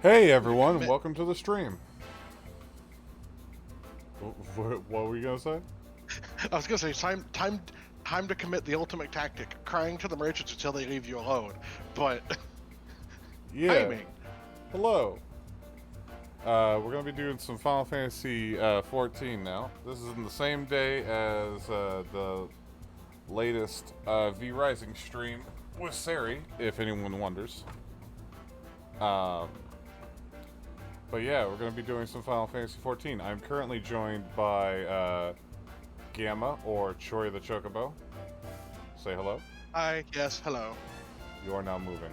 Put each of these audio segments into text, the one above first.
Hey everyone, welcome to the stream. What were you gonna say? I was gonna say time to commit the ultimate tactic, crying to the merchants until they leave you alone. But Yeah. timing. Hello. We're gonna be doing some Final Fantasy 14 now. This is in the same day as the latest V Rising stream with Sari, if anyone wonders. But yeah, we're gonna be doing some Final Fantasy 14. I'm currently joined by Gamma, or Choi the Chocobo. Say hello. Hi, yes, hello. You are now moving.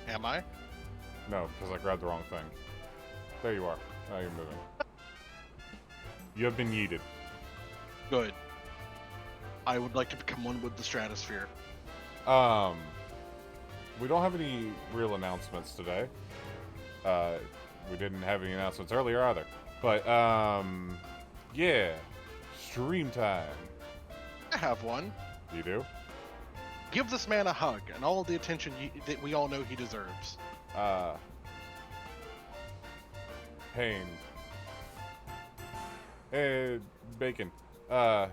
Am I? No, because I grabbed the wrong thing. There you are. Now you're moving. You have been yeeted. Good. I would like to become one with the stratosphere. We don't have any real announcements today. We didn't have any announcements earlier either. But, yeah. Stream time. I have one. You do? Give this man a hug and all the attention that we all know he deserves. Pain. Bacon. Alright,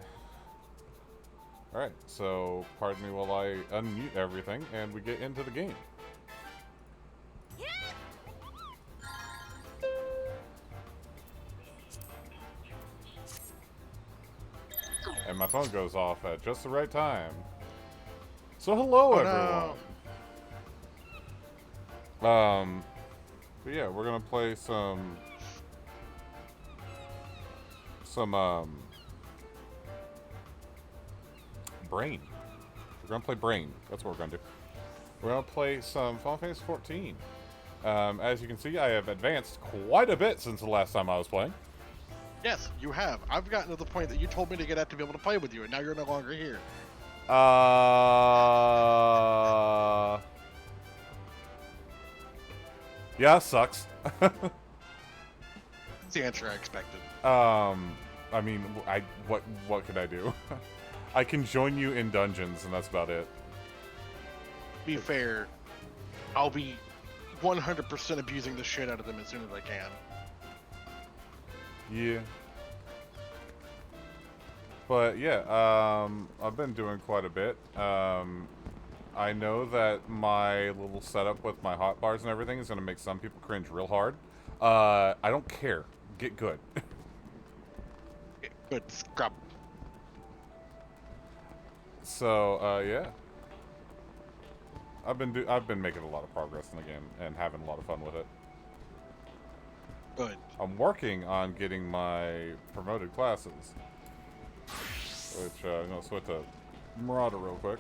so pardon me while I unmute everything and we get into the game. And my phone goes off at just the right time. So hello, everyone. No. But yeah, we're gonna play some Brain. We're gonna play Brain. That's what we're gonna do. We're gonna play some Final Fantasy 14. As you can see, I have advanced quite a bit since the last time I was playing. Yes, you have. I've gotten to the point that you told me to get at to be able to play with you, and now you're no longer here. Yeah, sucks. That's the answer I expected. I mean, what could I do? I can join you in dungeons, and that's about it. Be fair, I'll be 100% abusing the shit out of them as soon as I can. Yeah. But yeah, I've been doing quite a bit. I know that my little setup with my hotbars and everything is going to make some people cringe real hard. I don't care. Get good. Good scrub. So, yeah. I've been making a lot of progress in the game and having a lot of fun with it. Good. I'm working on getting my promoted classes. Which, I'm going to switch to Marauder real quick.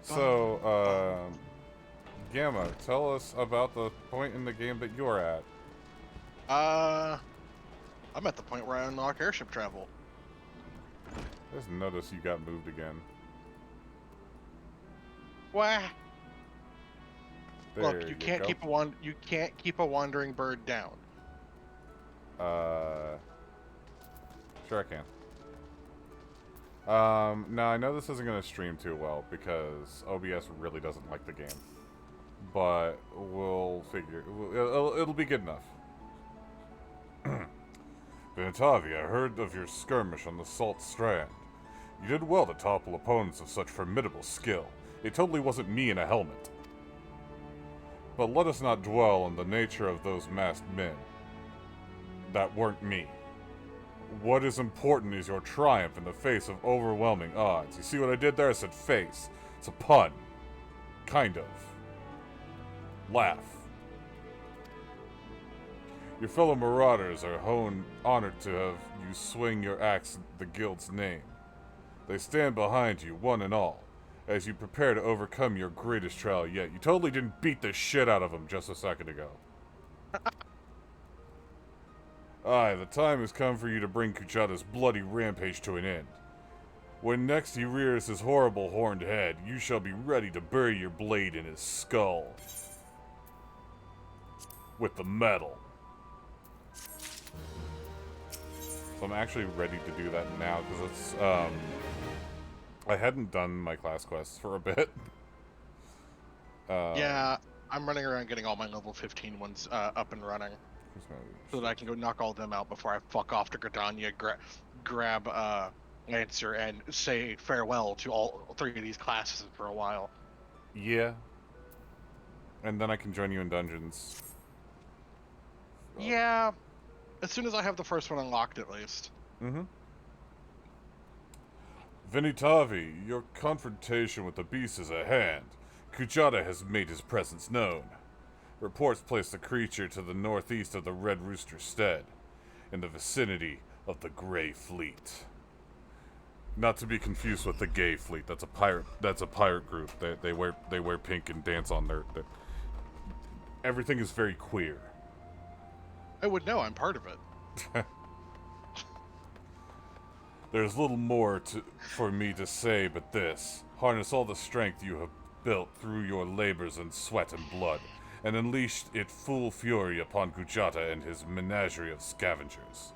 So, Gamma, tell us about the point in the game that you're at. I'm at the point where I unlock airship travel. I just noticed you got moved again. Wah! There Look, you can't keep a wandering bird down. Sure I can. Now I know this isn't going to stream too well because OBS really doesn't like the game. But we'll figure... It'll be good enough. Vinatavi, I heard of your skirmish on the Salt Strand. You did well to topple opponents of such formidable skill. It totally wasn't me in a helmet. But let us not dwell on the nature of those masked men. That weren't me. What is important is your triumph in the face of overwhelming odds. You see what I did there? I said face. It's a pun. Kind of. Laugh. Your fellow marauders are honored to have you swing your axe in the guild's name. They stand behind you, one and all, as you prepare to overcome your greatest trial yet. You totally didn't beat the shit out of them just a second ago. Aye, the time has come for you to bring Kuchata's bloody rampage to an end. When next he rears his horrible horned head, you shall be ready to bury your blade in his skull. With the metal. So I'm actually ready to do that now, because it's, I hadn't done my class quests for a bit. Yeah, I'm running around getting all my level 15 ones up and running. So that I can go knock all them out before I fuck off to Gridania, grab Lancer, and say farewell to all 3 of these classes for a while. Yeah. And then I can join you in dungeons. Yeah, as soon as I have the first one unlocked, at least. Mm-hmm. Venitavi, your confrontation with the beast is at hand. Kujata has made his presence known. Reports place the creature to the northeast of the Red Rooster Stead, in the vicinity of the Grey Fleet. Not to be confused with the Gay Fleet. That's a pirate. That's a pirate group. They wear pink and dance on their. Everything is very queer. I would know. I'm part of it. There's little more for me to say but this. Harness all the strength you have built through your labors in sweat and blood, and unleash it full fury upon Gujata and his menagerie of scavengers.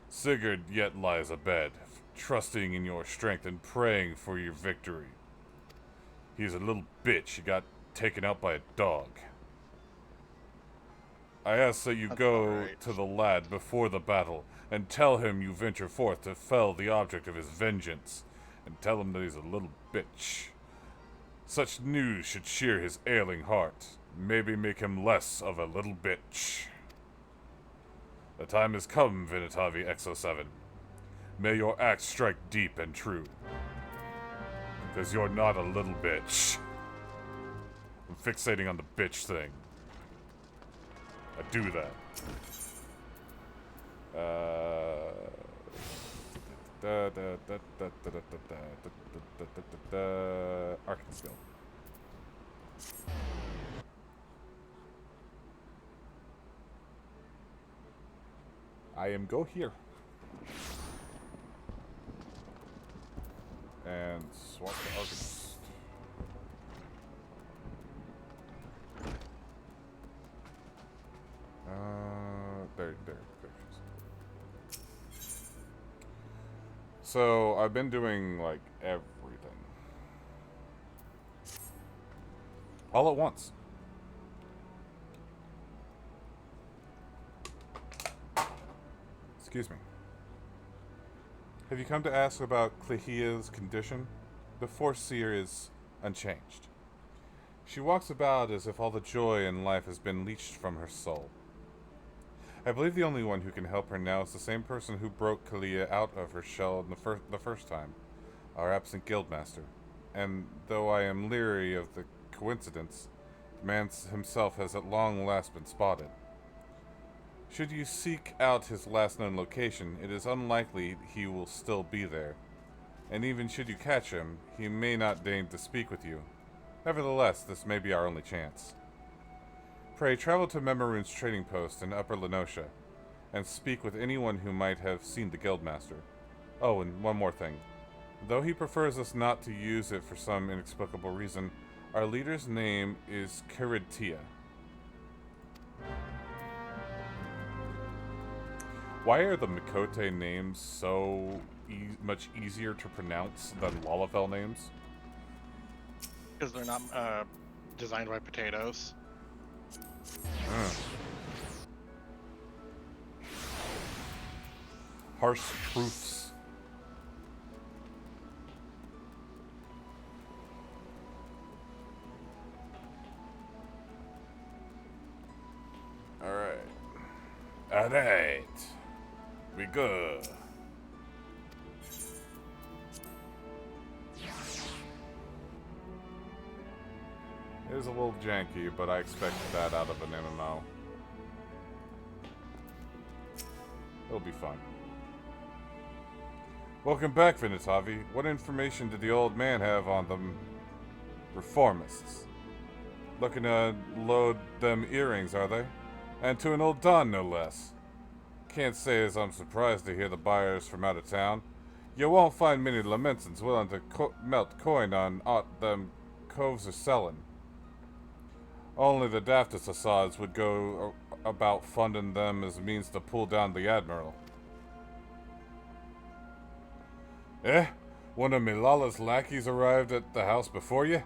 Sigurd yet lies abed, trusting in your strength and praying for your victory. He's a little bitch. He got taken out by a dog. I ask that you go to the lad before the battle and tell him you venture forth to fell the object of his vengeance, and tell him that he's a little bitch. Such news should cheer his ailing heart, maybe make him less of a little bitch. The time has come, Venitavi XIV. May your axe strike deep and true. Because you're not a little bitch. I'm fixating on the bitch thing. I do that. Arcane skill. I am go here. And swap the Arcanist. There she is. So, I've been doing, like, everything. All at once. Excuse me. Have you come to ask about Clehia's condition? The Force Seer is unchanged. She walks about as if all the joy in life has been leached from her soul. I believe the only one who can help her now is the same person who broke Kalia out of her shell the first time, our absent guildmaster. And though I am leery of the coincidence, the man himself has at long last been spotted. Should you seek out his last known location, it is unlikely he will still be there. And even should you catch him, he may not deign to speak with you. Nevertheless, this may be our only chance. Pray travel to Memorune's trading post in Upper Lenosha, and speak with anyone who might have seen the Guildmaster. Oh, and one more thing. Though he prefers us not to use it for some inexplicable reason, our leader's name is Caridtia. Why are the Mikote names so much easier to pronounce than Lalafell names? Because they're not designed by potatoes. Harsh proofs. Alright. We good. It is a little janky, but I expected that out of an MMO. It'll be fun. Welcome back, Venitavi. What information did the old man have on them reformists? Looking to load them earrings, are they? And to an old Don, no less. Can't say as I'm surprised to hear the buyers from out of town. You won't find many lamentants willing to melt coin on aught them coves are selling. Only the daftest Assads would go about funding them as means to pull down the Admiral. Eh? One of Milala's lackeys arrived at the house before you?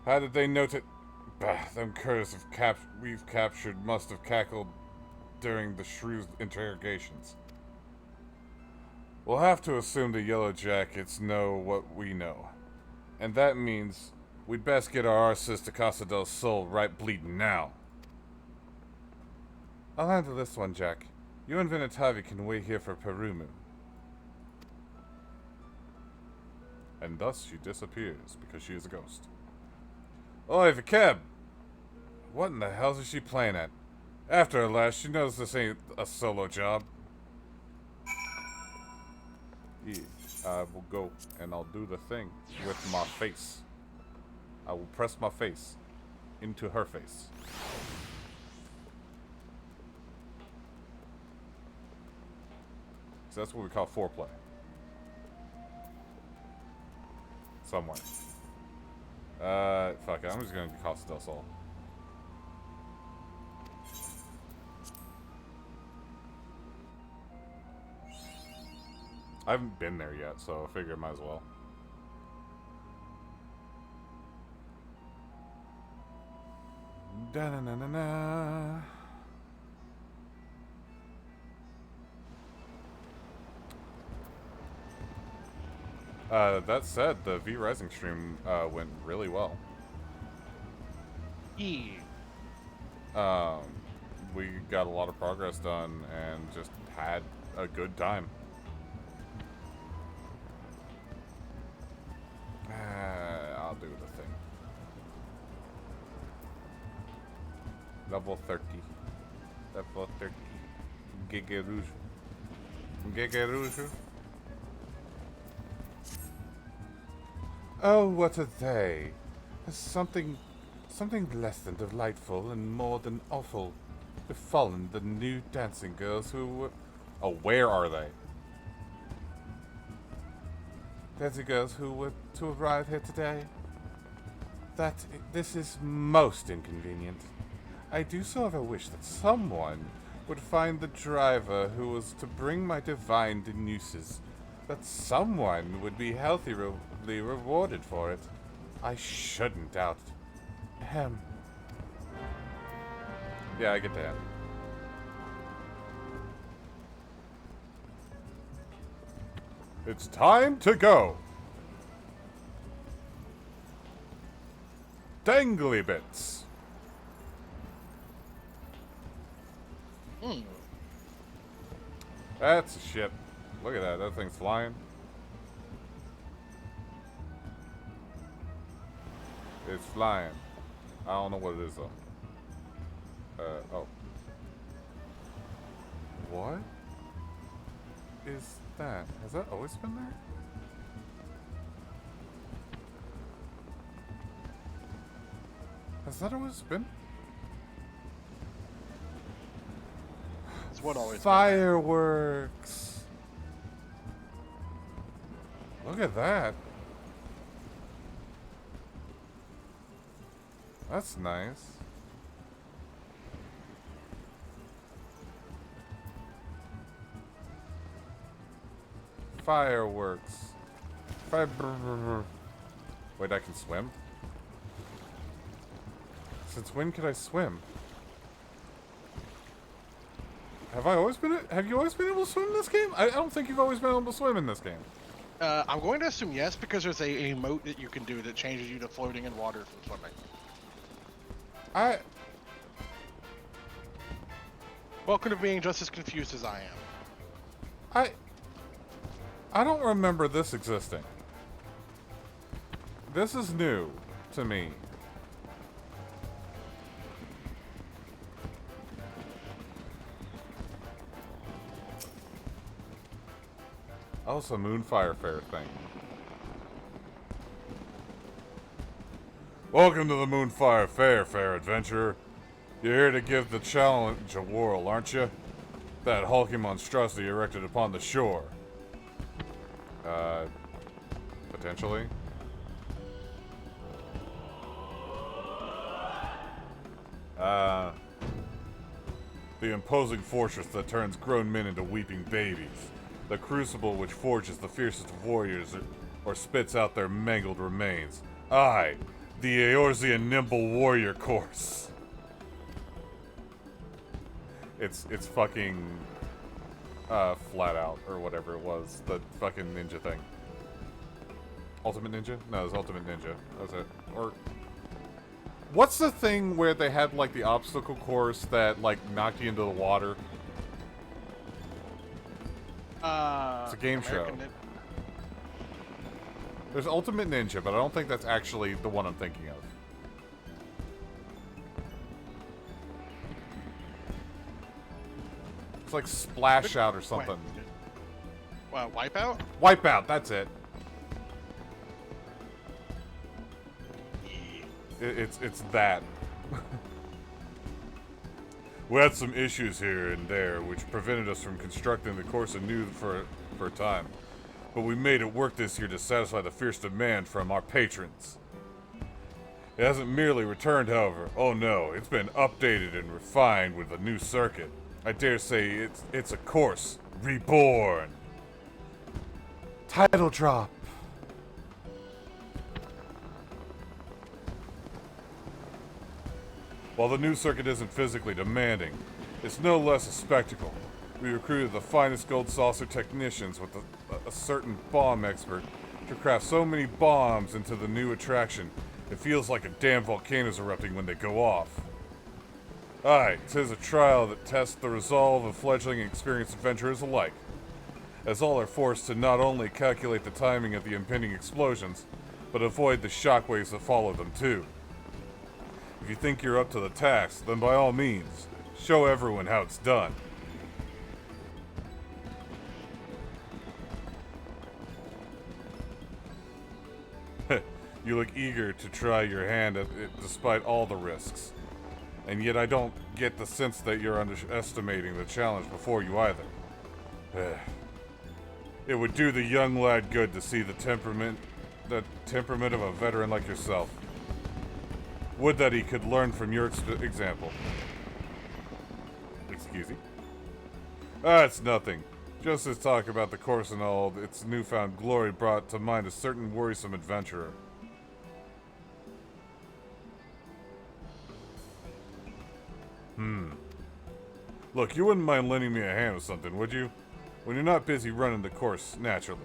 How did they note it? Bah, them curs we've captured must have cackled during the shrew's interrogations. We'll have to assume the Yellow Jackets know what we know. And that means we'd best get our arses to Casa del Sol right bleeding now. I'll handle this one, Jack. You and Vinatavi can wait here for Perumu. And thus she disappears because she is a ghost. Oi, Vikeb! What in the hell is she playing at? After her last, she knows this ain't a solo job. Yeah, I will go and I'll do the thing with my face. I will press my face into her face. So that's what we call foreplay. Somewhere. Fuck it. I'm just gonna do Casa del Sol. I haven't been there yet, so I figure I might as well. Da-na-na-na-na. That said, the V Rising stream went really well. Yeah. We got a lot of progress done and just had a good time. I'll do the thing. Level 30. Level 30. Gigeruju. Gigeruju. Oh, what a day. Something less than delightful and more than awful befallen the new dancing girls who were... Oh, where are they? Dancing girls who were to arrive here today. This is most inconvenient. I do so ever wish that someone would find the driver who was to bring my divine denuses. That someone would be healthily rewarded for it. I shouldn't doubt it. Ahem. Yeah, I get that. It's time to go! Dangly bits! That's a ship. Look at that, that thing's flying. It's flying. I don't know what it is though. Oh. What is that? Has that always been there? Has that always been? It's what always Fireworks! Look at that. That's nice. Fireworks. Wait, I can swim? Since when could I swim? Have you always been able to swim in this game? I don't think you've always been able to swim in this game. I'm going to assume yes, because there's a emote that you can do that changes you to floating in water from swimming. Welcome to being just as confused as I am. I don't remember this existing. This is new to me. Oh, it's a Moonfire Fair thing. Welcome to the Moonfire Fair, adventurer. You're here to give the challenge a whirl, aren't you? That hulking monstrosity erected upon the shore. Potentially. The imposing fortress that turns grown men into weeping babies. The crucible which forges the fiercest of warriors or spits out their mangled remains. I, The Eorzean Nimble Warrior course. It's fucking flat out or whatever it was. The fucking ninja thing. Ultimate Ninja? No, it was Ultimate Ninja. That was it. Or what's the thing where they had like the obstacle course that like knocked you into the water? It's a game show. There's Ultimate Ninja, but I don't think that's actually the one I'm thinking of. It's like Splash Out or something. Wipeout? Wipeout, that's it. It's that. We had some issues here and there, which prevented us from constructing the course anew for a time. But we made it work this year to satisfy the fierce demand from our patrons. It hasn't merely returned, however. Oh no, it's been updated and refined with a new circuit. I dare say it's a course reborn. Title drop. While the new circuit isn't physically demanding, it's no less a spectacle. We recruited the finest gold saucer technicians with a certain bomb expert to craft so many bombs into the new attraction, it feels like a damn volcano's erupting when they go off. Aye, 'tis a trial that tests the resolve of fledgling and experienced adventurers alike, as all are forced to not only calculate the timing of the impending explosions, but avoid the shockwaves that follow them too. If you think you're up to the task, then by all means, show everyone how it's done. You look eager to try your hand at it despite all the risks. And yet I don't get the sense that you're underestimating the challenge before you either. It would do the young lad good to see the temperament of a veteran like yourself. Would that he could learn from your example. Excuse me? It's nothing. Just as talk about the course and all its newfound glory brought to mind a certain worrisome adventurer. Look, you wouldn't mind lending me a hand with something, would you? When you're not busy running the course, naturally.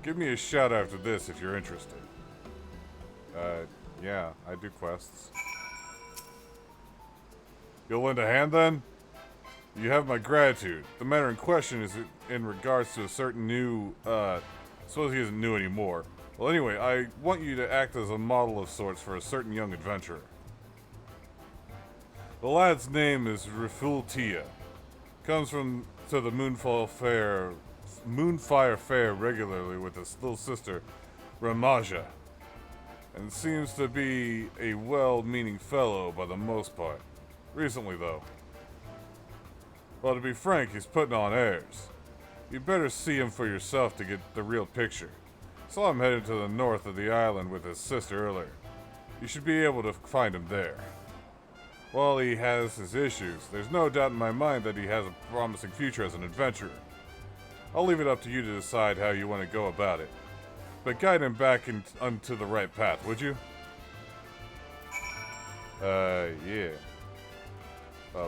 Give me a shout after this if you're interested. Yeah, I do quests. You'll lend a hand then? You have my gratitude. The matter in question is in regards to a certain new, suppose he isn't new anymore. Well anyway, I want you to act as a model of sorts for a certain young adventurer. The lad's name is Rifultia. Comes to the Moonfire Fair regularly with his little sister, Ramaja. And seems to be a well-meaning fellow by the most part. Recently, though. Well, to be frank, he's putting on airs. You better see him for yourself to get the real picture. Saw him headed to the north of the island with his sister earlier. You should be able to find him there. While he has his issues, there's no doubt in my mind that he has a promising future as an adventurer. I'll leave it up to you to decide how you want to go about it. But guide him back onto the right path, would you? Yeah.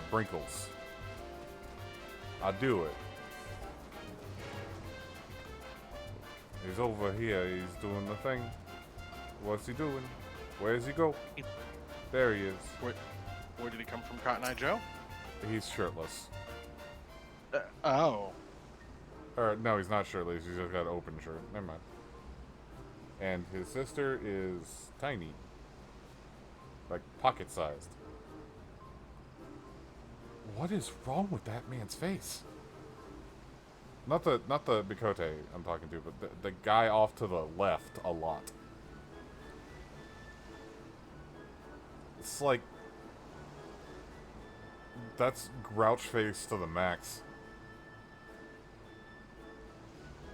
Brinkles. I'll do it. He's over here, he's doing the thing. What's he doing? Where's he go? There he is. Where did he come from, Cotton Eye Joe? He's shirtless. Oh. Or, no, he's not shirtless, he's just got an open shirt. Never mind. And his sister is tiny. Like, pocket-sized. What is wrong with that man's face? Not the Bicote I'm talking to, but the guy off to the left a lot. It's like... That's grouch face to the max.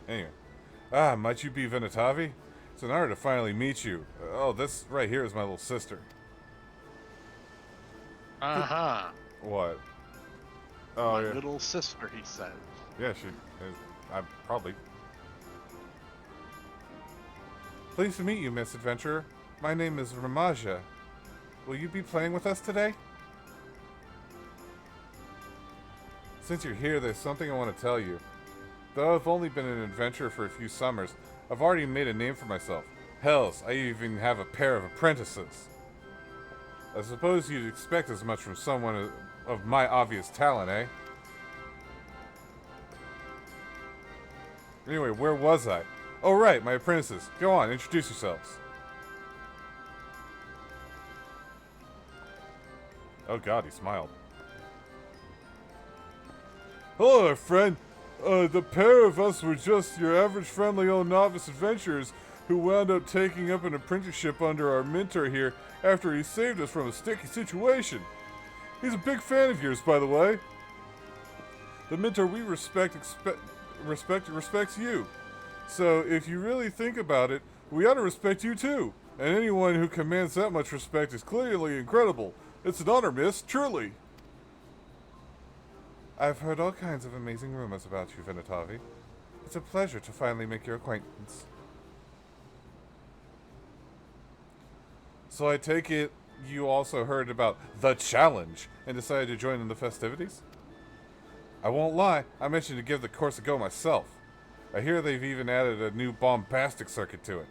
Anyway. Might you be Venetavi? It's an honor to finally meet you. Oh, this right here is my little sister. Uh-huh. What? Oh, my yeah. little sister, he said. Yeah, she is. Probably. Pleased to meet you, Miss Adventurer. My name is Ramaja. Will you be playing with us today? Since you're here, there's something I want to tell you. Though I've only been an adventurer for a few summers, I've already made a name for myself. Hells, I even have a pair of apprentices. I suppose you'd expect as much from someone of my obvious talent, eh? Anyway, where was I? Oh right, my apprentices. Go on, introduce yourselves. Oh god, he smiled. Hello there, friend. The pair of us were just your average friendly old novice adventurers who wound up taking up an apprenticeship under our mentor here after he saved us from a sticky situation. He's a big fan of yours, by the way. The mentor we respects you. So if you really think about it, we ought to respect you too. And anyone who commands that much respect is clearly incredible. It's an honor, miss, truly. I've heard all kinds of amazing rumors about you, Venatavi. It's a pleasure to finally make your acquaintance. So I take it you also heard about the challenge and decided to join in the festivities? I won't lie, I mentioned to give the course a go myself. I hear they've even added a new bombastic circuit to it.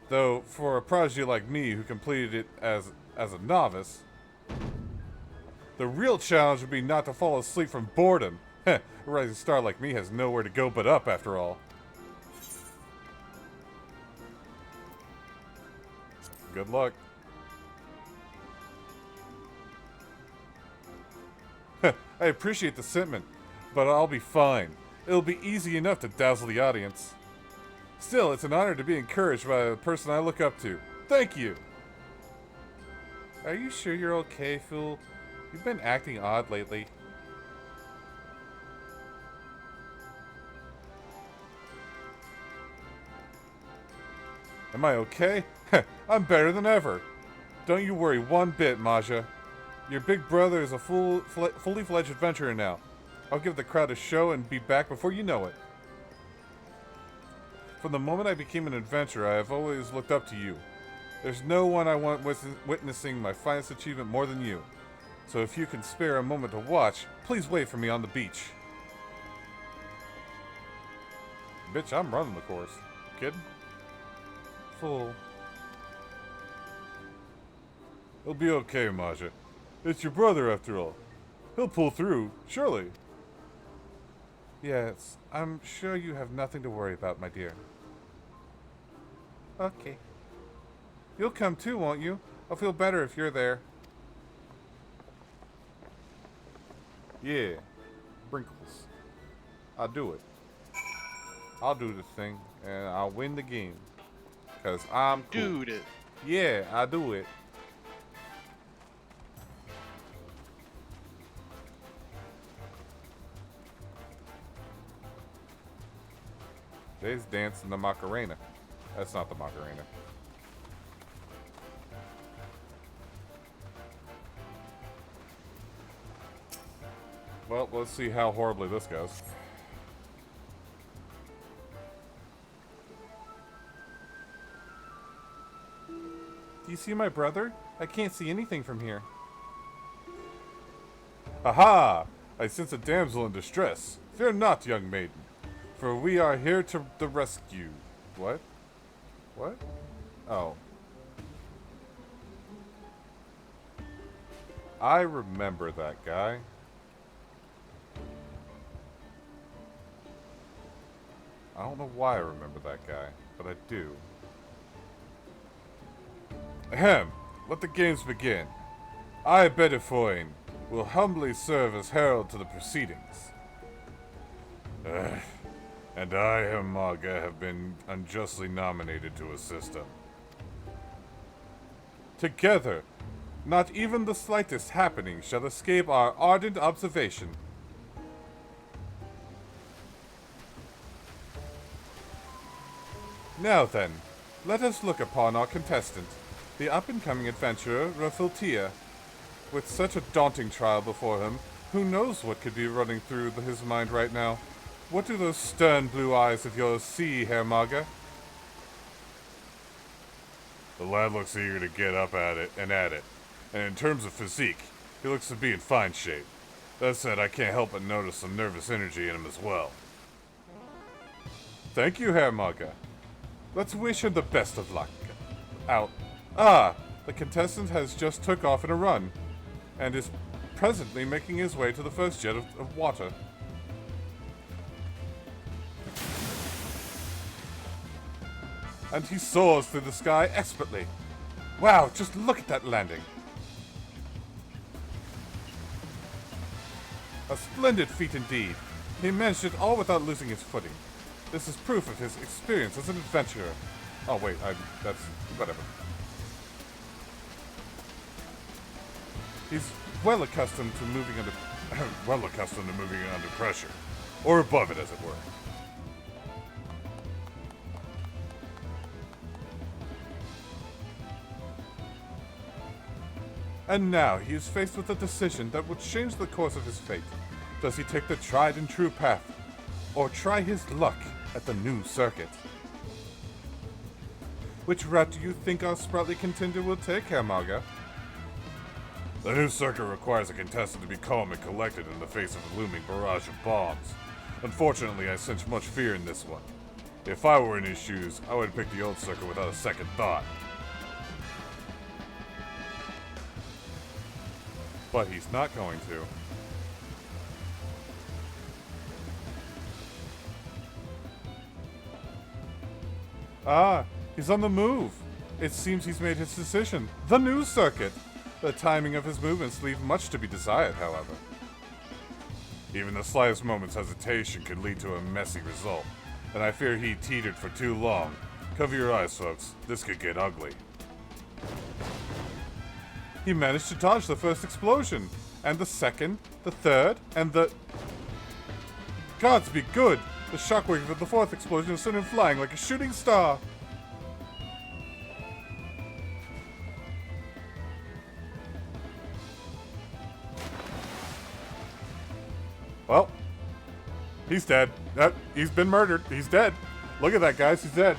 Though, for a prodigy like me who completed it as a novice, the real challenge would be not to fall asleep from boredom. Heh, a rising star like me has nowhere to go but up, after all. Good luck. I appreciate the sentiment, but I'll be fine. It'll be easy enough to dazzle the audience. Still, it's an honor to be encouraged by a person I look up to. Thank you! Are you sure you're okay, fool? You've been acting odd lately. Am I okay? I'm better than ever. Don't you worry one bit, Maja. Your big brother is a fully fledged adventurer now. I'll give the crowd a show and be back before you know it. From the moment I became an adventurer, I have always looked up to you. There's no one I want witnessing my finest achievement more than you. So if you can spare a moment to watch, please wait for me on the beach. Bitch, I'm running the course. Kidding? Fool. It'll be okay, Maja. It's your brother, after all. He'll pull through, surely. Yes, I'm sure you have nothing to worry about, my dear. Okay. You'll come too, won't you? I'll feel better if you're there. Yeah. Brinkles. I'll do it. I'll do the thing, and I'll win the game. Because I'm cool. Dude it. Yeah, I'll do it. They's dancing the Macarena. That's not the Macarena. Well, let's see how horribly this goes. Do you see my brother? I can't see anything from here. Aha! I sense a damsel in distress. Fear not, young maiden, for we are here to the rescue. What? What? Oh. I remember that guy. I don't know why I remember that guy, but I do. Ahem. Let the games begin. I, Bedefoin, will humbly serve as herald to the proceedings. And I, Hermaga, have been unjustly nominated to assist him. Together, not even the slightest happening shall escape our ardent observation. Now then, let us look upon our contestant, the up-and-coming adventurer, Rafiltia. With such a daunting trial before him, who knows what could be running through his mind right now? What do those stern blue eyes of yours see, Herr Maga? The lad looks eager to get up at it. And in terms of physique, he looks to be in fine shape. That said, I can't help but notice some nervous energy in him as well. Thank you, Herr Maga. Let's wish him the best of luck. Out. Ah, the contestant has just took off in a run, and is presently making his way to the first jet of water. And he soars through the sky expertly. Wow, just look at that landing. A splendid feat indeed. He managed it all without losing his footing. This is proof of his experience as an adventurer. Oh wait, that's whatever. He's well accustomed to moving under under pressure, or above it, as it were. And now he is faced with a decision that will change the course of his fate. Does he take the tried and true path, or try his luck at the new circuit? Which route do you think our sprightly contender will take, Herr Maga? The new circuit requires a contestant to be calm and collected in the face of a looming barrage of bombs. Unfortunately, I sense much fear in this one. If I were in his shoes, I would pick the old circuit without a second thought. But he's not going to. Ah, he's on the move. It seems he's made his decision. The new circuit. The timing of his movements leave much to be desired, however. Even the slightest moment's hesitation could lead to a messy result, and I fear he teetered for too long. Cover your eyes, folks. This could get ugly. He managed to dodge the first explosion, and the second, the third, and the... Gods be good! The shockwave of the fourth explosion sent him flying like a shooting star! Well, he's dead. He's been murdered. He's dead. Look at that, guys. He's dead.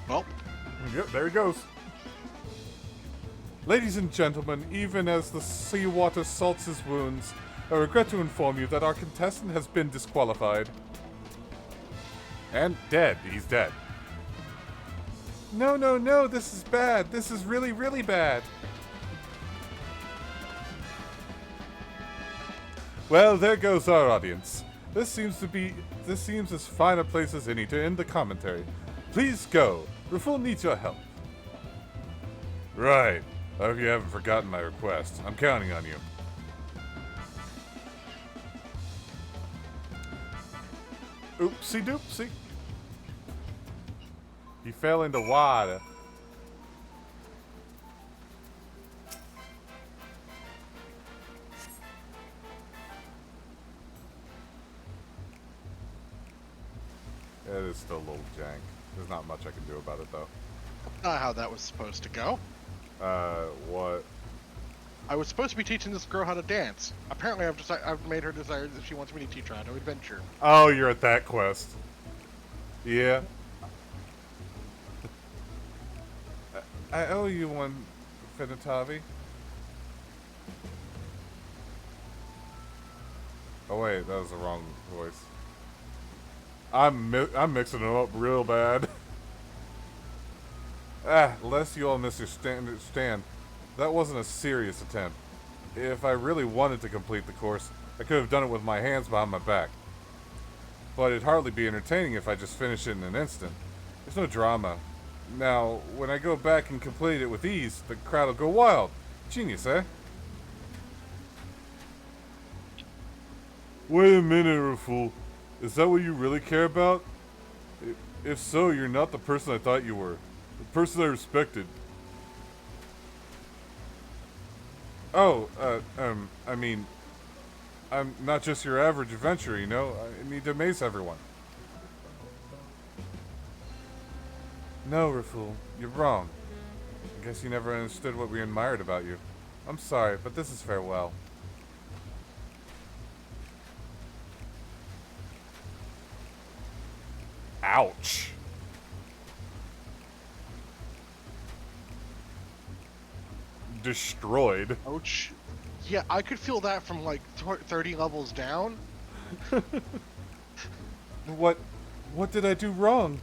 Well. Yep, there he goes. Ladies and gentlemen, even as the seawater salts his wounds, I regret to inform you that our contestant has been disqualified. And dead. He's dead. No, no, no, this is bad. This is really, really bad. Well, there goes our audience. This seems as fine a place as any to end the commentary. Please go. Raful needs your help. Right. I hope you haven't forgotten my request. I'm counting on you. Oopsie doopsie. He fell into water. It is still a little jank. There's not much I can do about it, though. Not how that was supposed to go. What? I was supposed to be teaching this girl how to dance. Apparently, I've made her desire that she wants me to teach her how to adventure. Oh, you're at that quest. Yeah. I owe you one, Finitavi. Oh wait, that was the wrong voice. I'm mixing them up real bad. Lest you all misunderstand, that wasn't a serious attempt. If I really wanted to complete the course, I could have done it with my hands behind my back. But it'd hardly be entertaining if I just finished it in an instant. There's no drama. Now, when I go back and complete it with ease, the crowd will go wild. Genius, eh? Wait a minute, Raful. Is that what you really care about? If so, you're not the person I thought you were. The person I respected. Oh, I mean, I'm not just your average adventurer, you know? I need to amaze everyone. No, Raful, you're wrong. I guess you never understood what we admired about you. I'm sorry, but this is farewell. Ouch. destroyed. Ouch. Yeah, I could feel that from like 30 levels down. What did I do wrong?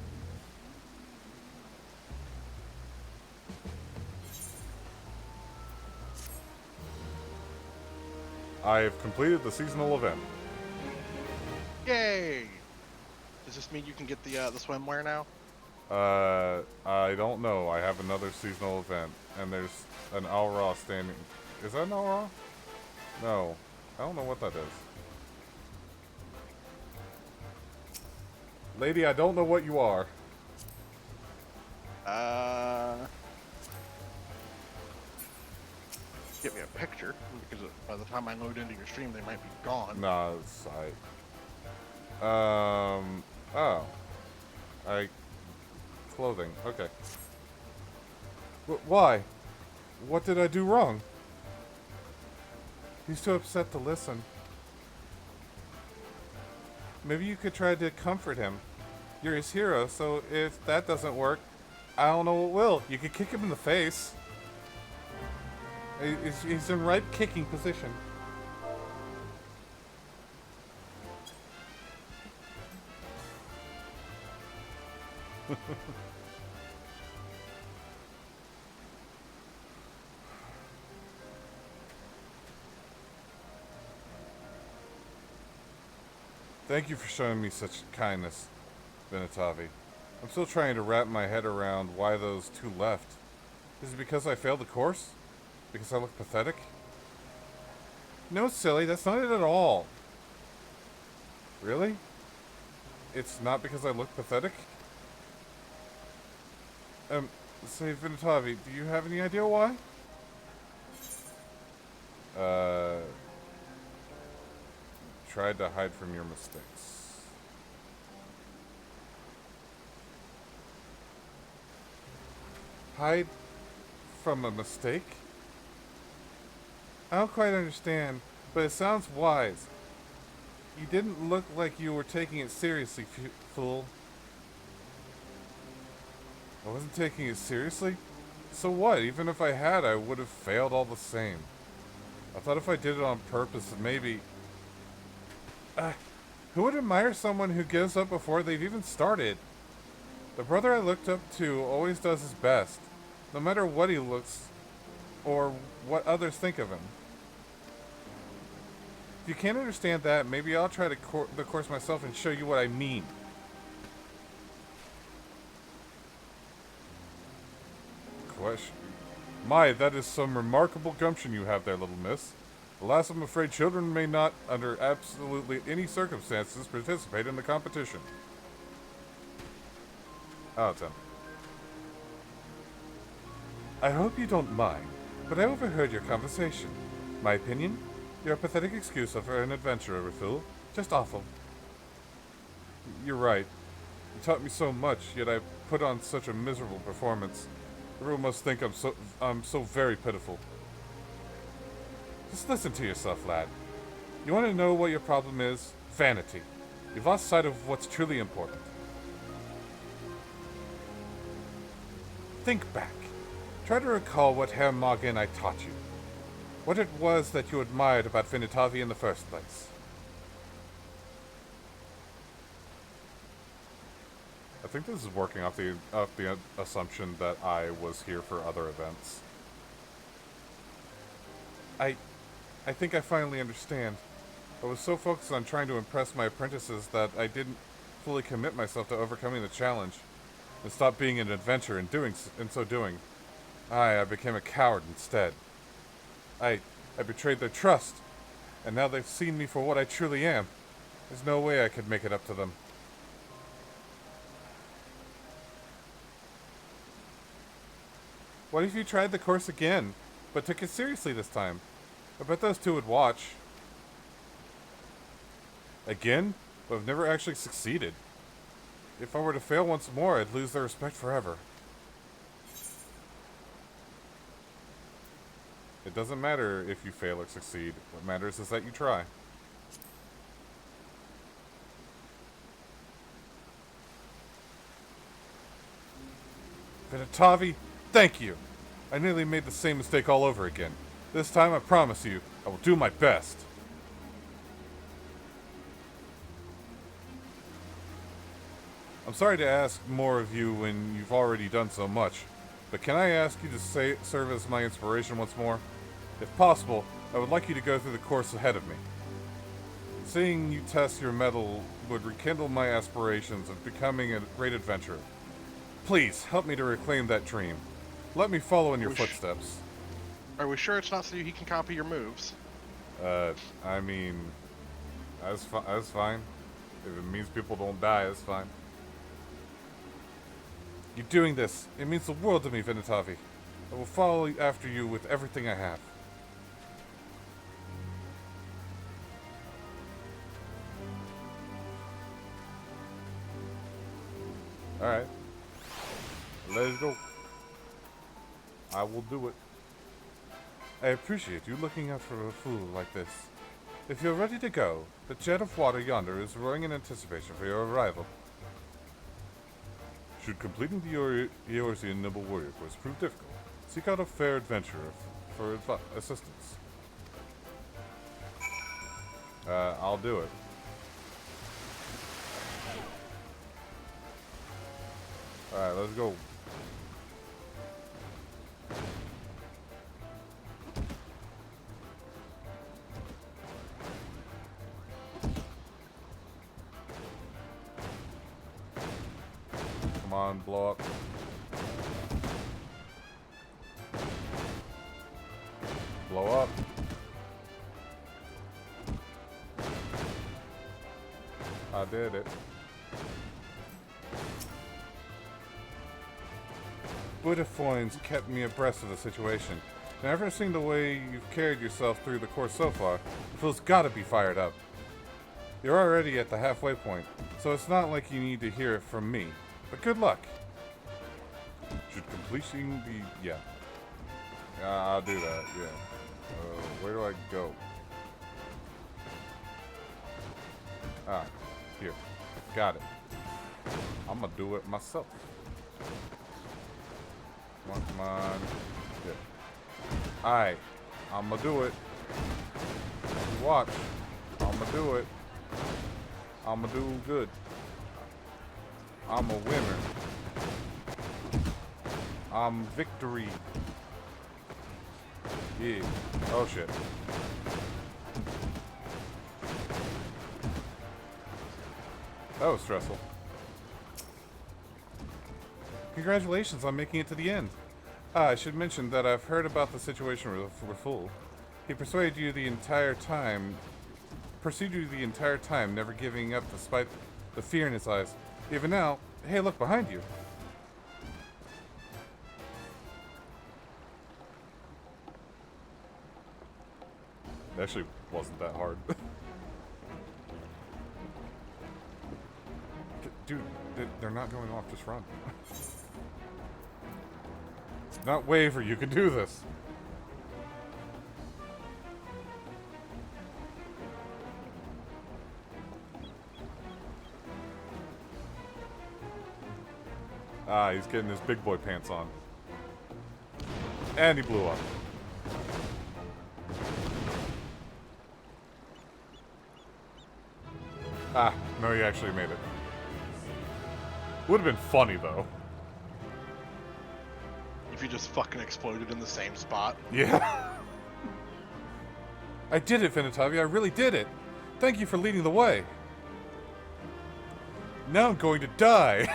I have completed the seasonal event. Yay! Does this mean you can get the swimwear now? I don't know. I have another seasonal event, and there's an Alra standing. Is that an Alra? No. I don't know what that is. Lady, I don't know what you are. Get me a picture, because by the time I load into your stream, they might be gone. Nah, it's oh. Clothing, okay. Why? What did I do wrong? He's too upset to listen. Maybe you could try to comfort him. You're his hero, so if that doesn't work, I don't know what will. You could kick him in the face. He's in right kicking position. Thank you for showing me such kindness, Venetavi. I'm still trying to wrap my head around why those two left. Is it because I failed the course? Because I look pathetic? No, silly, that's not it at all. Really? It's not because I look pathetic? Say, Venetavi, do you have any idea why? Tried to hide from your mistakes. Hide from a mistake? I don't quite understand, but it sounds wise. You didn't look like you were taking it seriously, fool. I wasn't taking it seriously? So what? Even if I had, I would have failed all the same. I thought if I did it on purpose, maybe... who would admire someone who gives up before they've even started? The brother I looked up to always does his best, no matter what he looks or what others think of him. If you can't understand that, maybe I'll try the course myself and show you what I mean. Question. My, that is some remarkable gumption you have there, little miss. Alas, I'm afraid children may not, under absolutely any circumstances, participate in the competition. Oh, Tim. I hope you don't mind, but I overheard your conversation. My opinion? You're a pathetic excuse for an adventurer, fool. Just awful. You're right. You taught me so much, yet I put on such a miserable performance. Everyone must think I'm so very pitiful. Just listen to yourself, lad. You want to know what your problem is? Vanity. You've lost sight of what's truly important. Think back. Try to recall what Herr Morgan I taught you. What it was that you admired about Venetavi in the first place. I think this is working off the assumption that I was here for other events. I think I finally understand. I was so focused on trying to impress my apprentices that I didn't fully commit myself to overcoming the challenge, and stopped being an adventurer in so doing. I became a coward instead. I betrayed their trust, and now they've seen me for what I truly am. There's no way I could make it up to them. What if you tried the course again, but took it seriously this time? I bet those two would watch. Again? But I've never actually succeeded. If I were to fail once more, I'd lose their respect forever. It doesn't matter if you fail or succeed. What matters is that you try. Venetavi, thank you! I nearly made the same mistake all over again. This time, I promise you, I will do my best. I'm sorry to ask more of you when you've already done so much, but can I ask you to serve as my inspiration once more? If possible, I would like you to go through the course ahead of me. Seeing you test your mettle would rekindle my aspirations of becoming a great adventurer. Please, help me to reclaim that dream. Let me follow in your footsteps. Are we sure it's not so he can copy your moves? I mean, that's fine. If it means people don't die, that's fine. You're doing this. It means the world to me, Venetavi. I will follow after you with everything I have. Alright. Let's go. I will do it. I appreciate you looking out for a fool like this. If you're ready to go, the jet of water yonder is roaring in anticipation for your arrival. Should completing the Eorzean Nimble Warrior course prove difficult, seek out a fair adventurer for assistance. I'll do it. Alright, let's go. Come on, blow up. Blow up. I did it. Budafoins kept me abreast of the situation. And ever seeing the way you've carried yourself through the course so far, the fool's gotta be fired up. You're already at the halfway point, so it's not like you need to hear it from me. But good luck. Should completing the... yeah. I'll do that, yeah. Where do I go? Ah, here. Got it. I'm gonna do it myself. Come on. Yeah. Alright. I'm gonna do it. You watch. I'm gonna do it. I'm gonna do good. I'm a winner. I'm victory. Yeah. Oh shit. That was stressful. Congratulations on making it to the end. I should mention that I've heard about the situation with Fool. He pursued you the entire time, never giving up despite the fear in his eyes. Even now, hey, look behind you. It actually wasn't that hard. Dude, they're not going off, just run. Not waver, you can do this. Ah, he's getting his big boy pants on. And he blew up. Ah, no, he actually made it. Would have been funny, though. If you just fucking exploded in the same spot. Yeah. I did it, Venetavi. I really did it. Thank you for leading the way. Now I'm going to die.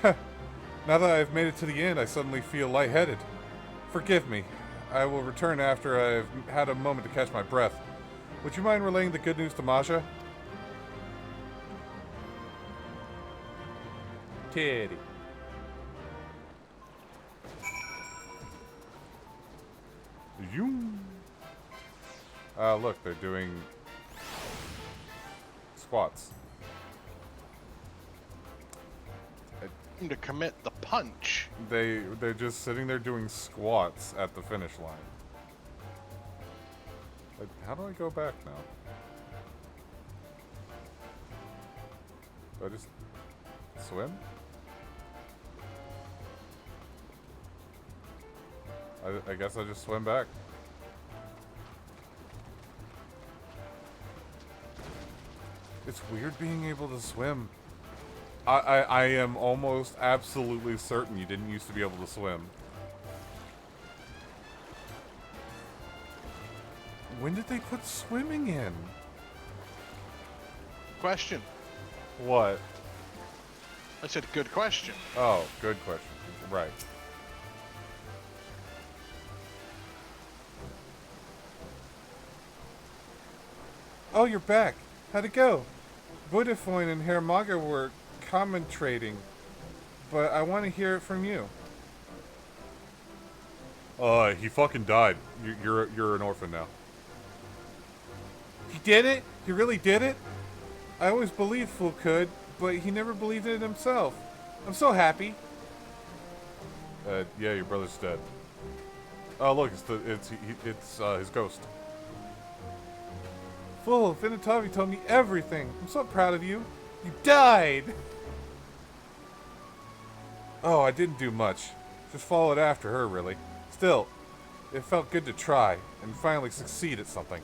Now that I've made it to the end, I suddenly feel lightheaded. Forgive me. I will return after I've had a moment to catch my breath. Would you mind relaying the good news to Masha? Teddy. You. Look, they're doing squats. To commit the punch. They're just sitting there doing squats at the finish line. Like, how do I go back now? Do I just swim? I guess I just swim back. It's weird being able to swim. I am almost absolutely certain you didn't used to be able to swim. When did they put swimming in? Question. What? I said good question. Oh, good question. Right. Oh, you're back. How'd it go? Vodafone and Herr Maga were commentating, but I want to hear it from you. He fucking died. You're an orphan now. He did it? He really did it? I always believed Fool could, but he never believed in it himself. I'm so happy. Yeah, your brother's dead. Oh, look, it's his ghost. Fool, Vinatavi told me everything. I'm so proud of you. You died! Oh, I didn't do much. Just followed after her, really. Still, it felt good to try, and finally succeed at something.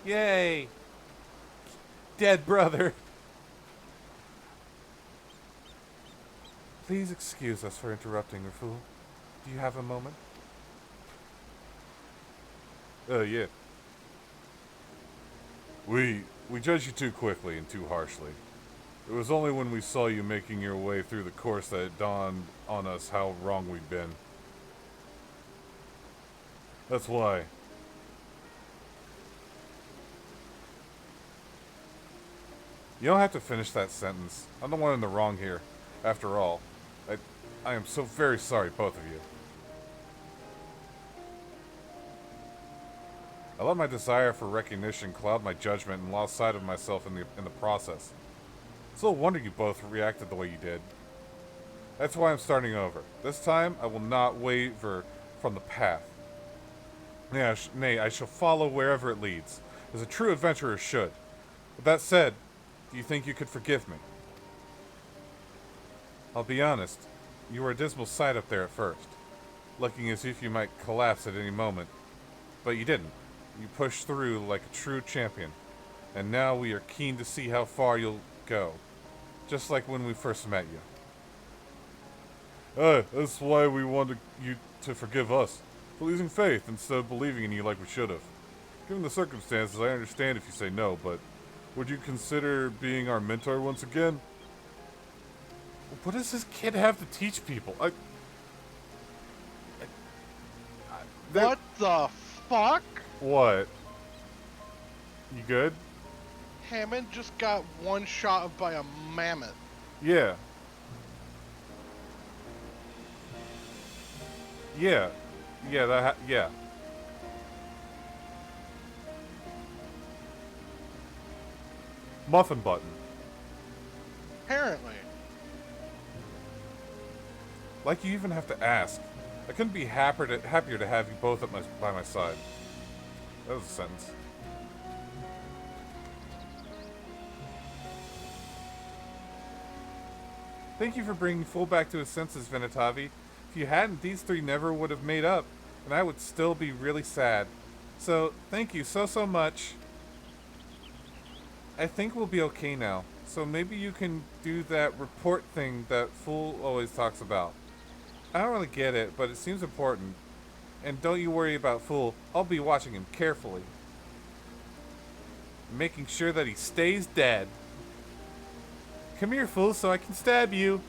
Yay! Dead brother! Please excuse us for interrupting, Fool. Do you have a moment? Yeah. We judged you too quickly and too harshly. It was only when we saw you making your way through the course that it dawned on us how wrong we'd been. That's why. You don't have to finish that sentence. I'm the one in the wrong here. After all, I am so very sorry, both of you. I let my desire for recognition cloud my judgment and lost sight of myself in the process. It's no wonder you both reacted the way you did. That's why I'm starting over. This time, I will not waver from the path. Nay, I shall follow wherever it leads, as a true adventurer should. With that said, do you think you could forgive me? I'll be honest, you were a dismal sight up there at first, looking as if you might collapse at any moment. But you didn't. You pushed through like a true champion, and now we are keen to see how far you'll go, just like when we first met you. That's why we wanted you to forgive us, for losing faith instead of believing in you like we should have. Given the circumstances, I understand if you say no, but would you consider being our mentor once again? What does this kid have to teach people? What the fuck? What? You good? Hammond just got one shot by a mammoth. Yeah. Yeah. Yeah, yeah. Muffin button. Apparently. Like you even have to ask. I couldn't be happier to have you both by my side. That was a sentence. Thank you for bringing Fool back to his senses, Vinatavi. If you hadn't, these three never would have made up, and I would still be really sad. So, thank you so much. I think we'll be okay now, so maybe you can do that report thing that Fool always talks about. I don't really get it, but it seems important. And don't you worry about Fool, I'll be watching him carefully. Making sure that he stays dead. Come here, Fool, so I can stab you.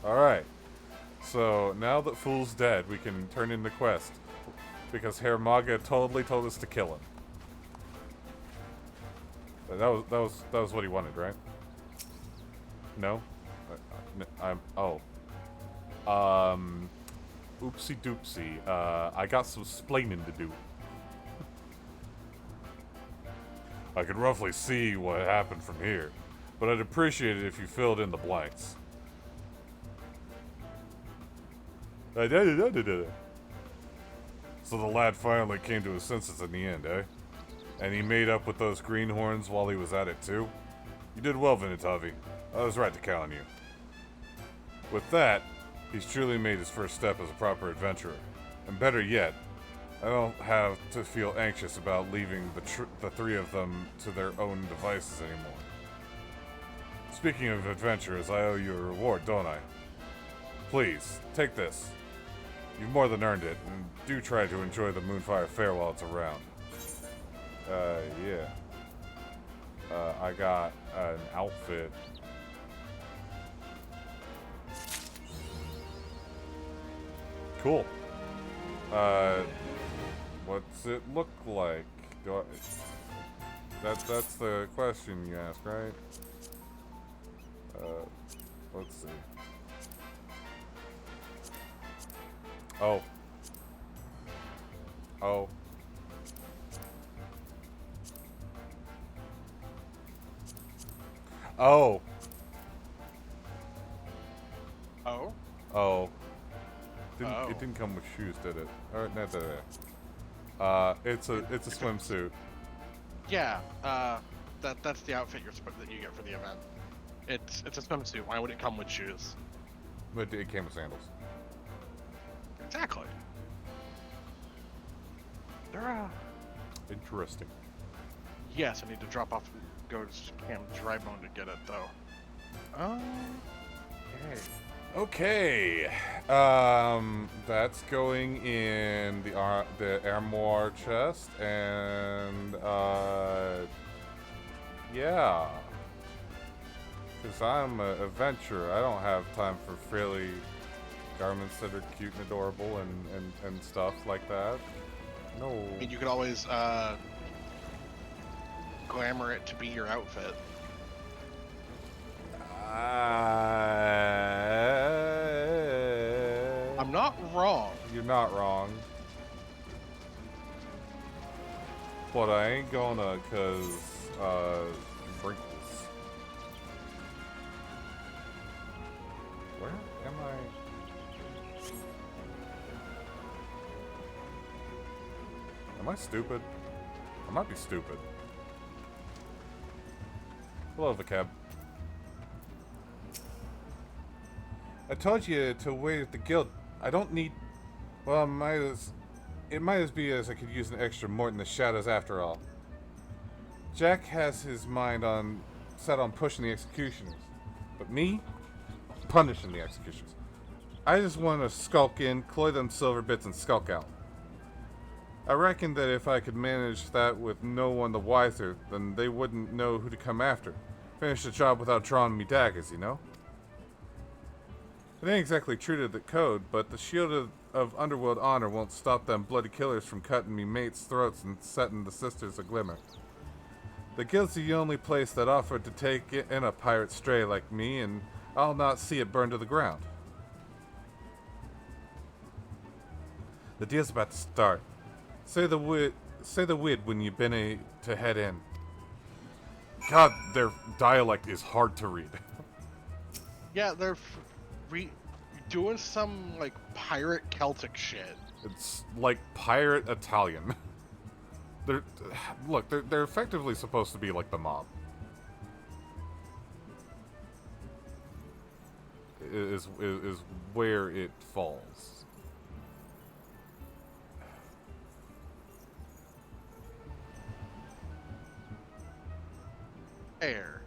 Alright. So, now that Fool's dead, we can turn in the quest. Because Herr Maga totally told us to kill him. That was what he wanted, right? No? Oopsie doopsie. I got some splaining to do. I can roughly see what happened from here, but I'd appreciate it if you filled in the blanks. So the lad finally came to his senses in the end, eh? And he made up with those greenhorns while he was at it too? You did well, Vinitavi. I was right to count on you. With that, he's truly made his first step as a proper adventurer. And better yet, I don't have to feel anxious about leaving the three of them to their own devices anymore. Speaking of adventurers, I owe you a reward, don't I? Please, take this. You've more than earned it, and do try to enjoy the Moonfire Fair while it's around. Yeah. I got an outfit. Cool. What's it look like? That's the question you ask, right? Let's see. Oh. Oh. Oh. Oh? Oh. It didn't come with shoes, did it? Alright, no, it's a swimsuit. Yeah, that's the outfit that you get for the event. It's a swimsuit. Why would it come with shoes? But it came with sandals. Exactly. They're Interesting. Yes, I need to drop off and go to Camp Drybone to get it though. Okay. That's going in the armoire chest, and yeah. Because I'm an adventurer, I don't have time for frilly garments that are cute and adorable and stuff like that. No. I mean, you could always glamour it to be your outfit. I'm not wrong. You're not wrong. But I ain't gonna, cause wrinkles. Where am I? Am I stupid? I might be stupid. Hello, the cab. I told you to wait at the guild. I don't need... Well, it might as be as I could use an extra mort in the shadows after all. Jack has his mind set on pushing the executioners. But me? Punishing the executioners. I just want to skulk in, cloy them silver bits, and skulk out. I reckon that if I could manage that with no one the wiser, then they wouldn't know who to come after. Finish the job without drawing me daggers, you know? It ain't exactly true to the code, but the shield of underworld honor won't stop them bloody killers from cutting me mates' throats and setting the sisters a glimmer. The guild's the only place that offered to take in a pirate stray like me, and I'll not see it burn to the ground. The deal's about to start. Say the word when you've been to head in. God, their dialect is hard to read. Yeah, they're doing some like pirate Celtic shit. It's like pirate Italian. They're effectively supposed to be like the mob. Is where it falls. Air.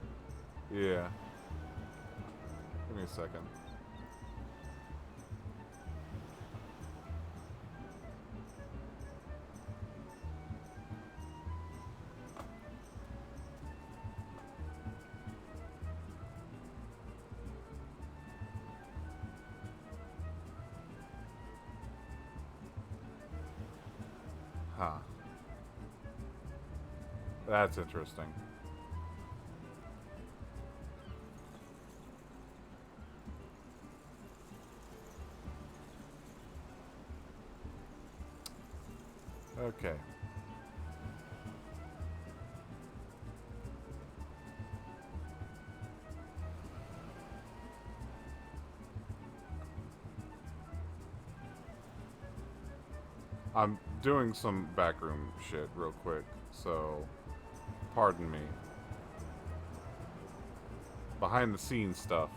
Yeah. Give me a second. Huh. That's interesting. Okay. I'm doing some backroom shit real quick, so pardon me. behind the scenes stuff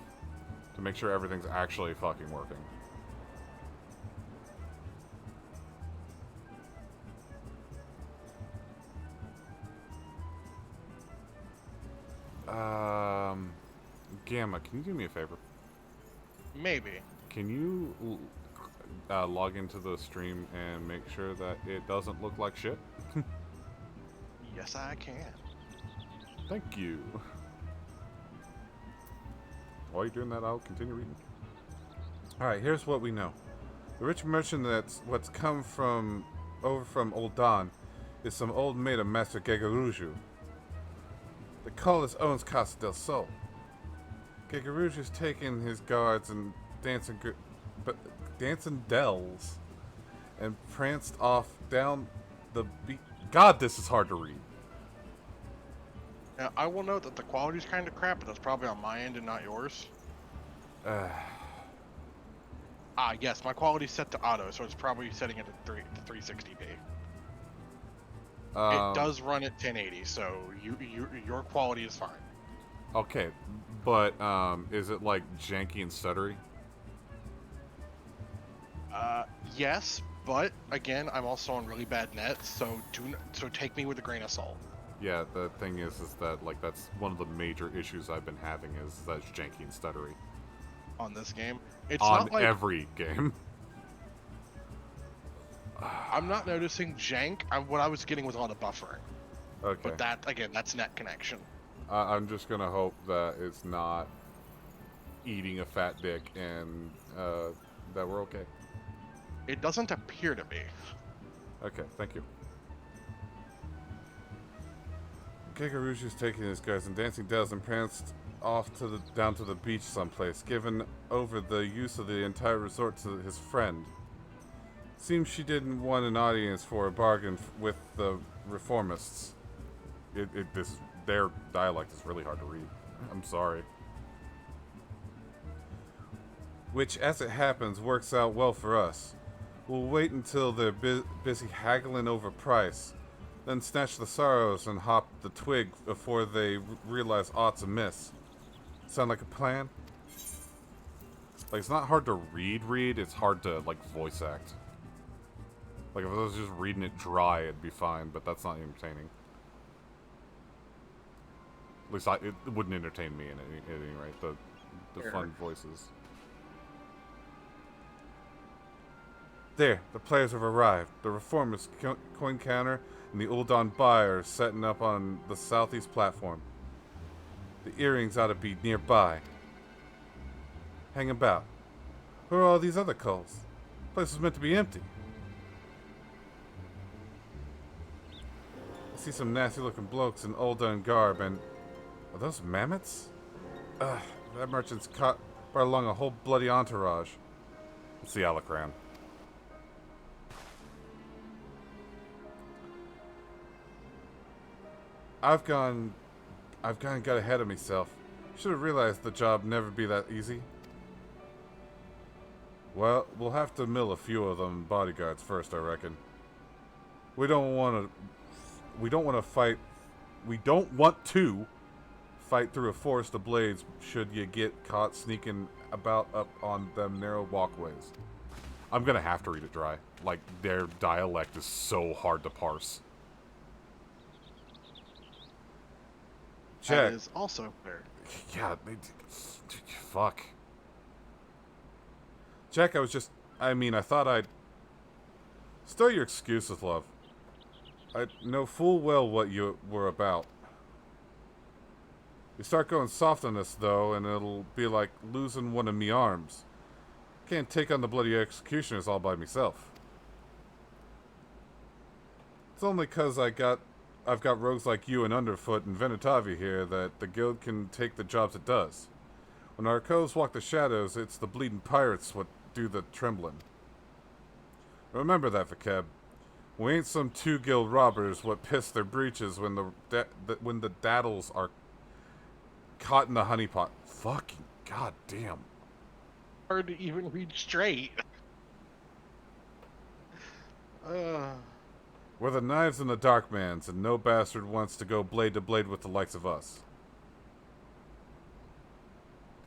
to make sure everything's actually fucking working. Gamma, can you do me a favor? Maybe. Can you log into the stream and make sure that it doesn't look like shit? Yes, I can. Thank you. While you're doing that, I'll continue reading. Alright, here's what we know. The rich merchant that's what's come from over from Old Don is some old mate of Master Gegaruju. The Collis owns Casa del Sol. Gegaruju's taken his guards and dancing dells and pranced off down the beach. God, this is hard to read. Now, I will note that the quality's kind of crap, but that's probably on my end and not yours. Yes, my quality's set to auto, so it's probably setting it to 360p. It does run at 1080, so your quality is fine. Okay, but is it like janky and stuttery? Yes, but again, I'm also on really bad net, so take me with a grain of salt. Yeah, the thing is that like that's one of the major issues I've been having is that it's janky and stuttery. On this game, it's on not like every game. I'm not noticing jank. What I was getting was a lot of buffering. Okay. But that again, that's net connection. I'm just gonna hope that it's not eating a fat dick and that we're okay. It doesn't appear to be. Okay, thank you. Gegaruju's taking his guys and dancing dells and pranced off down to the beach someplace, giving over the use of the entire resort to his friend. Seems she didn't want an audience for a bargain with the reformists. Their dialect is really hard to read. I'm sorry. Which, as it happens, works out well for us. We'll wait until they're busy haggling over price, then snatch the sorrows and hop the twig before they realize aught's amiss. Sound like a plan? Like, it's not hard to read, it's hard to, like, voice act. Like, if I was just reading it dry, it'd be fine, but that's not entertaining. At least it wouldn't entertain me at any rate, the fun voices. There, the players have arrived. The reformist coin counter and the Uldon buyer are setting up on the southeast platform. The earrings ought to be nearby. Hang about. Who are all these other culls? The place was meant to be empty. I see some nasty-looking blokes in Uldon garb, and are those mammoths? That merchant's brought along a whole bloody entourage. It's the Alacran. I've gone and got ahead of myself. Should have realized the job never be that easy. Well, we'll have to mill a few of them bodyguards first, I reckon. We don't want to fight through a forest of blades should you get caught sneaking about up on them narrow walkways. I'm gonna have to read it dry. Like, their dialect is so hard to parse. That is also fair. Yeah, fuck. Jack, I thought I'd... Stow your excuses, love. I know full well what you were about. You start going soft on us, though, and it'll be like losing one of me arms. Can't take on the bloody executioners all by myself. It's only 'cause I've got rogues like you and Underfoot and Venetavi here that the guild can take the jobs it does. When our coves walk the shadows, it's the bleeding pirates what do the trembling. Remember that, Vakeb. We ain't some two-guild robbers what piss their breeches when the daddles are caught in the honeypot. Fucking goddamn. Hard to even read straight. We're the knives in the dark man's, and no bastard wants to go blade to blade with the likes of us.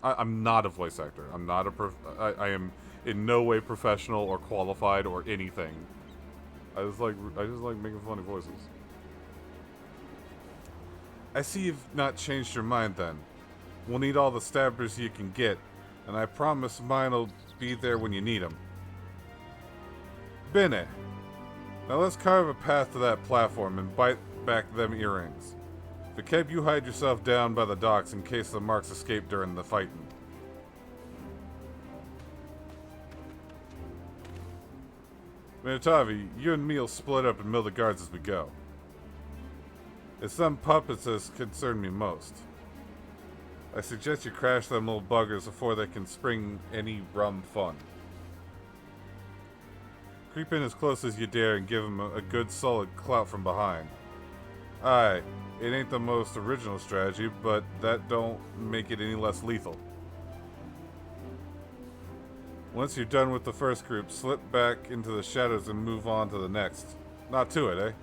I'm not a voice actor. I'm not a I am in no way professional or qualified or anything. I just like making funny voices. I see you've not changed your mind then. We'll need all the stabbers you can get, and I promise mine'll be there when you need them. Bene. Now let's carve a path to that platform and bite back them earrings. Vakeb, you hide yourself down by the docks in case the marks escape during the fighting. Minotavi, you and me'll split up and mill the guards as we go. It's them puppets that concern me most. I suggest you crash them little buggers before they can spring any rum fun. Creep in as close as you dare and give them a good solid clout from behind. Aye, it ain't the most original strategy, but that don't make it any less lethal. Once you're done with the first group, slip back into the shadows and move on to the next. Not to it,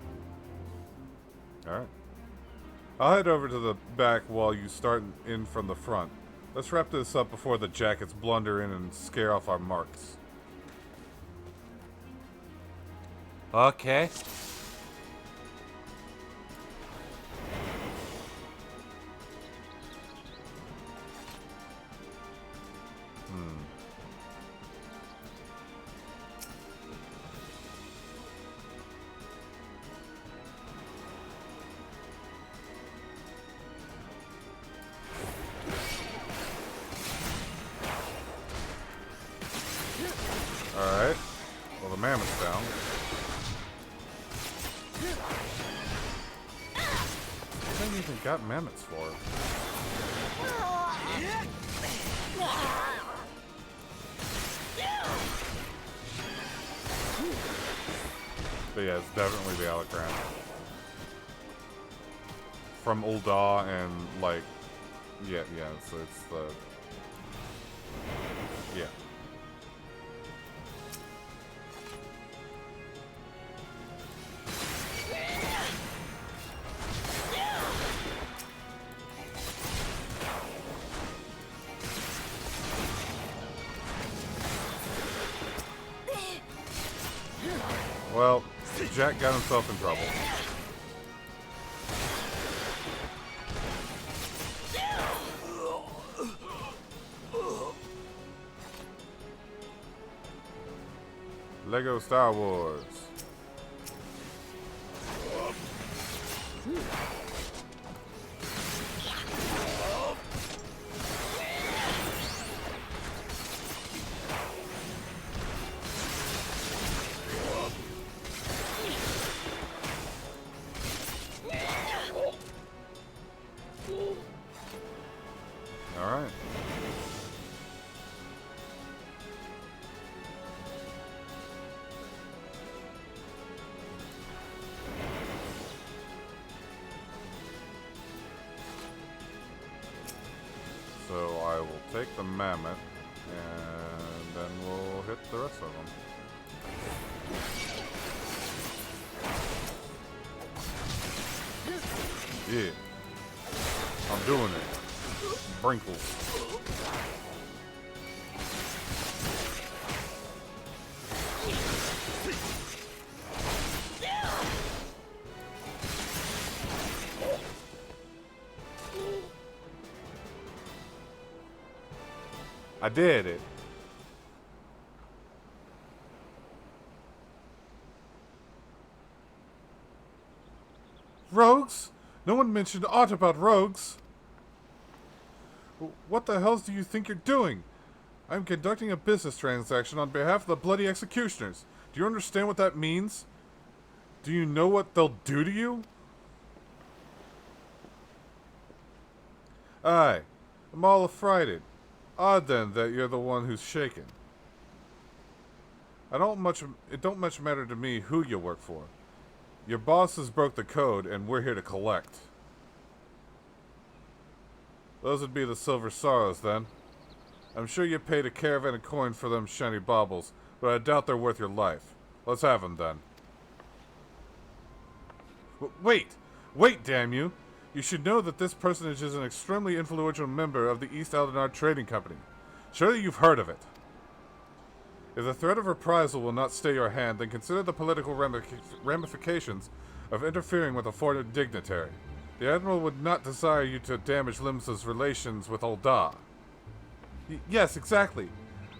eh? Alright. I'll head over to the back while you start in from the front. Let's wrap this up before the jackets blunder in and scare off our marks. Okay. Alright. Well, the mammoth's down. What have I even got mammoths for? But yeah, it's definitely the Alacran. From Ul'dah and, like... Yeah, so it's the... Yeah. Well, Jack got himself in trouble. Lego Star Wars. Alright. So I will take the mammoth and then we'll hit the rest of them. Yeah. I'm doing it. Sprinkles. I did it. Rogues? No one mentioned aught about rogues. What the hell do you think you're doing? I'm conducting a business transaction on behalf of the bloody executioners. Do you understand what that means? Do you know what they'll do to you? Aye, I'm all affrighted. Odd then that you're the one who's shaken. It don't much matter to me who you work for. Your bosses broke the code and we're here to collect. Those would be the Silver Sorrows, then. I'm sure you paid a caravan of coin for them shiny baubles, but I doubt they're worth your life. Let's have them, then. Wait! Wait, damn you! You should know that this personage is an extremely influential member of the East Aldenar Trading Company. Surely you've heard of it. If the threat of reprisal will not stay your hand, then consider the political ramifications of interfering with a foreign dignitary. The Admiral would not desire you to damage Limsa's relations with Ul'dah. Yes, exactly.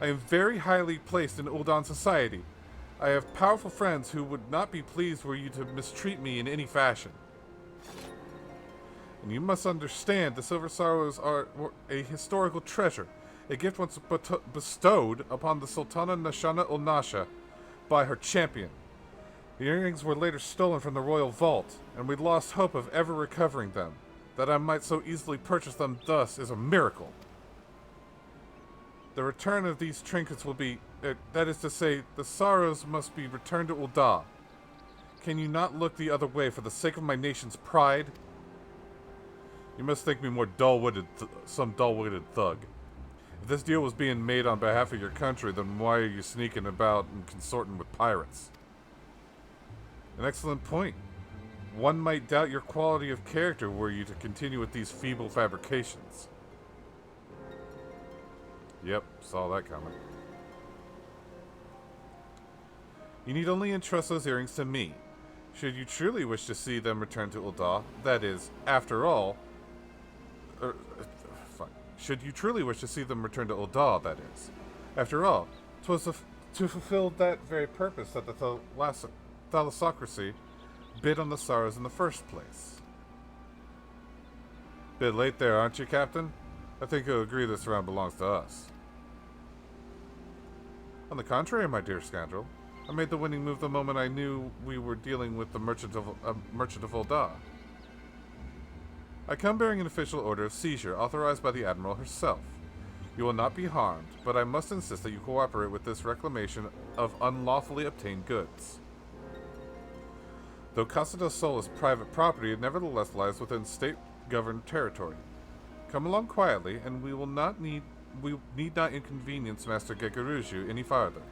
I am very highly placed in Ul'dan society. I have powerful friends who would not be pleased were you to mistreat me in any fashion. And you must understand, the Silver Sorrows are a historical treasure, a gift once bestowed upon the Sultana Nashana ul-Nasha by her champion. The earrings were later stolen from the royal vault, and we lost hope of ever recovering them. That I might so easily purchase them thus is a miracle. The return of these trinkets will be, that is to say, the sorrows must be returned to Ul'dah. Can you not look the other way for the sake of my nation's pride? You must think me more some dull-witted thug. If this deal was being made on behalf of your country, then why are you sneaking about and consorting with pirates? An excellent point. One might doubt your quality of character were you to continue with these feeble fabrications. Yep, saw that coming. You need only entrust those earrings to me. Should you truly wish to see them returned to Ul'dah, that is, after all... fine. Should you truly wish to see them returned to Ul'dah, that is. After all, 'twas to fulfill that very purpose that the thalassocracy bid on the sorrows in the first place. Bit late there, aren't you, Captain? I think you'll agree this round belongs to us. On the contrary, my dear scoundrel, I made the winning move the moment I knew we were dealing with the merchant of Ul'dah. I come bearing an official order of seizure authorized by the Admiral herself. You will not be harmed, but I must insist that you cooperate with this reclamation of unlawfully obtained goods. Though Casa del Sol is private property, it nevertheless lies within state-governed territory. Come along quietly, and we need not inconvenience Master Gegaruju any farther.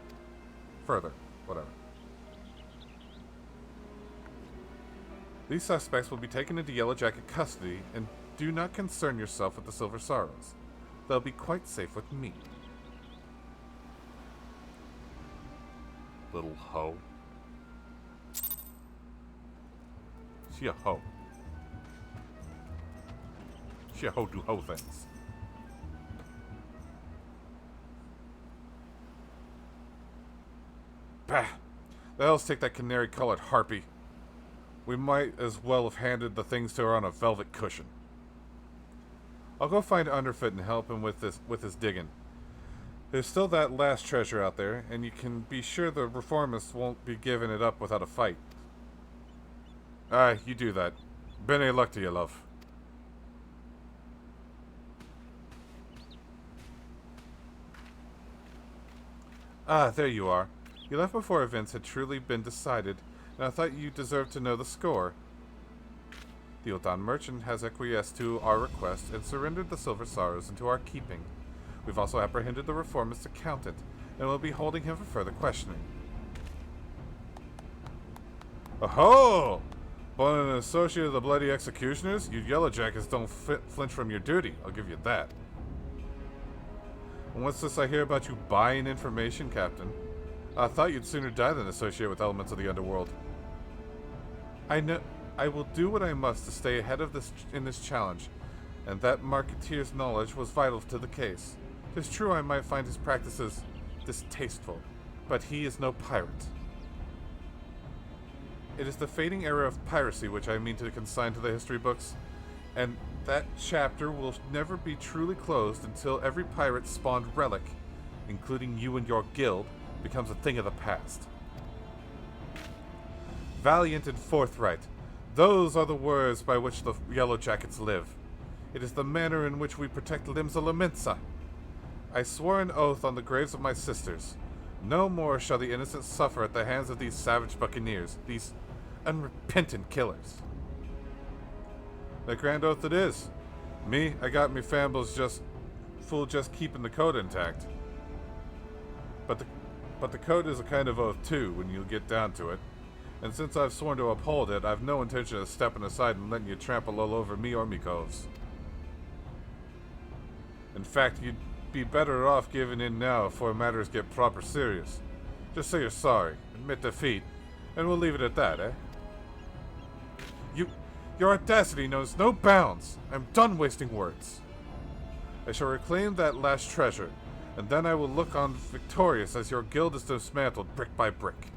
Whatever. These suspects will be taken into Yellow Jacket custody, and do not concern yourself with the Silver Sorrows. They'll be quite safe with me. Little hoe. She a hoe. She a hoe do hoe things. Bah! The hell's take that canary-colored harpy. We might as well have handed the things to her on a velvet cushion. I'll go find Underfoot and help him with his digging. There's still that last treasure out there, and you can be sure the reformists won't be giving it up without a fight. Aye, you do that. Bene luck to you, love. Ah, there you are. You left before events had truly been decided, and I thought you deserved to know the score. The Ul'dan merchant has acquiesced to our request and surrendered the Silver Sorrows into our keeping. We've also apprehended the reformist accountant, and will be holding him for further questioning. Aho! Born an associate of the Bloody Executioners, you Yellowjackets don't flinch from your duty, I'll give you that. And what's this I hear about you buying information, Captain? I thought you'd sooner die than associate with elements of the underworld. I will do what I must to stay ahead of this challenge, and that Marketeer's knowledge was vital to the case. 'Tis true I might find his practices distasteful, but he is no pirate. It is the fading era of piracy which I mean to consign to the history books, and that chapter will never be truly closed until every pirate spawned relic, including you and your guild, becomes a thing of the past. Valiant and forthright, those are the words by which the Yellow Jackets live. It is the manner in which we protect Limsa Lominsa. I swore an oath on the graves of my sisters. No more shall the innocent suffer at the hands of these savage buccaneers, these unrepentant killers. That grand oath it is. Me, I got me fambles just keeping the code intact. But the code is a kind of oath too, when you get down to it. And since I've sworn to uphold it, I've no intention of stepping aside and letting you trample all over me or me coves. In fact, you'd be better off giving in now before matters get proper serious. Just say you're sorry, admit defeat, and we'll leave it at that, eh? Your audacity knows no bounds. I'm done wasting words. I shall reclaim that last treasure, and then I will look on victorious as your guild is dismantled brick by brick.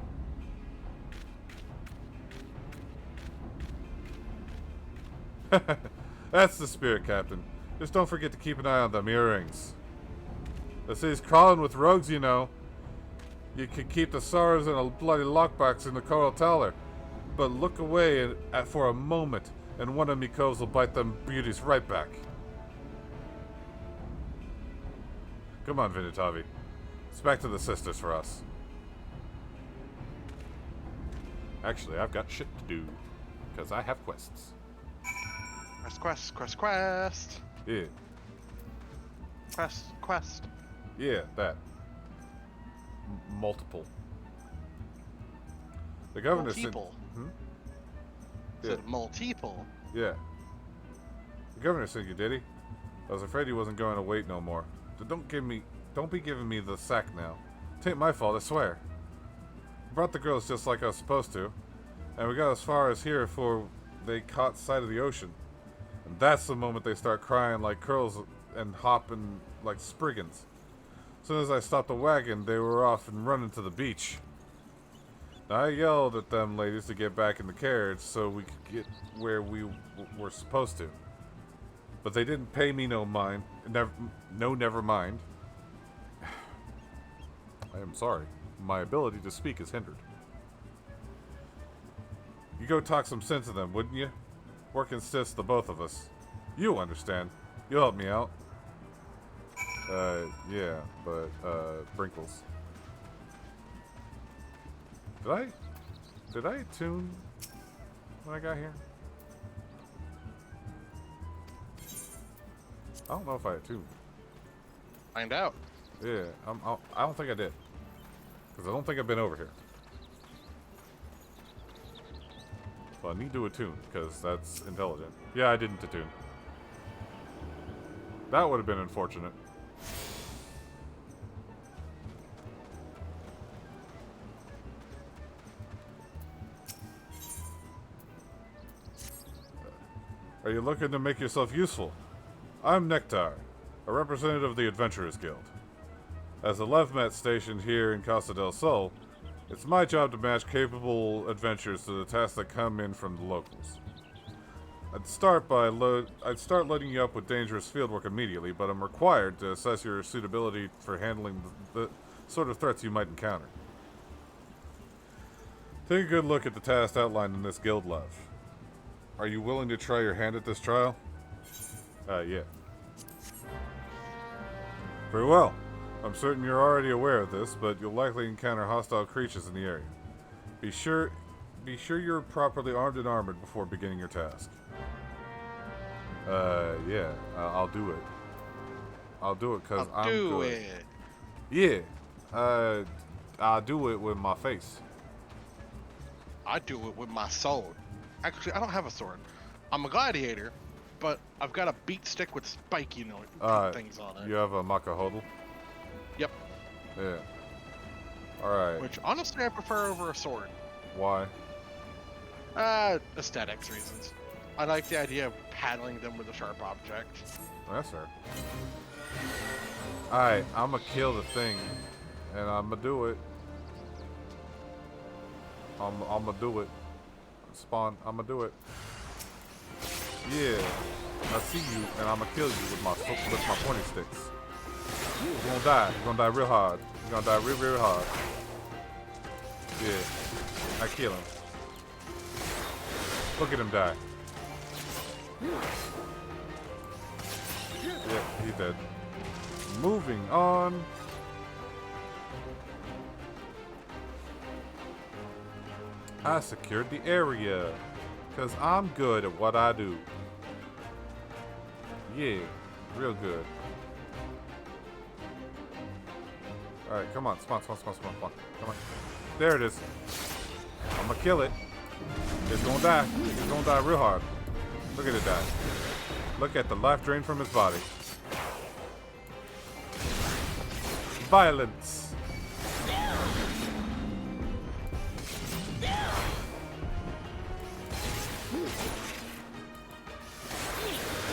That's the spirit, Captain. Just don't forget to keep an eye on them earrings. The city's crawling with rogues, you know. You can keep the sorrows in a bloody lockbox in the Coral Tower, but look away for a moment, and one of me coves will bite them beauties right back. Come on, Vinitavi. It's back to the sisters for us. Actually, I've got shit to do, because I have quests. Quest. Yeah. Quest. Yeah, that. Multiple. The governor Multiple. Yeah. Said multiple. Yeah. The governor sent you, did he? I was afraid he wasn't going to wait no more. So don't be giving me the sack now. Tain't my fault, I swear. Brought the girls just like I was supposed to, and we got as far as here before they caught sight of the ocean. And that's the moment they start crying like curls and hopping like spriggans. As soon as I stopped the wagon, they were off and running to the beach. Now, I yelled at them ladies to get back in the carriage so we could get where we were supposed to. But they didn't pay me no mind. Never mind. I am sorry. My ability to speak is hindered. You go talk some sense to them, wouldn't you? Working stiffs, the both of us. You'll understand. You'll help me out. Yeah, but, Brinkles. Did I attune when I got here? I don't know if I attuned. Find out. Yeah, I don't think I did. Because I don't think I've been over here. Well, I need to attune, because that's intelligent. Yeah, I didn't attune. That would have been unfortunate. Are you looking to make yourself useful? I'm Nectar, a representative of the Adventurers Guild. As a Levmet stationed here in Costa del Sol, it's my job to match capable adventurers to the tasks that come in from the locals. I'd start loading you up with dangerous fieldwork immediately, but I'm required to assess your suitability for handling the sort of threats you might encounter. Take a good look at the tasks outlined in this guild lev. Are you willing to try your hand at this trial? Yeah. Very well. I'm certain you're already aware of this, but you'll likely encounter hostile creatures in the area. Be sure you're properly armed and armored before beginning your task. Yeah, I'll do it. I'll do it because I'm good. Yeah, I'll do it with my face. I do it with my sword. Actually, I don't have a sword. I'm a gladiator, but I've got a beat stick with spike, things on it. You have a Makahodl? Yep. Yeah. Alright. Which, honestly, I prefer over a sword. Why? Aesthetics reasons. I like the idea of paddling them with a sharp object. That's fair. Alright, I'm gonna kill the thing, and I'm gonna do it. I'm gonna do it. Spawn, I'm gonna do it. Yeah, I see you, and I'm gonna kill you with my pointy sticks. You're gonna die. You're gonna die real hard. You're gonna die real, real hard. Yeah, I kill him. Look at him die. Yeah, he's dead. Moving on. I secured the area, because I'm good at what I do. Yeah, real good. Alright, come on, spawn. Come on. There it is. I'm gonna kill it. It's gonna die. It's gonna die real hard. Look at it die. Look at the life drain from his body. Violence.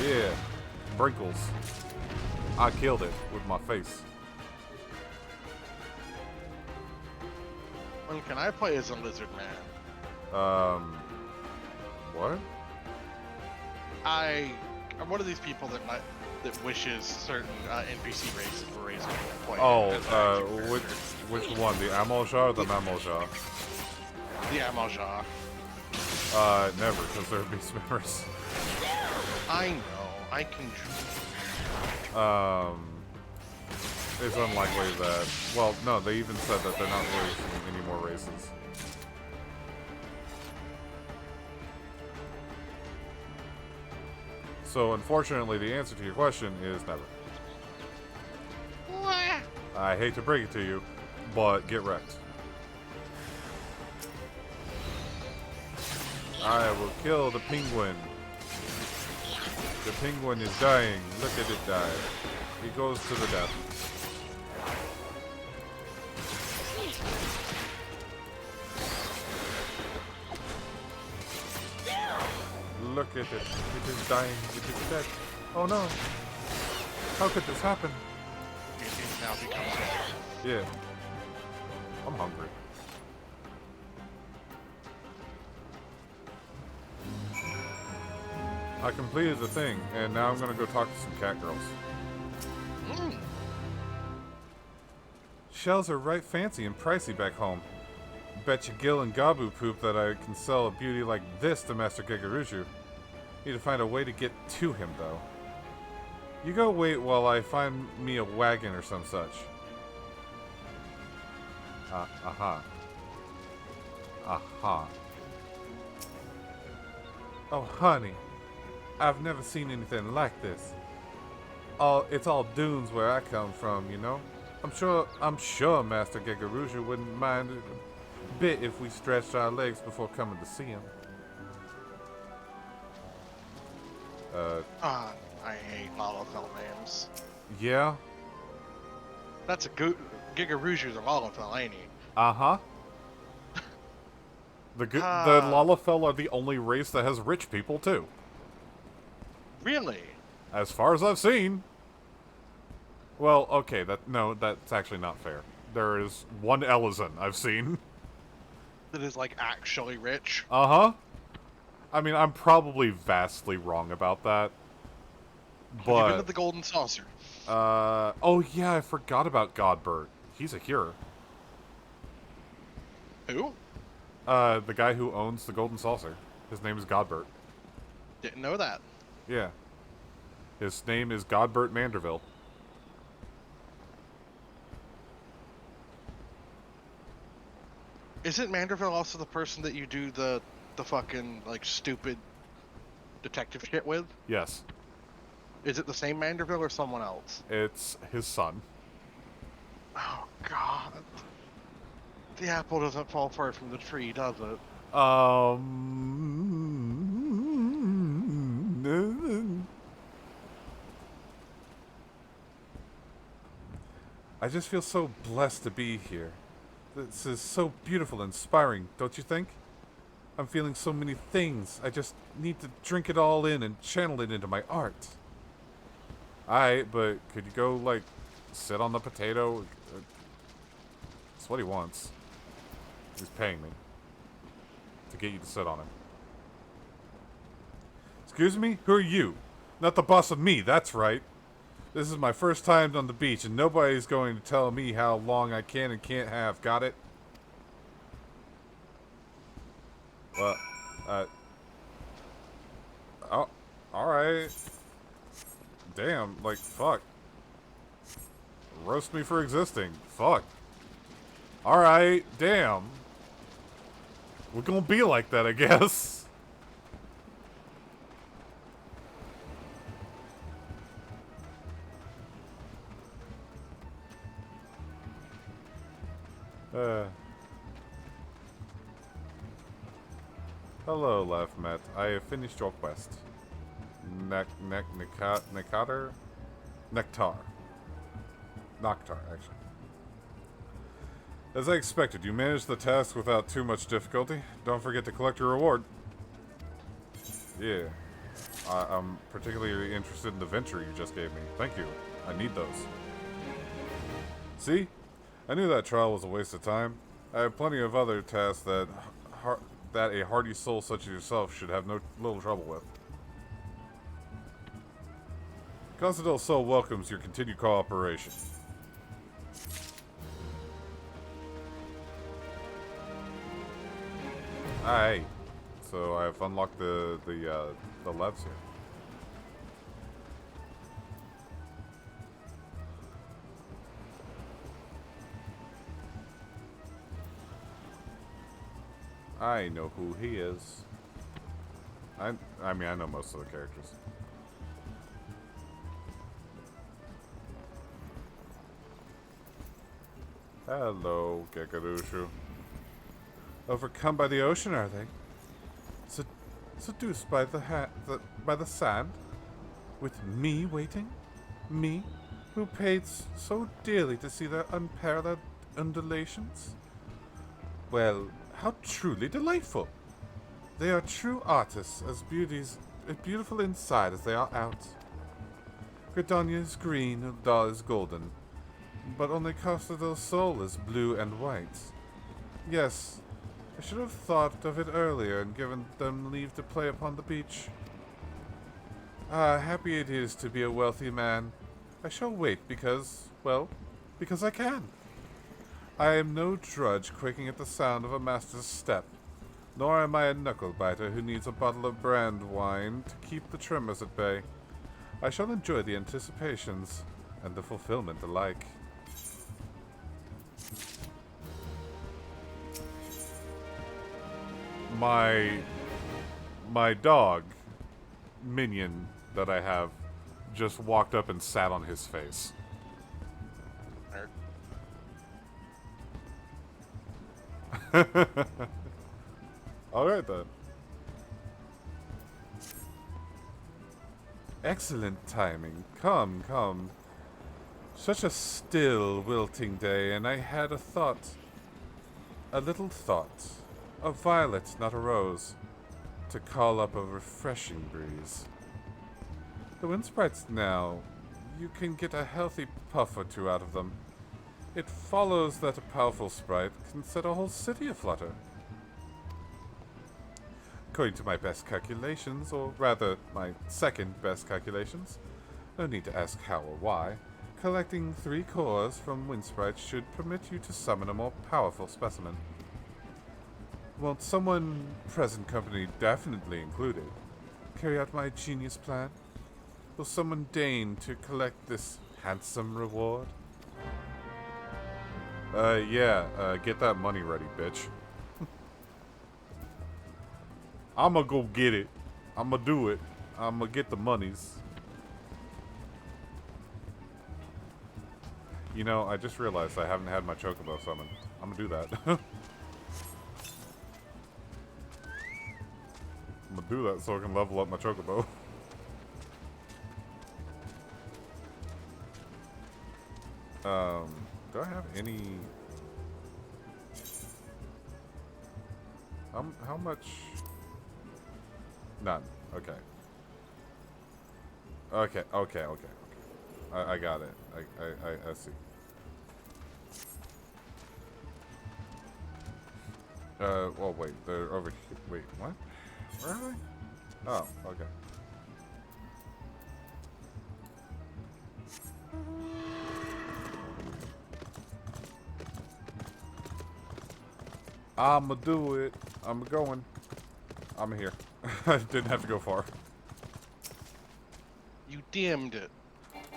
Yeah. Sprinkles. I killed it with my face. When can I play as a lizard man? What? I'm one of these people that wishes certain NPC races were raised to play. Oh, as an active which character. one? The Amaljar or the Mamaljar? The Amaljar. Never, because there would be spammers. I know. I can. It's unlikely that... Well, no, they even said that they're not raising any more races. So, unfortunately, the answer to your question is never. I hate to break it to you, but get wrecked. I will kill the penguin. The penguin is dying. Look at it die. He goes to the death. Look at it. It is dying. It is dead. Oh no. How could this happen? It now becomes dead. Yeah. I'm hungry. I completed the thing, and now I'm gonna go talk to some cat girls. Shells are right fancy and pricey back home. Betcha Gil and Gabu poop that I can sell a beauty like this to Master Gigaruju. Need to find a way to get to him, though. You go wait while I find me a wagon or some such. Aha. Oh, honey. I've never seen anything like this. It's all dunes where I come from, you know? I'm sure Master Gigaruju wouldn't mind a bit if we stretched our legs before coming to see him. I hate Lalafell names. Yeah? That's a Gigaruju's a Lalafell, ain't he? Uh-huh. The Lalafell are the only race that has rich people, too. Really? As far as I've seen. Well, okay, that's actually not fair. There is one Elizon I've seen. That is, like, actually rich? Uh-huh. I mean, I'm probably vastly wrong about that. Have you been to But, the Golden Saucer? oh yeah, I forgot about Godbert. He's a hero. Who? The guy who owns the Golden Saucer. His name is Godbert. Didn't know that. Yeah. His name is Godbert Manderville. Isn't Manderville also the person that you do the fucking, like, stupid detective shit with? Yes. Is it the same Manderville or someone else? It's his son. Oh, God. The apple doesn't fall far from the tree, does it? I just feel so blessed to be here. This is so beautiful and inspiring, don't you think? I'm feeling so many things. I just need to drink it all in and channel it into my art. Alright, but could you go, like, sit on the potato? That's what he wants. He's paying me to get you to sit on him. Excuse me? Who are you? Not the boss of me, that's right. This is my first time on the beach, and nobody's going to tell me how long I can and can't have. Got it? Well, oh, alright. Damn, like, fuck. Roast me for existing. Fuck. Alright, damn. We're gonna be like that, I guess. Hello, Lafmet. I have finished your quest. Nectar? Nectar. Noctar, actually. As I expected, you managed the task without too much difficulty. Don't forget to collect your reward. Yeah. I'm particularly interested in the venture you just gave me. Thank you. I need those. See? I knew that trial was a waste of time. I have plenty of other tasks that a hardy soul such as yourself should have no little trouble with. Casa del Sol welcomes your continued cooperation. Aye. So I've unlocked the levs here. I know who he is. I mean, I know most of the characters. Hello, Gekarushu. Overcome by the ocean, are they? Seduced by by the sand? With me waiting? Me, who paid so dearly to see their unparalleled undulations? Well, how truly delightful! They are true artists, as beautiful inside as they are out. Gridania is green, and Dahl is golden, but only Casa del Sol is blue and white. Yes, I should have thought of it earlier and given them leave to play upon the beach. Ah, happy it is to be a wealthy man. I shall wait because, well, because I can. I am no drudge quaking at the sound of a master's step, nor am I a knuckle-biter who needs a bottle of brand wine to keep the tremors at bay. I shall enjoy the anticipations and the fulfillment alike. My dog, Minion, that I have, just walked up and sat on his face. Alright then. Excellent timing. Come, come. Such a still, wilting day, and I had a thought. A little thought. A violet, not a rose. To call up a refreshing breeze. The wind sprites now, you can get a healthy puff or two out of them. It follows that a powerful sprite can set a whole city aflutter. According to my best calculations, or rather, my second best calculations, no need to ask how or why, collecting 3 cores from wind sprites should permit you to summon a more powerful specimen. Won't someone, present company definitely included, carry out my genius plan? Will someone deign to collect this handsome reward? Get that money ready, bitch. I'ma go get it. I'ma do it. I'ma get the monies. You know, I just realized I haven't had my chocobo summoned. I'm gonna do that. I'm gonna do that so I can level up my chocobo. Do I have any... How much... None. Okay. Okay. I got it. I see. Well, wait. They're over here. Wait, what? Where are they? Oh, okay. I'ma do it. I'm going. I'm here. I didn't have to go far. You DM'd it.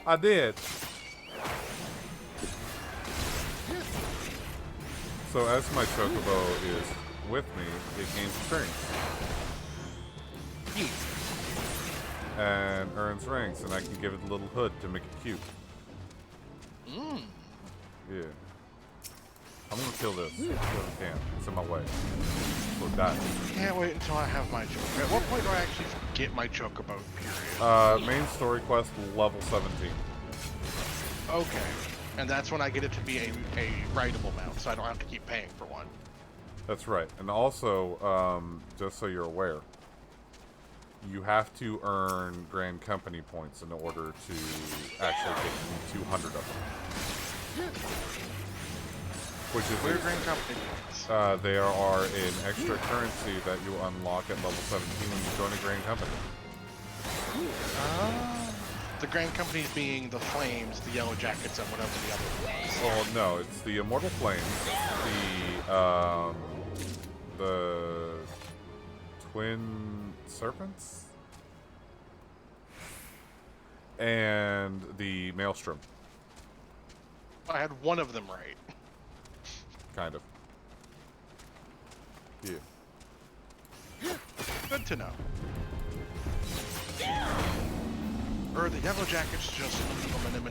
I did. So as my chocobo is with me, it gains strength. And earns ranks, and I can give it a little hood to make it cute. Mmm. Yeah. I'm gonna kill this. Kill the can. It's in my way. So die. Can't wait until I have my choke. At what point do I actually get my chocobo, period? Main story quest, level 17. Okay. And that's when I get it to be a rideable mount, so I don't have to keep paying for one. That's right. And also, just so you're aware, you have to earn Grand Company points in order to actually get 200 of them. Which is Where Grand Company points? they are an extra currency that you unlock at level 17 when you join a Grand Company. The Grand Companies being the Flames, the Yellow Jackets, and whatever the other one was. Well, no, it's the Immortal Flames, the Twin Serpents, and the Maelstrom. I had one of them right. Kind of. Yeah. Good to know. Or the Yellow Jackets just police force at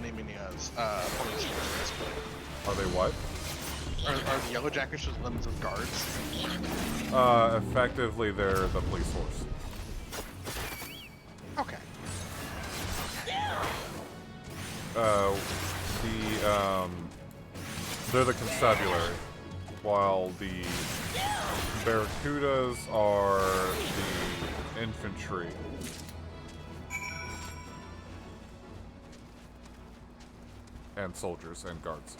this point. Are they what? Are the Yellow Jackets just limited guards? Effectively, they're the police force. Okay. They're the constabulary, while the Barracudas are the infantry. And soldiers and guards.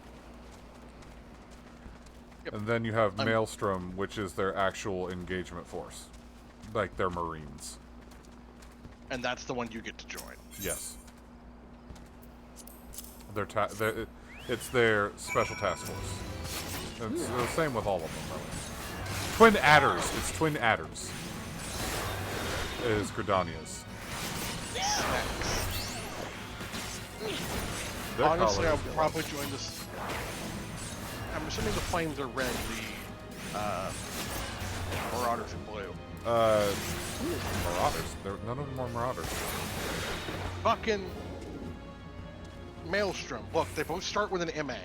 Yep. And then you have Maelstrom, which is their actual engagement force. Like their Marines. And that's the one you get to join. Yes. It's their special task force. It's the same with all of them, really. Twin Adders. It's Twin Adders. Is Gridania's. Their Honestly, I'll colors go probably join this. I'm assuming the Flames are red, the Marauders are blue. Marauders. None of them are Marauders. Fucking Maelstrom. Look, they both start with an MA.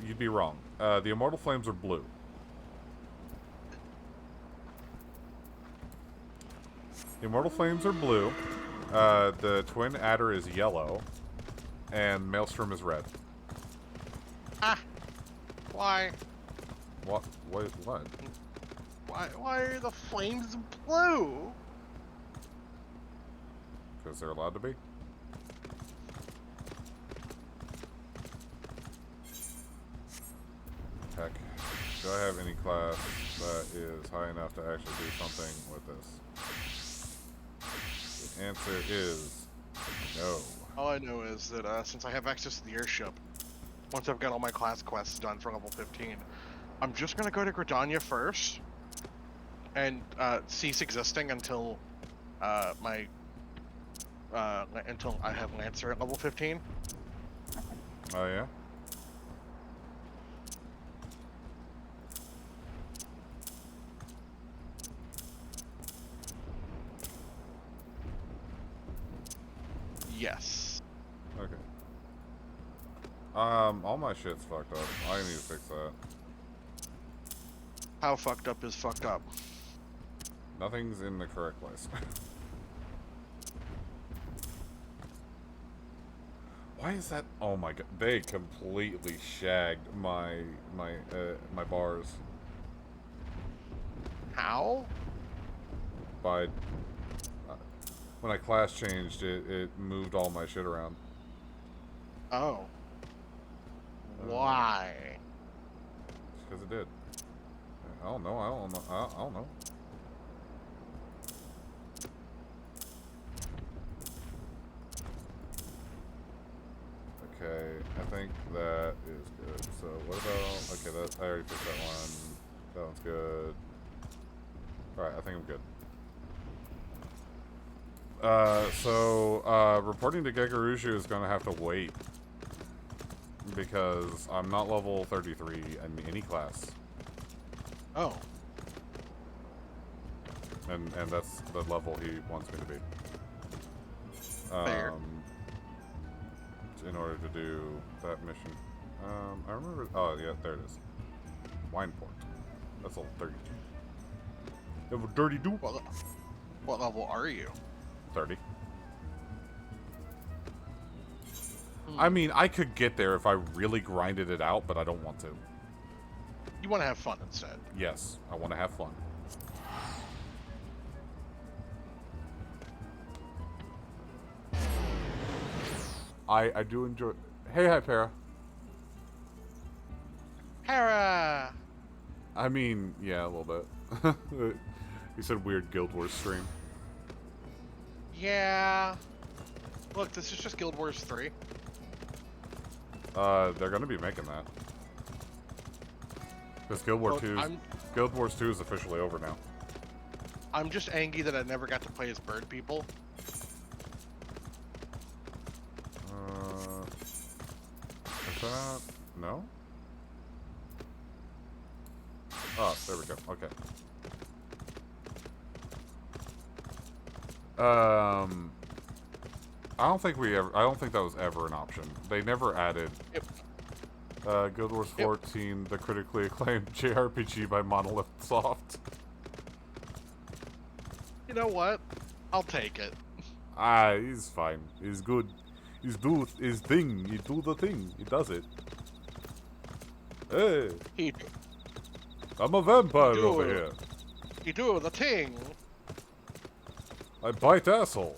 You'd be wrong. The Immortal Flames are blue. The Immortal Flames are blue. The Twin Adder is yellow. And Maelstrom is red. Ah! Why? What? Wait, what? Why are the Flames blue? Because they're allowed to be. Heck. Do I have any class that is high enough to actually do something with this? The answer is no. All I know is that since I have access to the airship, once I've got all my class quests done for level 15, I'm just gonna go to Gridania first and cease existing until until I have Lancer at level 15. Oh yeah? Yes. Okay. All my shit's fucked up. I need to fix that. How fucked up is fucked up? Nothing's in the correct place. Why is that? Oh my god! They completely shagged my bars How? by when I class changed. It moved all my shit around. Oh. Why? Because it did. I don't know. I don't know. I don't know. Okay, I think that is good. So what about? Okay, that I already fixed that one. That one's good. All right, I think I'm good. Reporting to Gegarushu is gonna have to wait because I'm not level 33 in any class. Oh. And that's the level he wants me to be. Fair. In order to do that mission. I remember. Oh, yeah, there it is. Wine port. That's all dirty. Level dirty do. What level are you? 30. I Hmm. mean, I could get there if I really grinded it out, but I don't want to. You want to have fun instead. Yes, I want to have fun. I do enjoy. Hey, Hypera. Hera! I mean, yeah, a little bit. You said weird Guild Wars stream. Yeah. Look, this is just Guild Wars 3. They're gonna be making that. Because Guild Wars Look, 2 Guild Wars 2 is officially over now. I'm just angry that I never got to play as bird people. Is that... No? Oh, there we go. Okay. I don't think I don't think that was ever an option. They never added... Yep. Guild Wars 14, the critically acclaimed JRPG by Monolith Soft. You know what? I'll take it. Ah, he's fine. He's good. He's do his thing. He do the thing. He does it. Hey, He I'm a vampire do over it. here. You do the thing. I bite asshole.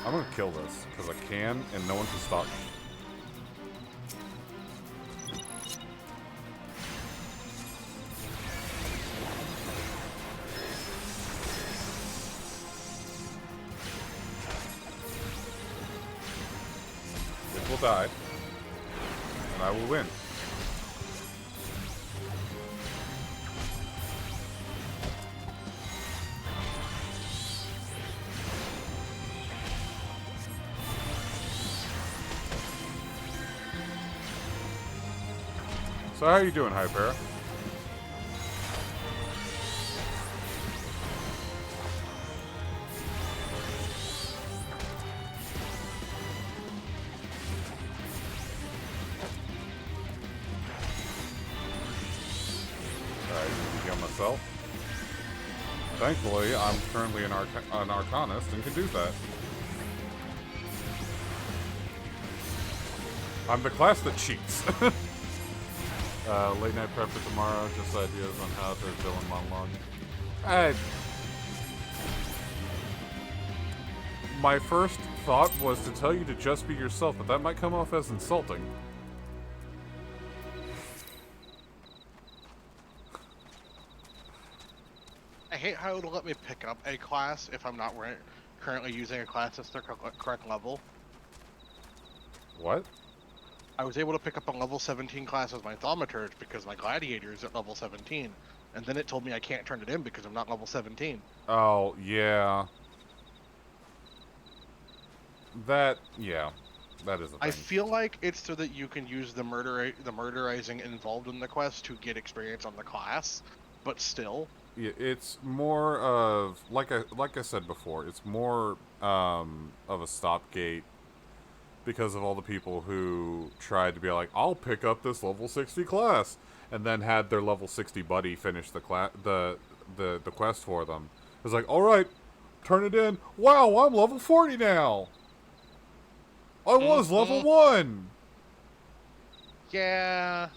I'm gonna kill this, because I can, and no one can stop me. It will die, and I will win. So how are you doing, Hypera? Alright, heal myself. Thankfully, I'm currently an Arcanist and can do that. I'm the class that cheats. Late night prep for tomorrow, just ideas on how to villain monologue. My first thought was to tell you to just be yourself, but that might come off as insulting. I hate how it'll let me pick up a class if I'm not currently using a class that's their correct level. What? I was able to pick up a level 17 class as my thaumaturge because my gladiator is at level 17, and then it told me I can't turn it in because I'm not level 17. Oh, yeah. That is a thing. I feel like it's so that you can use the murderizing involved in the quest to get experience on the class, but still. Yeah, it's more of like I said before. It's more of a stopgate because of all the people who tried to be like, I'll pick up this level 60 class, and then had their level 60 buddy finish the quest for them. It was like, all right, turn it in. Wow, I'm level 40 now. I was level 1. Yeah.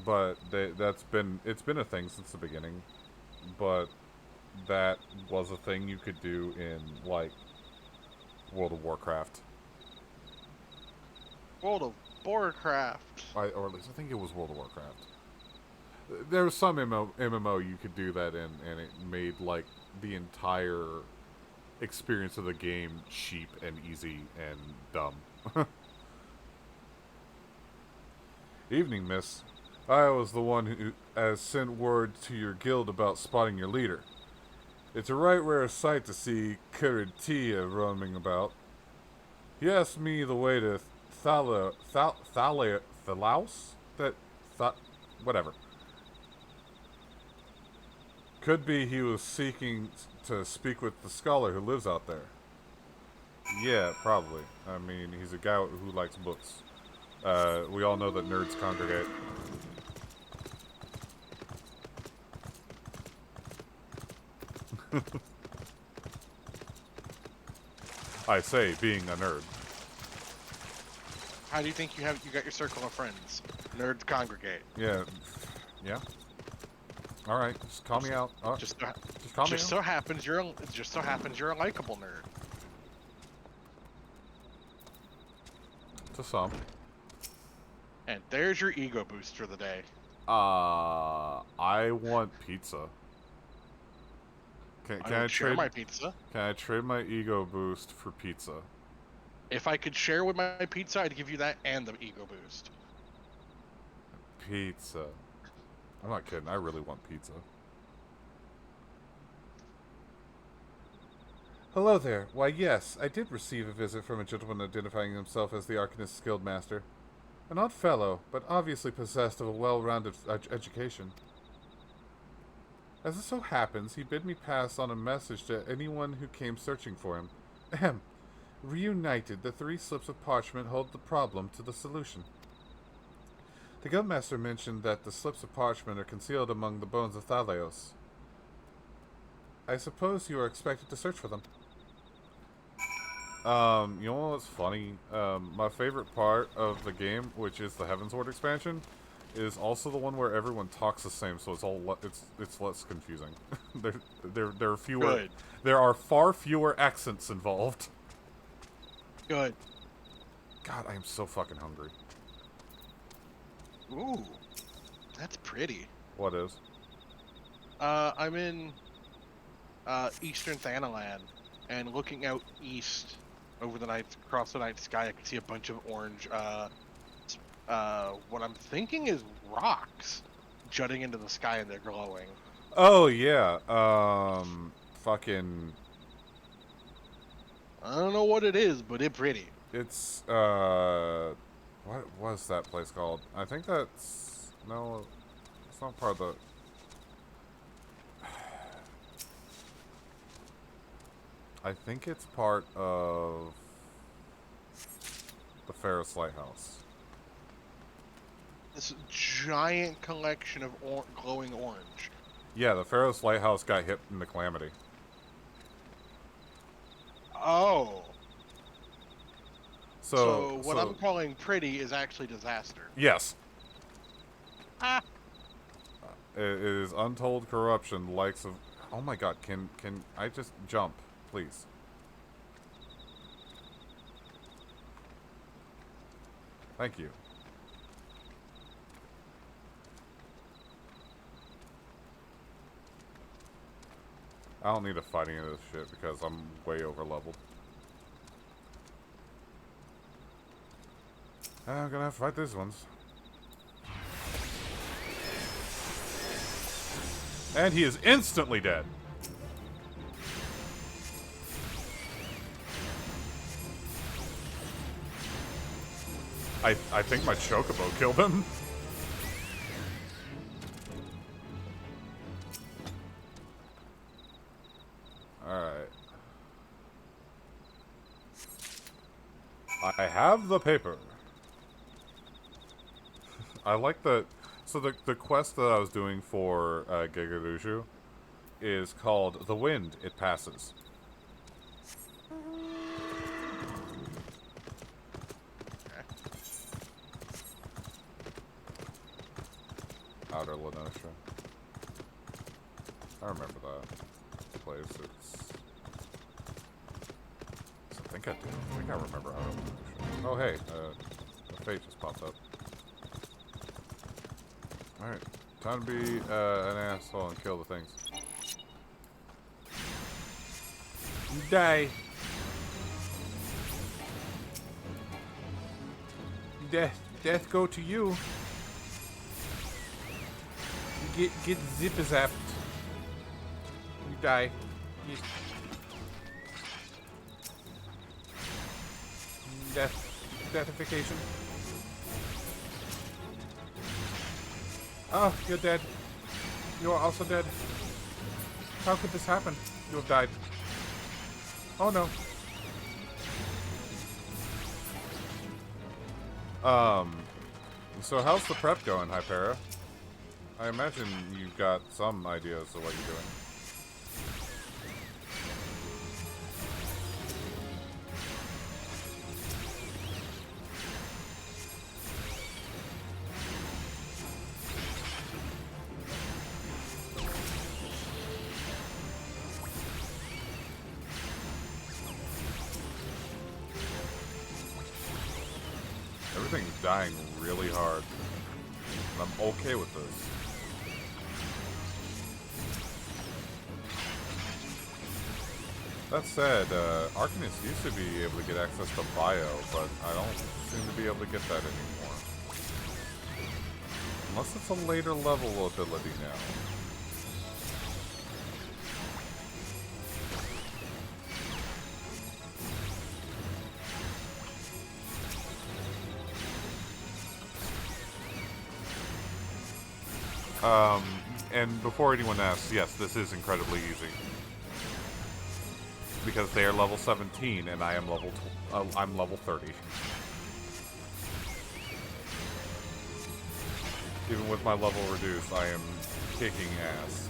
But it's been a thing since the beginning. But that was a thing you could do in like World of Warcraft. World of Warcraft. Or at least I think it was World of Warcraft. There was some MMO you could do that in, and it made like the entire experience of the game cheap and easy and dumb. Evening, miss. I was the one who has sent word to your guild about spotting your leader. It's a right rare sight to see Curatia roaming about. He asked me the way to Thalaus? Whatever. Could be he was seeking to speak with the scholar who lives out there. Yeah, probably. I mean, he's a guy who likes books. We all know that nerds congregate. I say, being a nerd. How do you think you got your circle of friends? Nerds congregate. Yeah. Yeah. All right, just call me out. Just call me out. so happens you're a likable nerd. To some. And there's your ego boost for the day. I want pizza. Can I share trade my pizza? Can I trade my ego boost for pizza? If I could share with my pizza, I'd give you that and the ego boost. Pizza. I'm not kidding. I really want pizza. Hello there. Why, yes, I did receive a visit from a gentleman identifying himself as the Arcanist's Guild Master. An odd fellow, but obviously possessed of a well-rounded education. As it so happens, he bid me pass on a message to anyone who came searching for him. Ahem. Reunited, the 3 slips of parchment hold the problem to the solution. The Guildmaster mentioned that the slips of parchment are concealed among the bones of Thalios. I suppose you are expected to search for them. You know what's funny? My favorite part of the game, which is the Heavensward expansion, is also the one where everyone talks the same, so it's less confusing. there are fewer. Good. There are far fewer accents involved. Good. God, I am so fucking hungry. Ooh, that's pretty. What is? I'm in eastern Thanalan, and looking out east over the night, across the night sky, I can see a bunch of orange, what I'm thinking is rocks jutting into the sky, and they're glowing. Oh, yeah. Fucking... I don't know what it is, but it's pretty. It's, what was that place called? I think that's... No, it's not part of the... I think it's part of the Ferris Lighthouse. This giant collection of glowing orange. Yeah, the Ferris Lighthouse got hit in the calamity. Oh. So what I'm calling pretty is actually disaster. Yes. Ah. It is untold corruption, likes of... Oh my god, can I just jump, please? Thank you. I don't need to fight any of this shit because I'm way over leveled. I'm gonna have to fight these ones. And he is instantly dead. I think my chocobo killed him. Alright. I have the paper. I like the... So the quest that I was doing for Gegarushu is called The Wind, It Passes. Outer Lenosha. I remember that place. I think I do. I think I remember Outer Lenosha. Oh hey, a fate just popped up. Alright, time to be an asshole and kill the things. Die. Death go to you. Get zip-zapped. You die. Deathification. Oh, you're dead. You are also dead. How could this happen? You have died. Oh no. So how's the prep going, Hypera? I imagine you've got some idea as to what you're doing. Everything's dying really hard. And I'm okay with this. That said, Arcanist used to be able to get access to Bio, but I don't seem to be able to get that anymore. Unless it's a later level ability now. And before anyone asks, yes, this is incredibly easy. Because they are level 17 and I am I'm level 30. Even with my level reduced, I am kicking ass.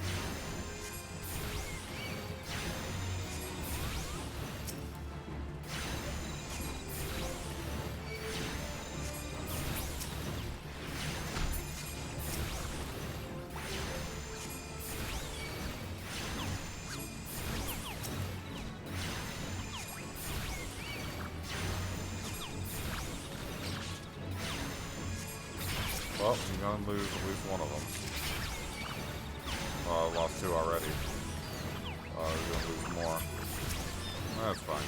Well, you're gonna lose at least one of them. Oh, I lost two already. Oh, you're gonna lose more. That's fine.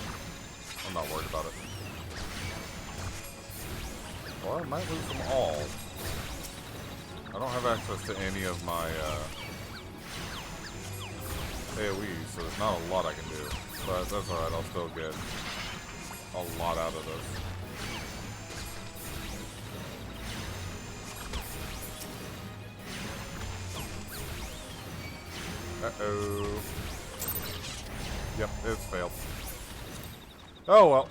I'm not worried about it. Well, I might lose them all. I don't have access to any of my AoEs, so there's not a lot I can do. But that's alright, I'll still get a lot out of this. Uh-oh. Yep, it's failed. Oh well.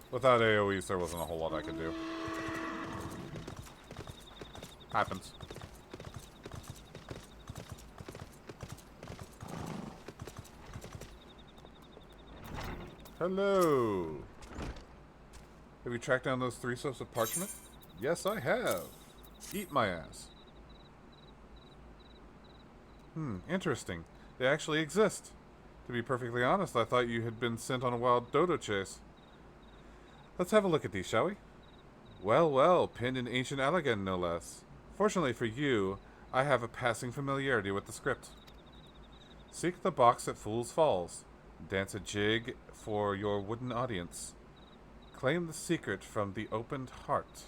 Without AoEs, there wasn't a whole lot I could do. Happens. Hello. Have you tracked down those 3 slips of parchment? Yes, I have. Eat my ass. Interesting. They actually exist. To be perfectly honest, I thought you had been sent on a wild dodo chase. Let's have a look at these, shall we? Well, well, pinned in ancient Allegan, no less. Fortunately for you, I have a passing familiarity with the script. Seek the box at Fool's Falls. Dance a jig for your wooden audience. Claim the secret from the opened heart.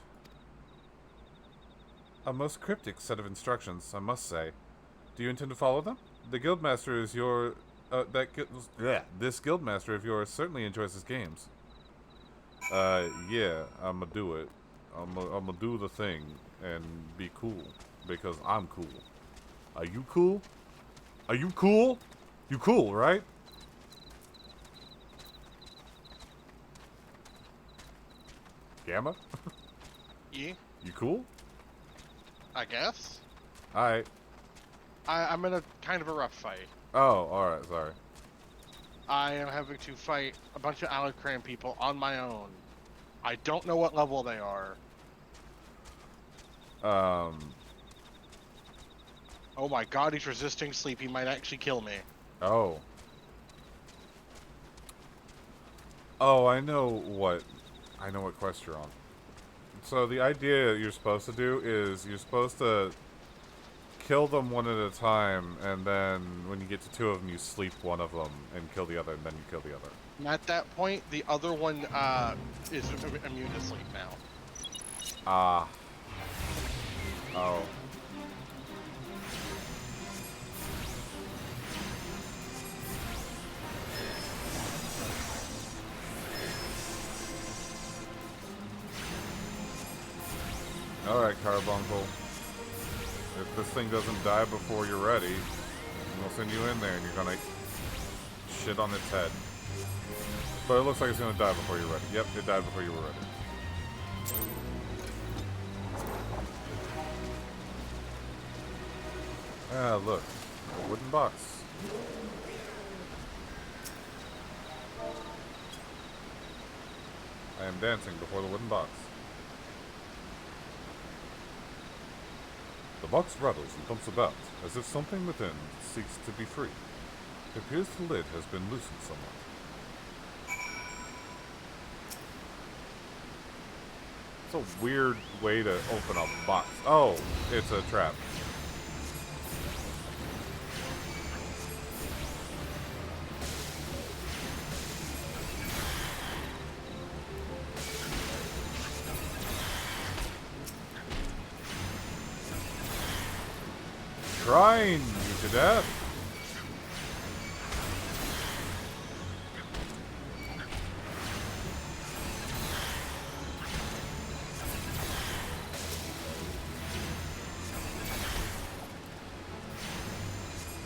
A most cryptic set of instructions, I must say. Do you intend to follow them? The guildmaster is your... this guildmaster of yours certainly enjoys his games. Yeah, I'ma do it. I'ma do the thing and be cool. Because I'm cool. Are you cool? Are you cool? You cool, right? Gamma? Yeah, You cool? I guess. Alright. I'm in a kind of a rough fight. Oh, alright, sorry. I am having to fight a bunch of Alacran people on my own. I don't know what level they are. Oh my god, he's resisting sleep. He might actually kill me. Oh. Oh, I know what quest you're on. So the idea you're supposed to do is you're supposed to kill them one at a time, and then when you get to 2 of them, you sleep one of them and kill the other, and then you kill the other. And at that point, the other one is immune to sleep now. Ah. Oh. Alright, Carbuncle. If this thing doesn't die before you're ready, we'll send you in there and you're gonna shit on its head. But it looks like it's gonna die before you're ready. Yep, it died before you were ready. Ah, look. A wooden box. I am dancing before the wooden box. The box rattles and thumps about, as if something within seeks to be free. It appears the lid has been loosened somewhat. It's a weird way to open a box. Oh, it's a trap. Trying you to death.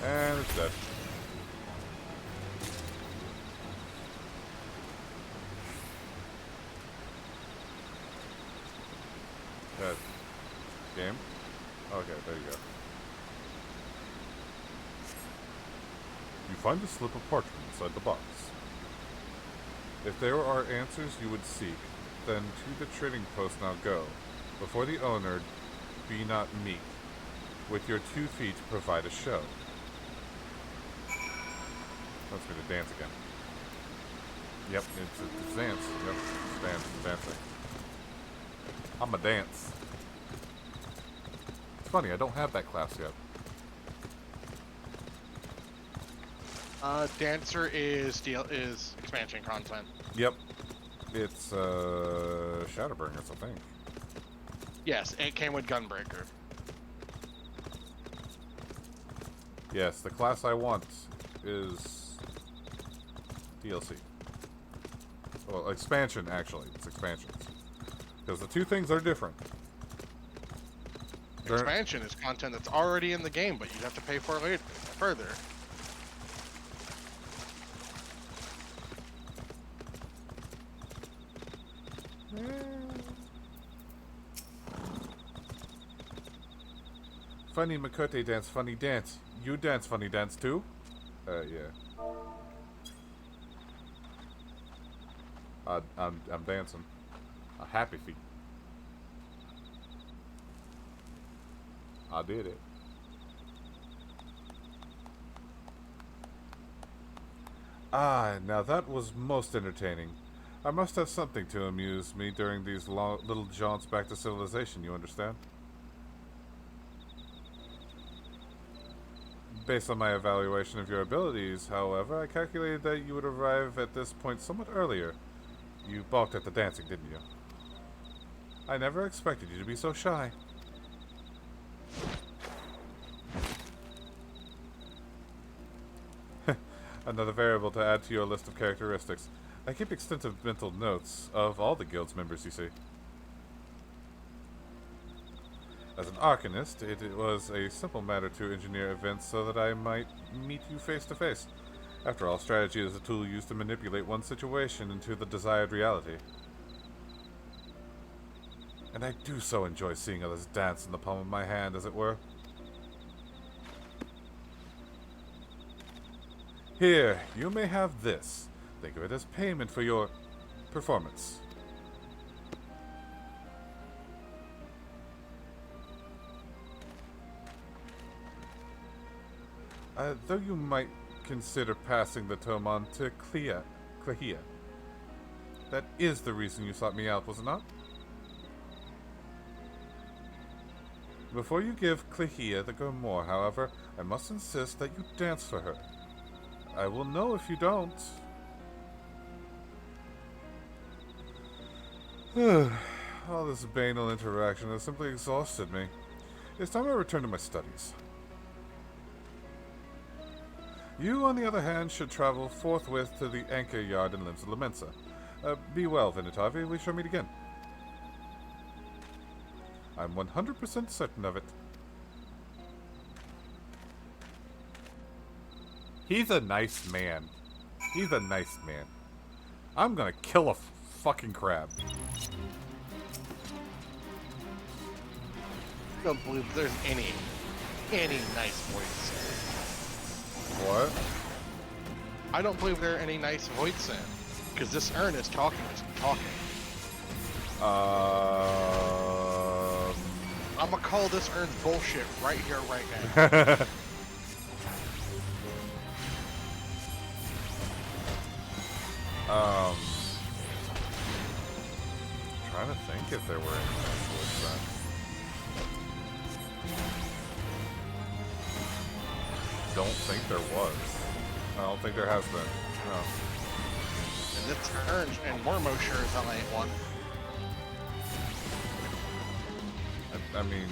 And it's dead. Dead. Game? Okay, there you go. You find a slip of parchment inside the box. If there are answers you would seek, then to the trading post now go. Before the owner, be not meek. With your 2 feet, provide a show. That's going to dance again. Yep, it's dance. Yep, it's dancing. I'm a dance. It's funny, I don't have that class yet. Dancer is expansion content. Yep. It's Shadowbringers, I think. Yes, it came with Gunbreaker. Yes, the class I want is DLC. Well, expansion, actually. It's expansions. Because the two things are different. Expansion is content that's already in the game, but you have to pay for it later, further. Funny Makote dance, funny dance. You dance funny dance too? Yeah. I'm dancing. A happy feet. I did it. Ah, now that was most entertaining. I must have something to amuse me during these little jaunts back to civilization, you understand? Based on my evaluation of your abilities, however, I calculated that you would arrive at this point somewhat earlier. You balked at the dancing, didn't you? I never expected you to be so shy. Another variable to add to your list of characteristics. I keep extensive mental notes of all the guild's members, you see. As an arcanist, it was a simple matter to engineer events so that I might meet you face to face. After all, strategy is a tool used to manipulate one situation into the desired reality. And I do so enjoy seeing others dance in the palm of my hand, as it were. Here, you may have this. Think of it as payment for your performance. Though you might consider passing the tome on to Clea. That is the reason you sought me out, was it not? Before you give Clea the Grimoire, however, I must insist that you dance for her. I will know if you don't. All this banal interaction has simply exhausted me. It's time I return to my studies. You, on the other hand, should travel forthwith to the anchor yard in Limbs of Lamensa. Be well, Venitavi, we shall meet again. I'm 100% certain of it. He's a nice man. He's a nice man. I'm gonna kill a fucking crab. I don't believe there's any nice voice. What? I don't believe there are any nice voice in. Because this urn is talking. I'm gonna call this urn bullshit right here, right now. Trying to think if there were any nice voice then. Don't think there was. I don't think there has been. No. And this urn, and Mormo sure as hell ain't one. I mean,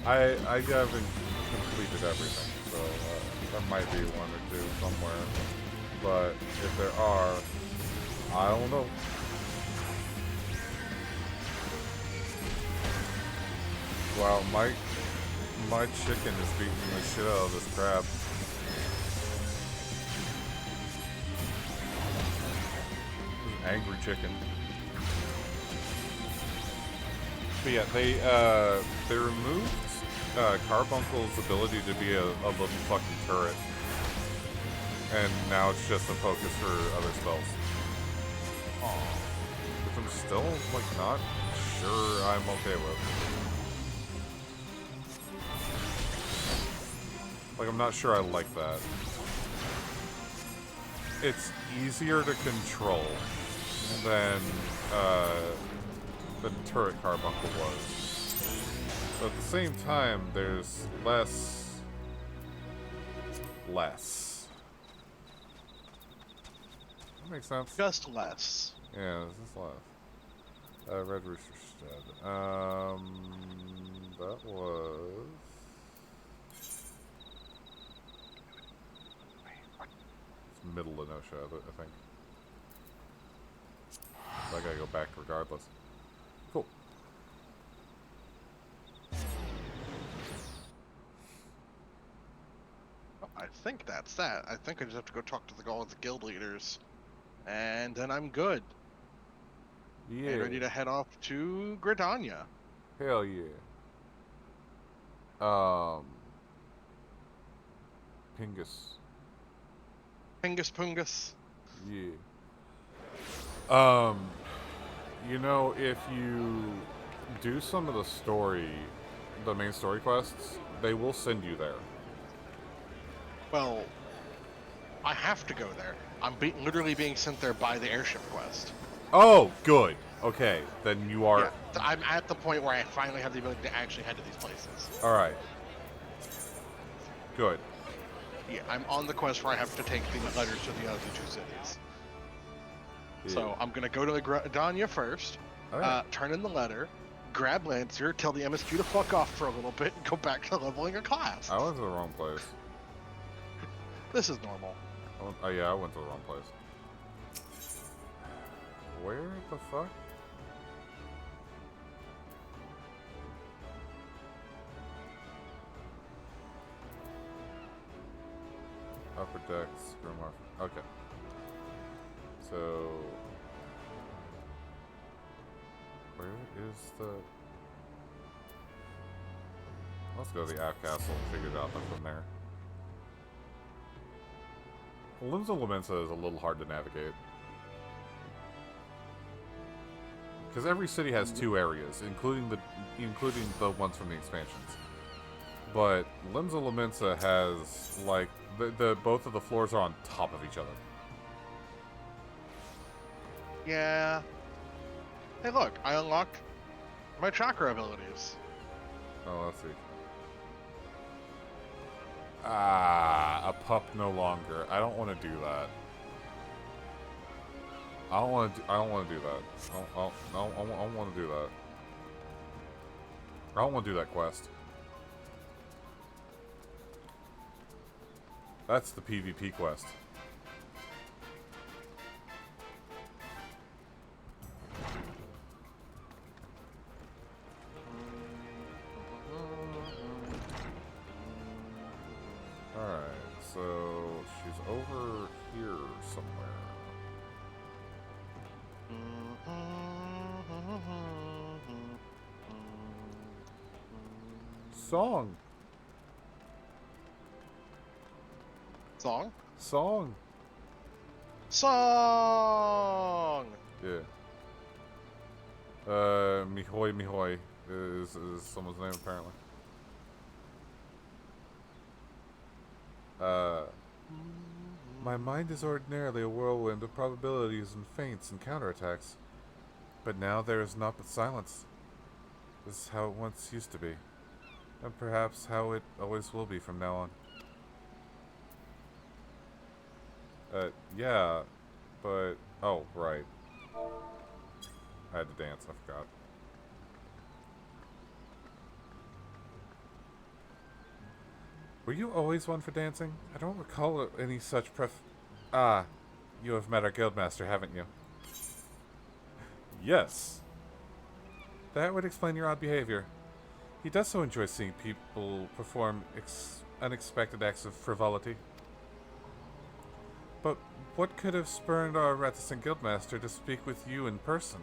I haven't completed everything, so there might be one or two somewhere. But if there are, I don't know. Wow, my chicken is beating the shit out of this crab. Angry chicken. But yeah, they removed Carbuncle's ability to be a little fucking turret, and now it's just a focus for other spells. Aww. Which I'm still like not sure I'm okay with. Like, I'm not sure I like that. It's easier to control than the turret Carbuncle was. But at the same time, there's less. That makes sense? Just less. Yeah, this is less. Red Rooster Stead. That was... It's middle of Nosha, I think. So I gotta go back regardless. Cool. I think that's that. I think I just have to go talk to all the guild leaders. And then I'm good. Yeah. And ready to head off to Gridania. Hell yeah. Pingus. Pingus Pungus. Yeah. You know, if you do some of the story, the main story quests, they will send you there. Well, I have to go there. I'm literally being sent there by the airship quest. Oh, good. Okay, then you are... Yeah, I'm at the point where I finally have the ability to actually head to these places. Alright. Good. Yeah, I'm on the quest where I have to take the letters to the other two cities. Yeah. So I'm going to go to the Gridania first, Alright. turn in the letter, grab Lancer, tell the MSQ to fuck off for a little bit, and go back to leveling a class. I went to the wrong place. This is normal. Oh yeah, I went to the wrong place. Where the fuck? Upper decks, Grimar. Okay. So, where is the? Let's go to the Aft Castle and figure it out from there. Limbs of Lamensa is a little hard to navigate. Because every city has two areas, including the ones from the expansions. But Limbs of Lamensa has, like, both of the floors are on top of each other. Yeah. Hey look, I unlocked my chakra abilities. Oh, let's see. Ah, a pup no longer. I don't want to do that. I don't want to do that. I don't want to do that. I don't want to do that quest. That's the PvP quest. Song. Song? Song. Song! Yeah. Mihoy Mihoy is someone's name apparently. My mind is ordinarily a whirlwind of probabilities and feints and counterattacks. But now there is naught but silence. This is how it once used to be. And perhaps how it always will be from now on. Yeah, but... Oh, right. I had to dance, I forgot. Were you always one for dancing? I don't recall any such Ah, you have met our guildmaster, haven't you? Yes. That would explain your odd behavior. He does so enjoy seeing people perform unexpected acts of frivolity. But what could have spurred our reticent guildmaster to speak with you in person?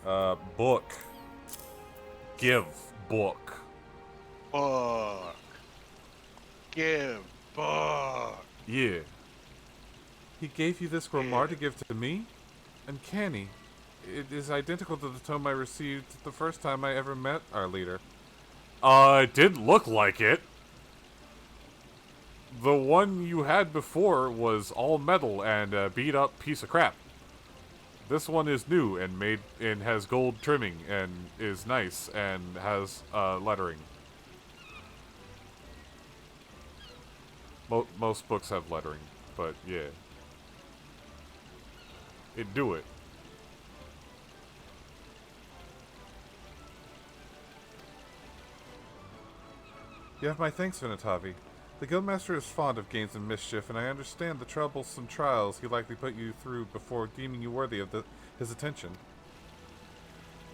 Book. Give book. Book. Give book. Yeah. He gave you this grimoire to give to me? Uncanny. It is identical to the tome I received the first time I ever met our leader. It didn't look like it. The one you had before was all metal and a beat up piece of crap. This one is new and made and has gold trimming and is nice and has lettering. Most books have lettering, but yeah. It do it. You have my thanks, Vinatavi. The Guildmaster is fond of games and mischief, and I understand the troublesome trials he likely put you through before deeming you worthy of his attention.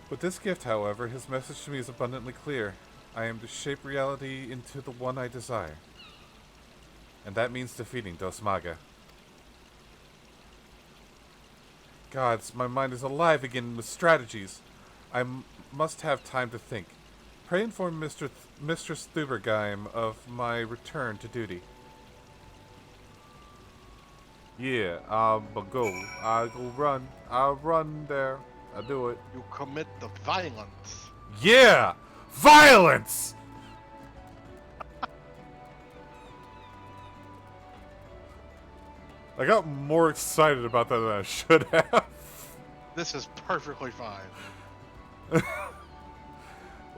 With this gift, however, his message to me is abundantly clear. I am to shape reality into the one I desire. And that means defeating Dos Maga. Gods, my mind is alive again with strategies. I must have time to think. Pray inform Mistress Thubergeim of my return to duty. Yeah, I'll go. I'll go run. I'll run there. I'll do it. You commit the violence. Yeah! Violence! I got more excited about that than I should have. This is perfectly fine.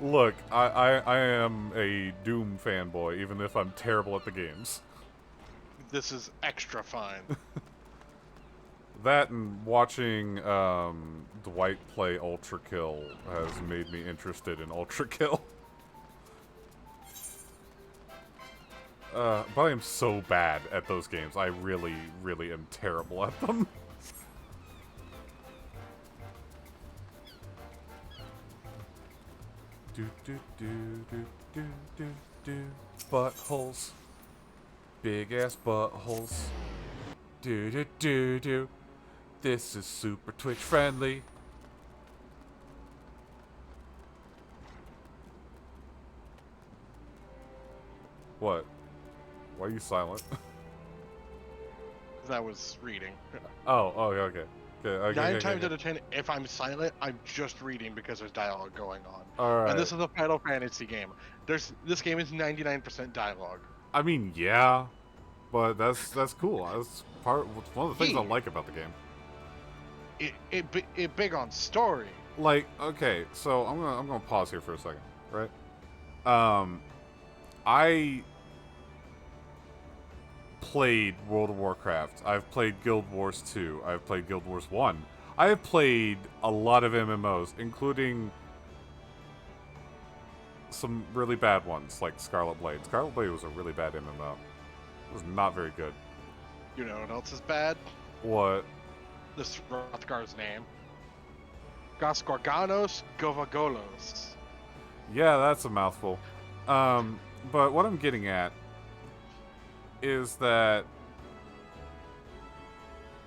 Look, I am a Doom fanboy, even if I'm terrible at the games. This is extra fine. That and watching Dwight play Ultra Kill has made me interested in Ultra Kill. But I am so bad at those games. I really, really am terrible at them. Do do do do do do do. Buttholes. Big ass buttholes. Do do do do. This is super Twitch friendly. What? Why are you silent? I was reading. Oh, okay. Okay, 9 times out of 10, if I'm silent, I'm just reading because there's dialogue going on. Alright. And this is a Final Fantasy game. This game is 99% dialogue. I mean, yeah, but that's cool. That's one of the things I Yeah. like about the game. It big on story. Like, okay, so I'm gonna pause here for a second, right? I played World of Warcraft. I've played Guild Wars 2. I've played Guild Wars 1. I have played a lot of MMOs, including some really bad ones, like Scarlet Blade. Scarlet Blade was a really bad MMO. It was not very good. You know what else is bad? What? This Rothgar's name. Gos Gorganos Govagolos. Yeah, that's a mouthful. But what I'm getting at is that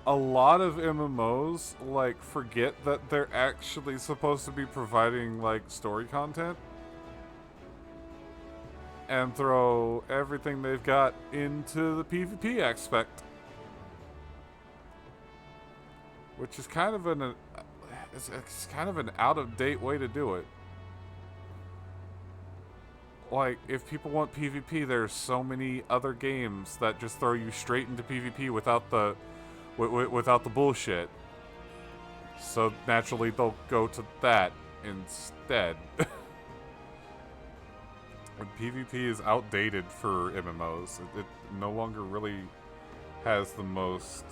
a lot of MMOs, like, forget that they're actually supposed to be providing, like, story content. And throw everything they've got into the PvP aspect. Which is kind of it's kind of an out-of-date way to do it. Like, if people want PvP, there's so many other games that just throw you straight into PvP without the without the bullshit. So naturally, they'll go to that instead. PvP is outdated for MMOs. It no longer really has the most...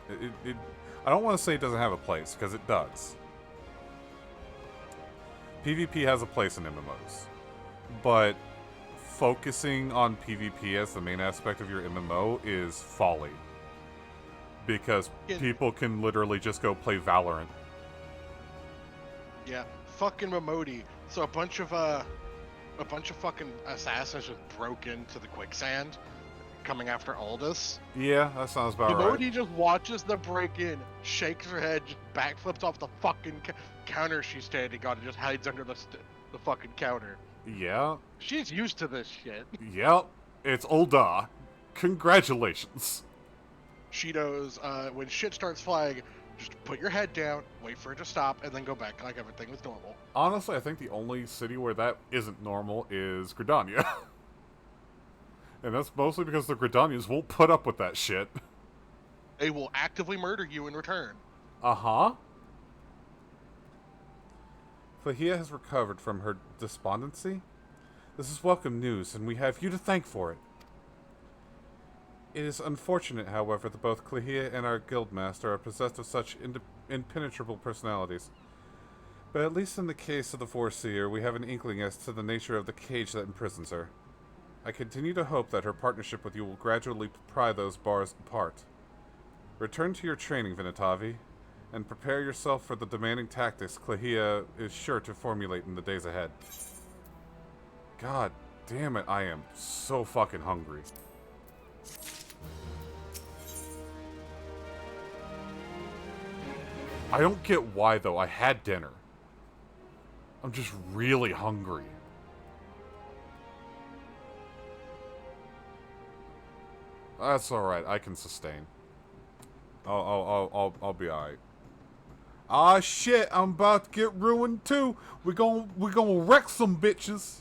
I don't want to say it doesn't have a place, because it does. PvP has a place in MMOs. But focusing on PvP as the main aspect of your MMO is folly. Because people can literally just go play Valorant. Yeah, fucking Momodi. So a bunch of fucking assassins just broke into the quicksand, coming after Aldous. Yeah, that sounds about right. Momodi just watches them break in, shakes her head, just backflips off the fucking counter she's standing on, and just hides under the fucking counter. Yeah. She's used to this shit. Yep, it's Ulda. Congratulations. She knows when shit starts flying, just put your head down, wait for it to stop, and then go back like everything was normal. Honestly, I think the only city where that isn't normal is Gridania. And that's mostly because the Gridanians won't put up with that shit. They will actively murder you in return. Uh-huh. Flahia has recovered from her despondency. This is welcome news, and we have you to thank for it. It is unfortunate, however, that both Klahia and our guildmaster are possessed of such impenetrable personalities. But at least in the case of the Foreseer, we have an inkling as to the nature of the cage that imprisons her. I continue to hope that her partnership with you will gradually pry those bars apart. Return to your training, Vinatavi, and prepare yourself for the demanding tactics Klahia is sure to formulate in the days ahead. God damn it, I am so fucking hungry. I don't get why, though. I had dinner. I'm just really hungry. That's alright. I can sustain. I'll be alright. Ah, shit. I'm about to get ruined, too. We're gonna wreck some bitches.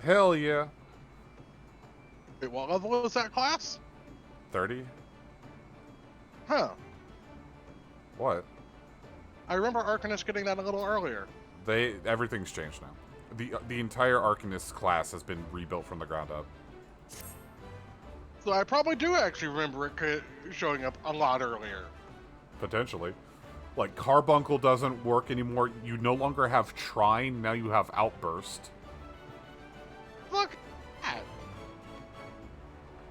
Hell yeah. Wait, what level is that class? 30? Huh. What? I remember Arcanist getting that a little earlier. Everything's changed now. The entire Arcanist class has been rebuilt from the ground up. So I probably do actually remember it showing up a lot earlier. Potentially. Like, Carbuncle doesn't work anymore. You no longer have Trine, now you have Outburst. Look at that.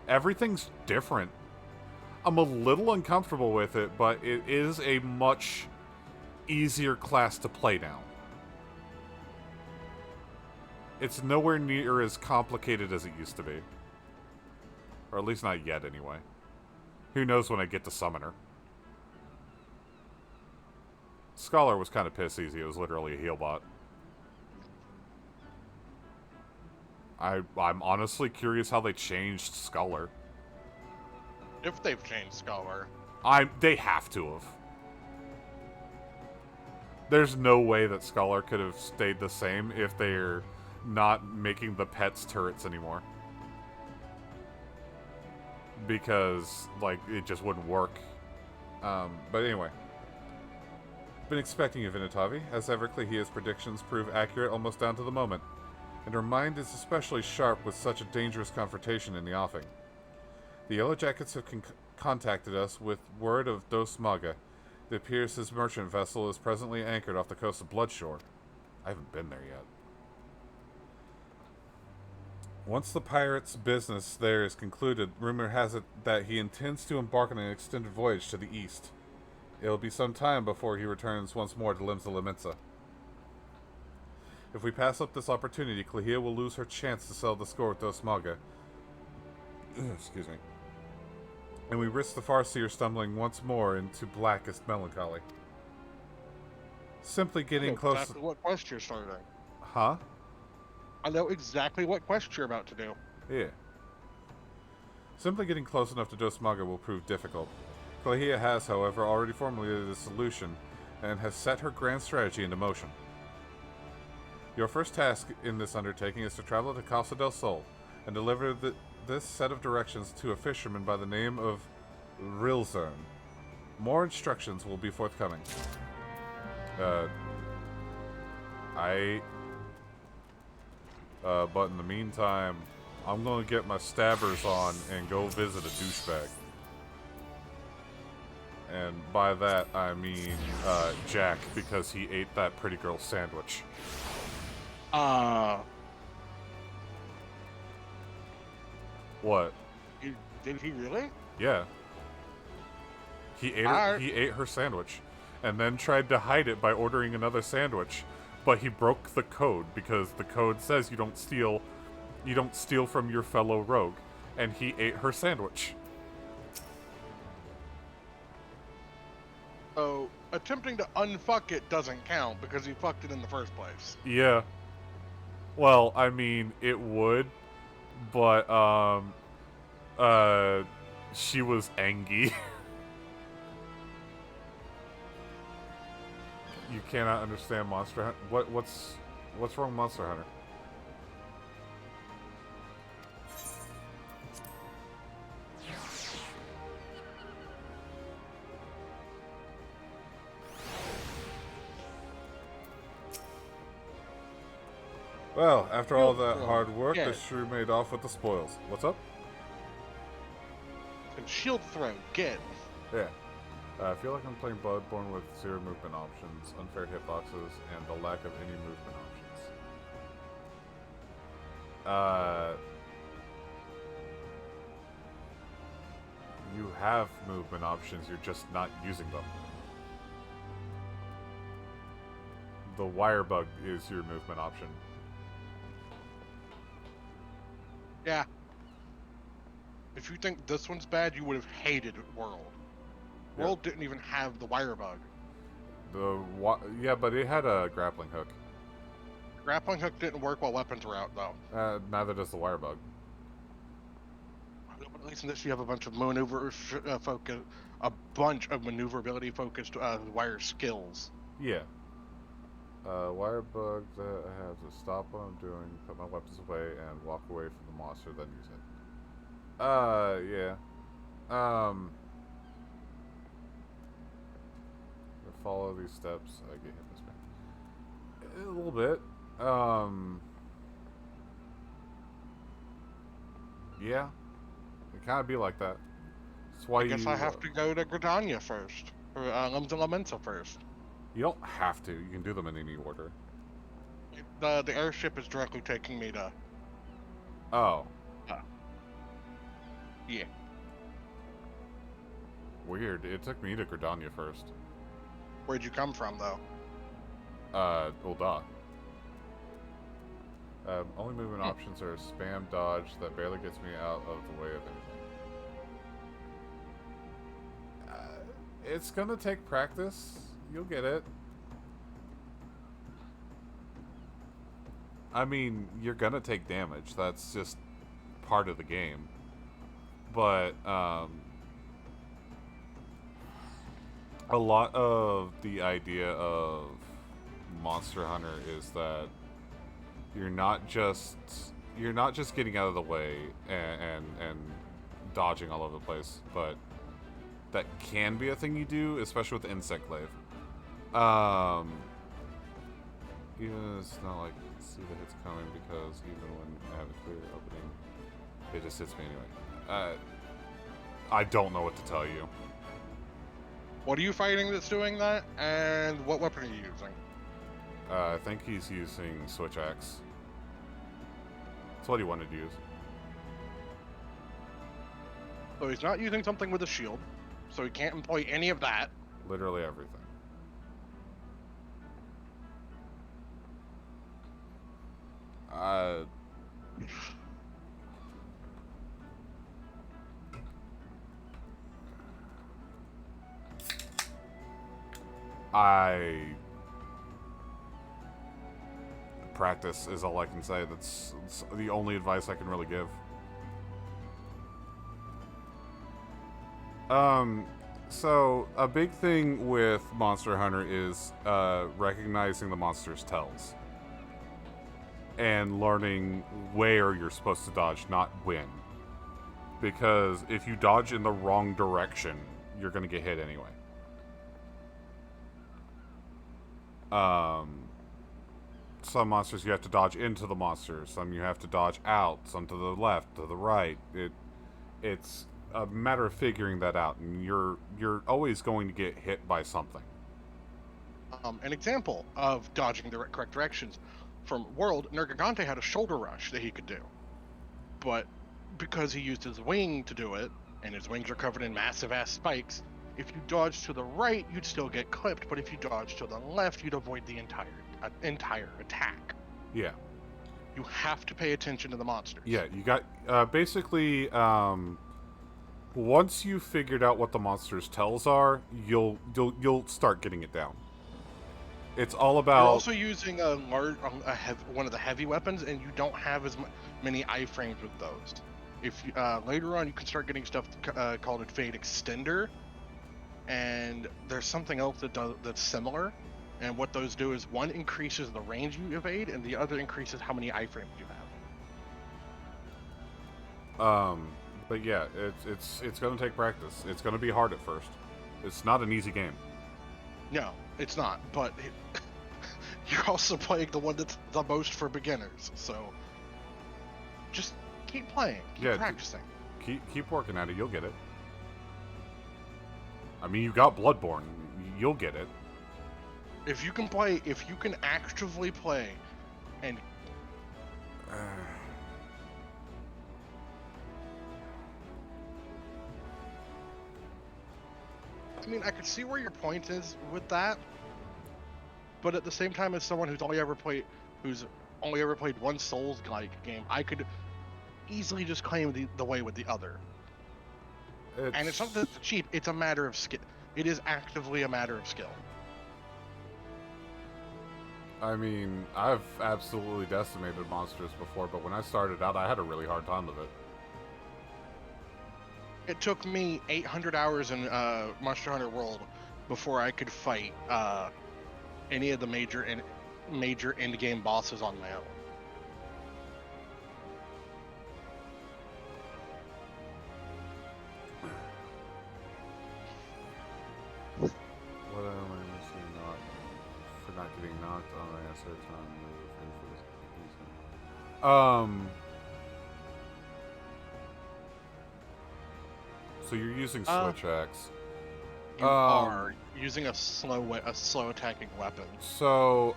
Everything's different. I'm a little uncomfortable with it, but it is a much easier class to play now. It's nowhere near as complicated as it used to be. Or at least not yet, anyway. Who knows when I get to Summoner. Scholar was kind of piss easy. It was literally a heal bot. I'm honestly curious how they changed Scholar. If they've changed Scholar. They have to have. There's no way that Scholar could have stayed the same if they're not making the pets turrets anymore. Because, like, it just wouldn't work. But anyway. Been expecting you, Vinatavi. As ever, Klehia's predictions prove accurate almost down to the moment. And her mind is especially sharp with such a dangerous confrontation in the offing. The Yellow Jackets have contacted us with word of Dos Maga. It appears his merchant vessel is presently anchored off the coast of Bloodshore. I haven't been there yet. Once the pirate's business there is concluded, rumor has it that he intends to embark on an extended voyage to the east. It'll be some time before he returns once more to Limsa Limensa. If we pass up this opportunity, Klahia will lose her chance to settle the score with Dos Maga. Excuse me. And we risk the Farseer stumbling once more into blackest melancholy. Simply getting close. Exactly what quest you're starting. Huh? I know exactly what quest you're about to do. Yeah. Simply getting close enough to Dosmaga will prove difficult. Kalahia has, however, already formulated a solution and has set her grand strategy into motion. Your first task in this undertaking is to travel to Casa del Sol and deliver this set of directions to a fisherman by the name of Rilzern. More instructions will be forthcoming. But in the meantime, I'm gonna get my stabbers on and go visit a douchebag. And by that, I mean, Jack, because he ate that pretty girl's sandwich. What? Did he really? Yeah. He ate her sandwich, and then tried to hide it by ordering another sandwich. But he broke the code because the code says you don't steal from your fellow rogue, and he ate her sandwich. So attempting to unfuck it doesn't count because you fucked it in the first place. Yeah. Well, I mean, it would, but she was angry. You cannot understand Monster Hunter. What's wrong with Monster Hunter? Well, after all that hard work, the shrew made off with the spoils. What's up? And shield throw, get. Yeah. I feel like I'm playing Bloodborne with zero movement options, unfair hitboxes, and the lack of any movement options. You have movement options, you're just not using them. The wire bug is your movement option. Yeah. If you think this one's bad, you would have hated World. World didn't even have the wire bug. Yeah, but it had a grappling hook. Grappling hook didn't work while weapons were out, though. Neither does the wire bug. At least in this, you have a bunch of maneuverability focused wire skills. Yeah. Wire bug that I have to stop what I'm doing, put my weapons away, and walk away from the monster, then use it. Yeah. Follow these steps. I get hit this way. A little bit. Yeah. It kind of be like that. That's why I guess I have to go to Gridania first. Or Lamenta first. You don't have to. You can do them in any order. The airship is directly taking me to... Oh. Yeah. Weird. It took me to Gridania first. Where'd you come from, though? Ul'dah. Only movement options are spam dodge that barely gets me out of the way of anything. It's gonna take practice. You'll get it. I mean, you're gonna take damage. That's just part of the game. But, a lot of the idea of Monster Hunter is that you're not just getting out of the way and dodging all over the place, but that can be a thing you do, especially with the insect glaive. Even it's not like you can see the hits coming, because even when I have a clear opening, it just hits me anyway. I don't know what to tell you. What are you fighting that's doing that? And what weapon are you using? I think he's using Switch Axe. That's what he wanted to use. So he's not using something with a shield, so he can't employ any of that. Literally everything. Practice is all I can say. That's the only advice I can really give. So a big thing with Monster Hunter is recognizing the monster's tells. And learning where you're supposed to dodge, not when. Because if you dodge in the wrong direction, you're going to get hit anyway. Some monsters you have to dodge into the monster. Some you have to dodge out. Some to the left, to the right. It's a matter of figuring that out, and you're always going to get hit by something. An example of dodging the correct directions from World, Nergigante had a shoulder rush that he could do, but because he used his wing to do it, and his wings are covered in massive ass spikes, if you dodge to the right, you'd still get clipped, but if you dodge to the left, you'd avoid the entire attack. Yeah. You have to pay attention to the monsters. Yeah, you got basically once you've figured out what the monster's tells are, you'll start getting it down. It's all about. You're also using one of the heavy weapons, and you don't have as many iframes with those. If you, later on, you can start getting stuff called a Fade Extender, and there's something else that's similar. And what those do is one increases the range you evade, and the other increases how many iframes you have. But yeah, it's going to take practice. It's going to be hard at first. It's not an easy game. No, it's not. But you're also playing the one that's the most for beginners. So just keep playing, keep practicing. Keep working at it. You'll get it. I mean, you got Bloodborne. You'll get it. If you can actively play, and I mean, I could see where your point is with that, but at the same time, as someone who's only ever played one Souls-like game, I could easily just claim the way with the other. And it's not that it's cheap; it's a matter of skill. It is actively a matter of skill. I mean, I've absolutely decimated monsters before, but when I started out, I had a really hard time with it. It took me 800 hours in Monster Hunter World before I could fight any of the major end-game bosses on my own. What am I missing? For not getting knocked on my SR time. So you're using switch axe. You are using a slow attacking weapon. So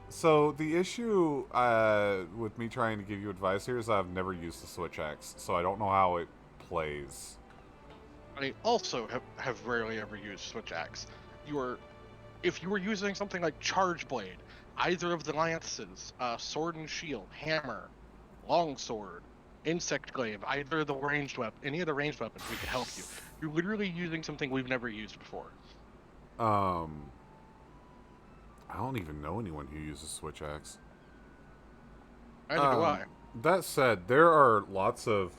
So the issue with me trying to give you advice here is I've never used the switch axe, so I don't know how it plays. I also have rarely ever used switch axe. If you were using something like Charge Blade, either of the lances, sword and shield, hammer, longsword, insect glaive, either of the ranged weapon, any of the ranged weapons, we could help you. You're literally using something we've never used before. I don't even know anyone who uses switch axe. Neither do I. That said, there are lots of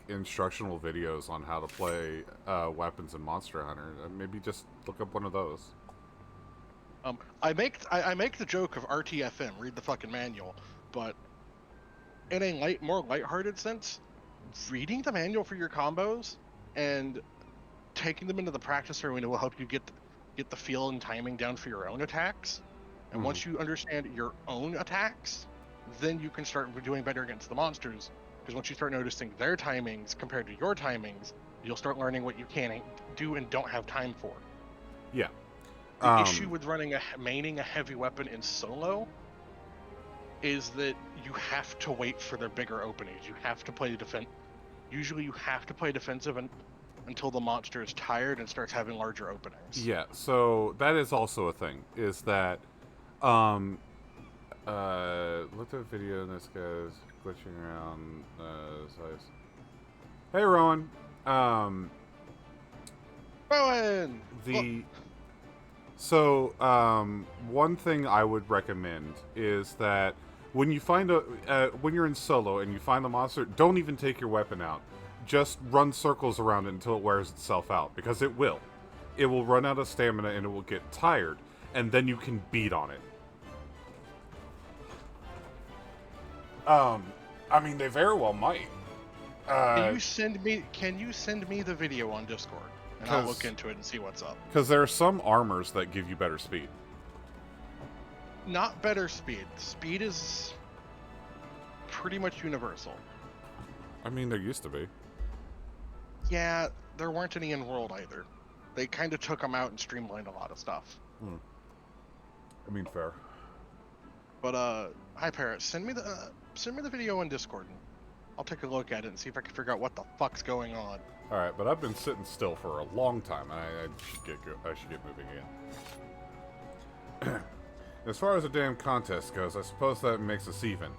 instructional videos on how to play weapons in Monster Hunter. Maybe just look up one of those. I make the joke of RTFM, read the fucking manual, but in a more lighthearted sense, reading the manual for your combos and taking them into the practice arena will help you get the feel and timing down for your own attacks. And once you understand your own attacks, then you can start doing better against the monsters. Because once you start noticing their timings compared to your timings, you'll start learning what you can do and don't have time for. Yeah. The issue with maining a heavy weapon in solo is that you have to wait for their bigger openings. You have to play defense. Usually you have to play defensive until the monster is tired and starts having larger openings. Yeah, so that is also a thing, is that Looked at a video and this guy's glitching around, size. Hey, Rowan. Rowan! One thing I would recommend is that when you find when you're in solo and you find the monster, don't even take your weapon out. Just run circles around it until it wears itself out, because it will. It will run out of stamina and it will get tired, and then you can beat on it. I mean, they very well might. Can you send me the video on Discord, and I'll look into it and see what's up. Because there are some armors that give you better speed. Not better speed. Speed is pretty much universal. I mean, there used to be. Yeah, there weren't any in World either. They kind of took them out and streamlined a lot of stuff. I mean, fair. But hi Parrot, send me the video on Discord. And I'll take a look at it and see if I can figure out what the fuck's going on. All right, but I've been sitting still for a long time. I should get moving again. As far as the damn contest goes, I suppose that makes us even.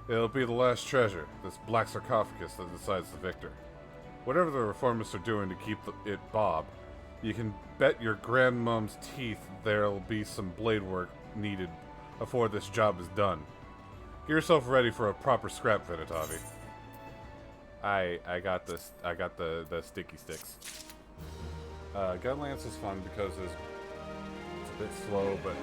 It'll be the last treasure, this black sarcophagus, that decides the victor. Whatever the reformists are doing to keep it Bob, you can bet your grandmom's teeth there'll be some blade work needed before this job is done. Get yourself ready for a proper scrap, Venetavi. I got this. I got the sticky sticks. Gunlance is fun because it's a bit slow, but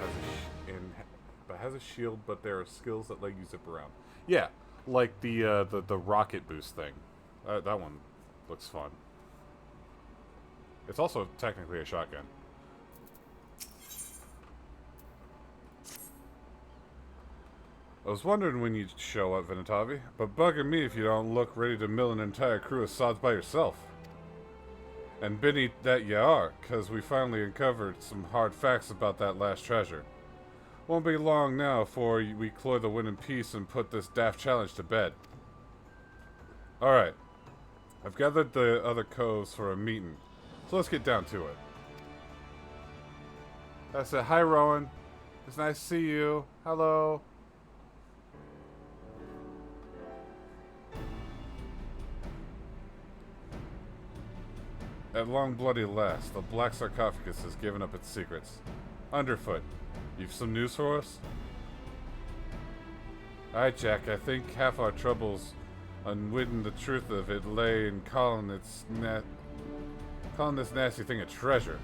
has a shield. But there are skills that let you zip around. Yeah, like the rocket boost thing. That one looks fun. It's also technically a shotgun. I was wondering when you'd show up, Venetavi, but bugging me if you don't look ready to mill an entire crew of sods by yourself. And Benny, that you are, 'cause we finally uncovered some hard facts about that last treasure. Won't be long now before we clear the wind in peace and put this daft challenge to bed. Alright, I've gathered the other coves for a meeting, so let's get down to it. That's it. Hi, Rowan. It's nice to see you. Hello. At long bloody last, the black sarcophagus has given up its secrets. Underfoot, you've some news for us? Aye, Jack, I think half our troubles unwitting the truth of it lay in calling this nasty thing a treasure.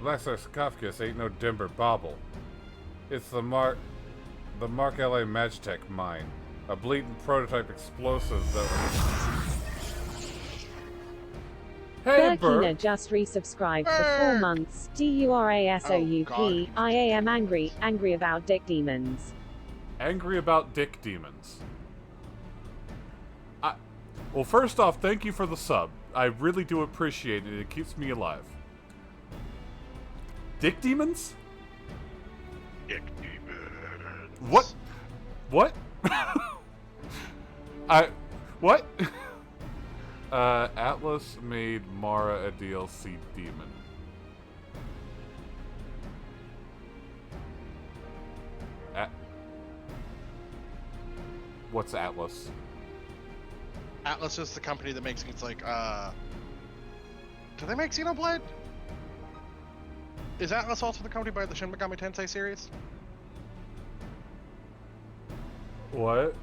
Black sarcophagus ain't no Denver bauble. It's the Mark LA Magitech mine, a blatant prototype explosive that Hey, Burkina just resubscribed for 4 months. DURASOUP. I am angry about dick demons. Angry about dick demons. Well, first off, thank you for the sub. I really do appreciate it. It keeps me alive. Dick demons? Dick demons. What? What? What? Atlas made Mara a DLC demon. What's Atlas? Atlas is the company that makes things like, do they make Xenoblade? Is Atlas also the company by the Shin Megami Tensei series? What?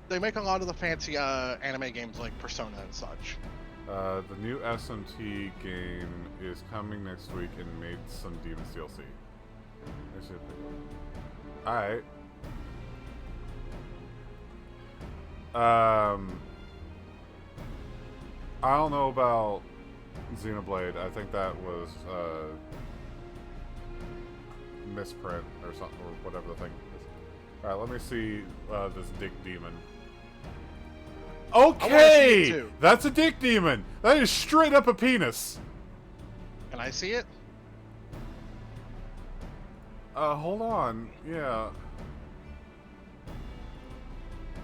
They make a lot of the fancy anime games like Persona and such. The new SMT game is coming next week and made some Demons DLC. Alright. I don't know about Xenoblade. I think that was misprint or something, or whatever the thing is. Alright, let me see this dick demon. Okay! That's a dick demon! That is straight up a penis! Can I see it? Hold on. Yeah.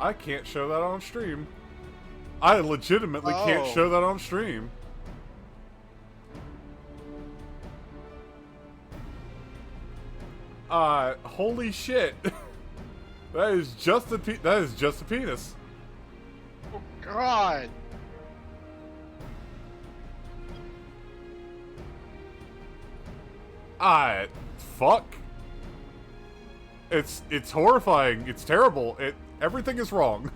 I can't show that on stream. I legitimately can't show that on stream. Holy shit. That is just a penis. Oh God. Fuck. It's horrifying. It's terrible. Everything is wrong.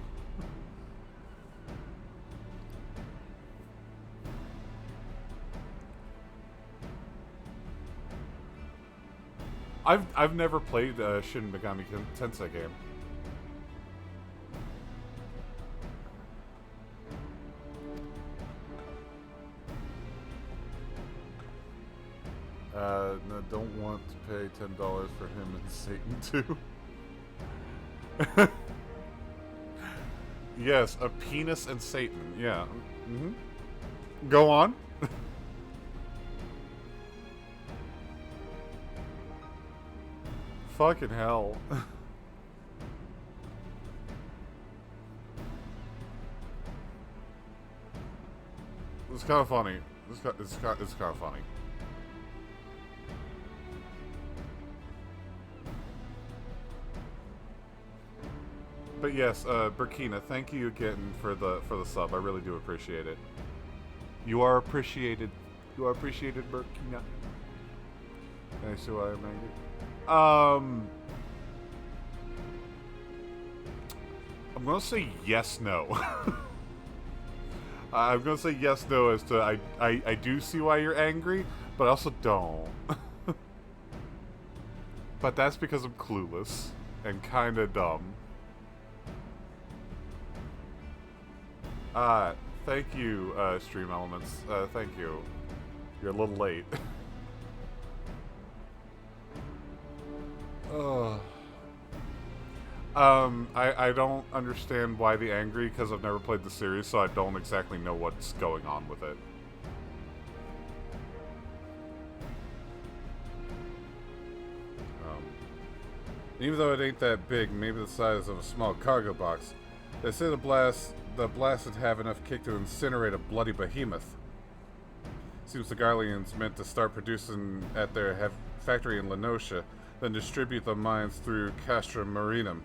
I've never played a Shin Megami Tensei game. No, don't want to pay $10 for him and Satan too. Yes, a penis and Satan. Yeah. Mm-hmm. Go on. Fucking hell. It's kind of funny. It's kind of funny. But yes, Burkina, thank you again for the sub. I really do appreciate it. You are appreciated. You are appreciated, Burkina. Can I see why I'm angry? I'm gonna say yes, no. I'm gonna say yes, no as to I do see why you're angry, but I also don't. But that's because I'm clueless and kinda dumb. Thank you, Stream Elements. Thank you. You're a little late. I don't understand why the angry, because I've never played the series, so I don't exactly know what's going on with it. Even though it ain't that big, maybe the size of a small cargo box, they say the blast would have enough kick to incinerate a bloody behemoth. Seems the Garleans meant to start producing at their factory in Lenosha, then distribute the mines through Castra Marinum.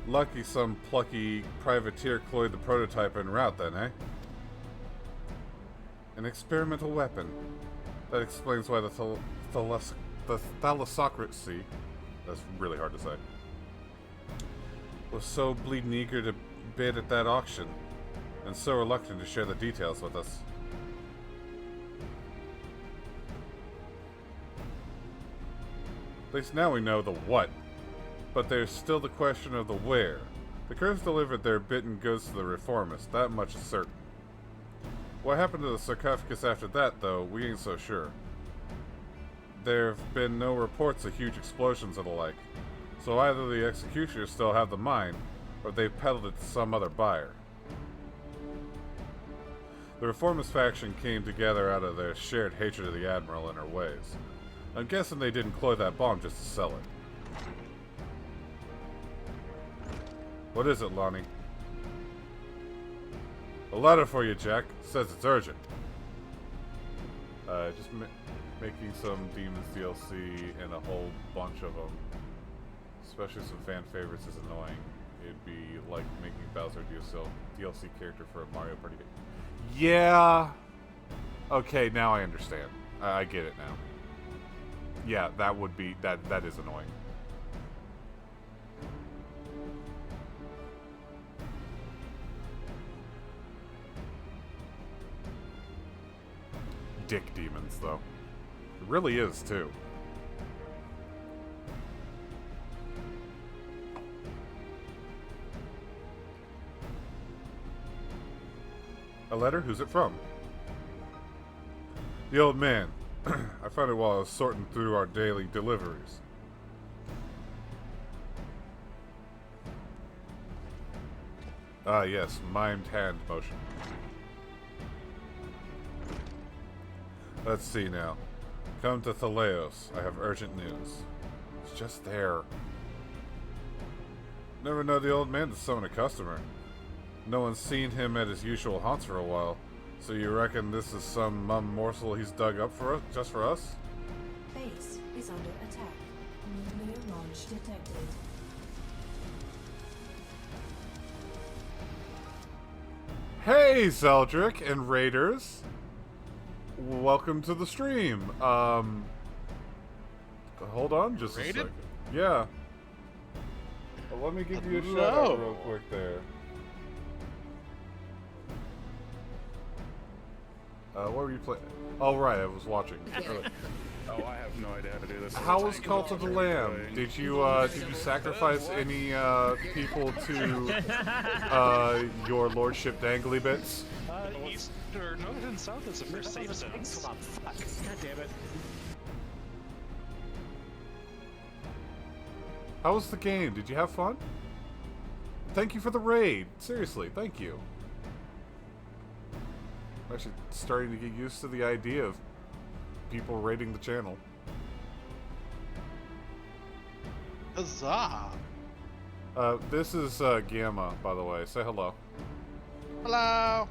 Lucky some plucky privateer cloyed the prototype en route then, eh? An experimental weapon. That explains why the thalassocracy, that's really hard to say, was so bleeding eager to bid at that auction, and so reluctant to share the details with us. At least now we know the what, but there's still the question of the where. The Kurds delivered their bitten goods to the reformists, that much is certain. What happened to the sarcophagus after that, though, we ain't so sure. There have been no reports of huge explosions or the like, so either the executioners still have the mine, or they've peddled it to some other buyer. The reformist faction came together out of their shared hatred of the Admiral and her ways. I'm guessing they didn't cloy that bomb just to sell it. What is it, Lonnie? A letter for you, Jack. Says it's urgent. Just making some Demons DLC and a whole bunch of them, especially some fan favorites, is annoying. It'd be like making Bowser DLC character for a Mario Party game. Yeah. Okay, now I understand. I get it now. Yeah, that would be that is annoying. Dick demons, though. It really is, too. A letter? Who's it from? The old man. I found it while I was sorting through our daily deliveries. Ah, yes. Mimed hand motion. Let's see now. Come to Thaleos. I have urgent news. It's just there. Never know the old man to summon a customer. No one's seen him at his usual haunts for a while. So you reckon this is some mum morsel he's dug up for us, just for us? Base is under attack. Nuclear launch detected. Hey, Zeldric and Raiders. Welcome to the stream. Hold on just a second. Yeah. Well, let me give you a shout out real quick there. What were you playing? Oh, right, I was watching. Oh, I have no idea how to do this. How was Cult of the Lamb? Did you sacrifice any people to your lordship dangly bits? East or north and south is the first safe zones. Hold on, fuck. God damn it. How was the game? Did you have fun? Thank you for the raid. Seriously, thank you. I'm actually starting to get used to the idea of people raiding the channel. Huzzah! This is Gamma, by the way. Say hello. Hello!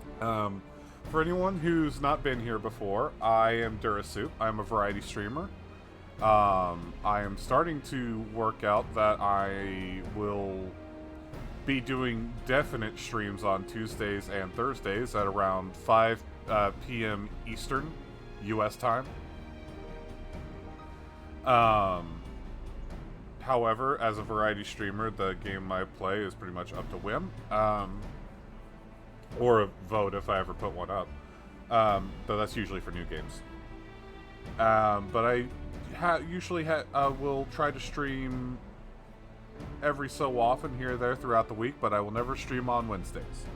For anyone who's not been here before, I am Durasup. I'm a variety streamer. I am starting to work out that I will be doing definite streams on Tuesdays and Thursdays at around 5 p.m. Eastern, U.S. time. However, as a variety streamer, the game I play is pretty much up to whim. Or a vote if I ever put one up. But that's usually for new games. But I usually will try to stream every so often here or there throughout the week, but I will never stream on Wednesdays.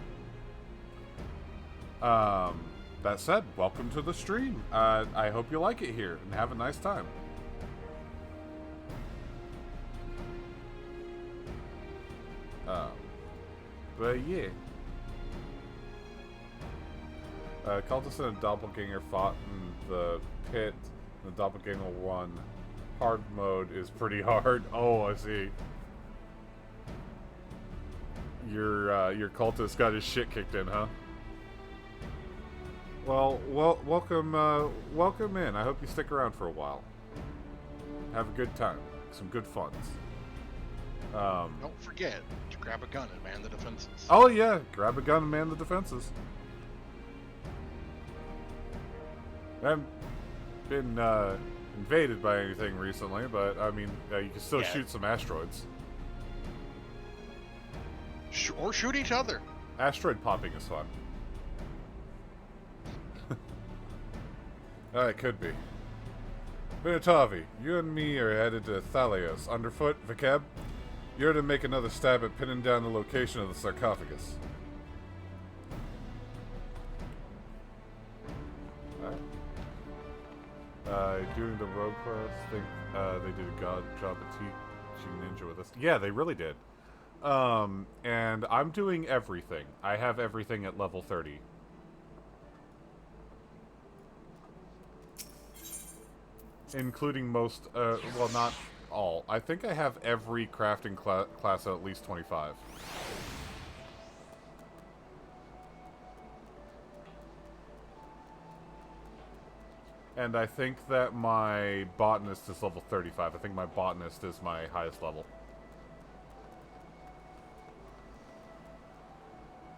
That said, welcome to the stream. I hope you like it here and have a nice time. But yeah. Cultist and a doppelganger fought in the pit. The doppelganger won. Hard mode is pretty hard. Oh, I see. Your cultist got his shit kicked in, huh? Well, welcome in. I hope you stick around for a while. Have a good time. Some good funs. Don't forget to grab a gun and man the defenses. Oh yeah, grab a gun and man the defenses. I haven't been invaded by anything recently, but I mean, you can still shoot some asteroids. Or shoot each other. Asteroid popping is fun. It could be. Vinatavi, you and me are headed to Thalios. Underfoot, Vicab, you're to make another stab at pinning down the location of the sarcophagus. Alright. Doing the road quest, think they did a god job at teaching ninja with us. Yeah, they really did. And I'm doing everything. I have everything at level 30. Including most, well, not all. I think I have every crafting class at least 25. And I think that my botanist is level 35. I think my botanist is my highest level.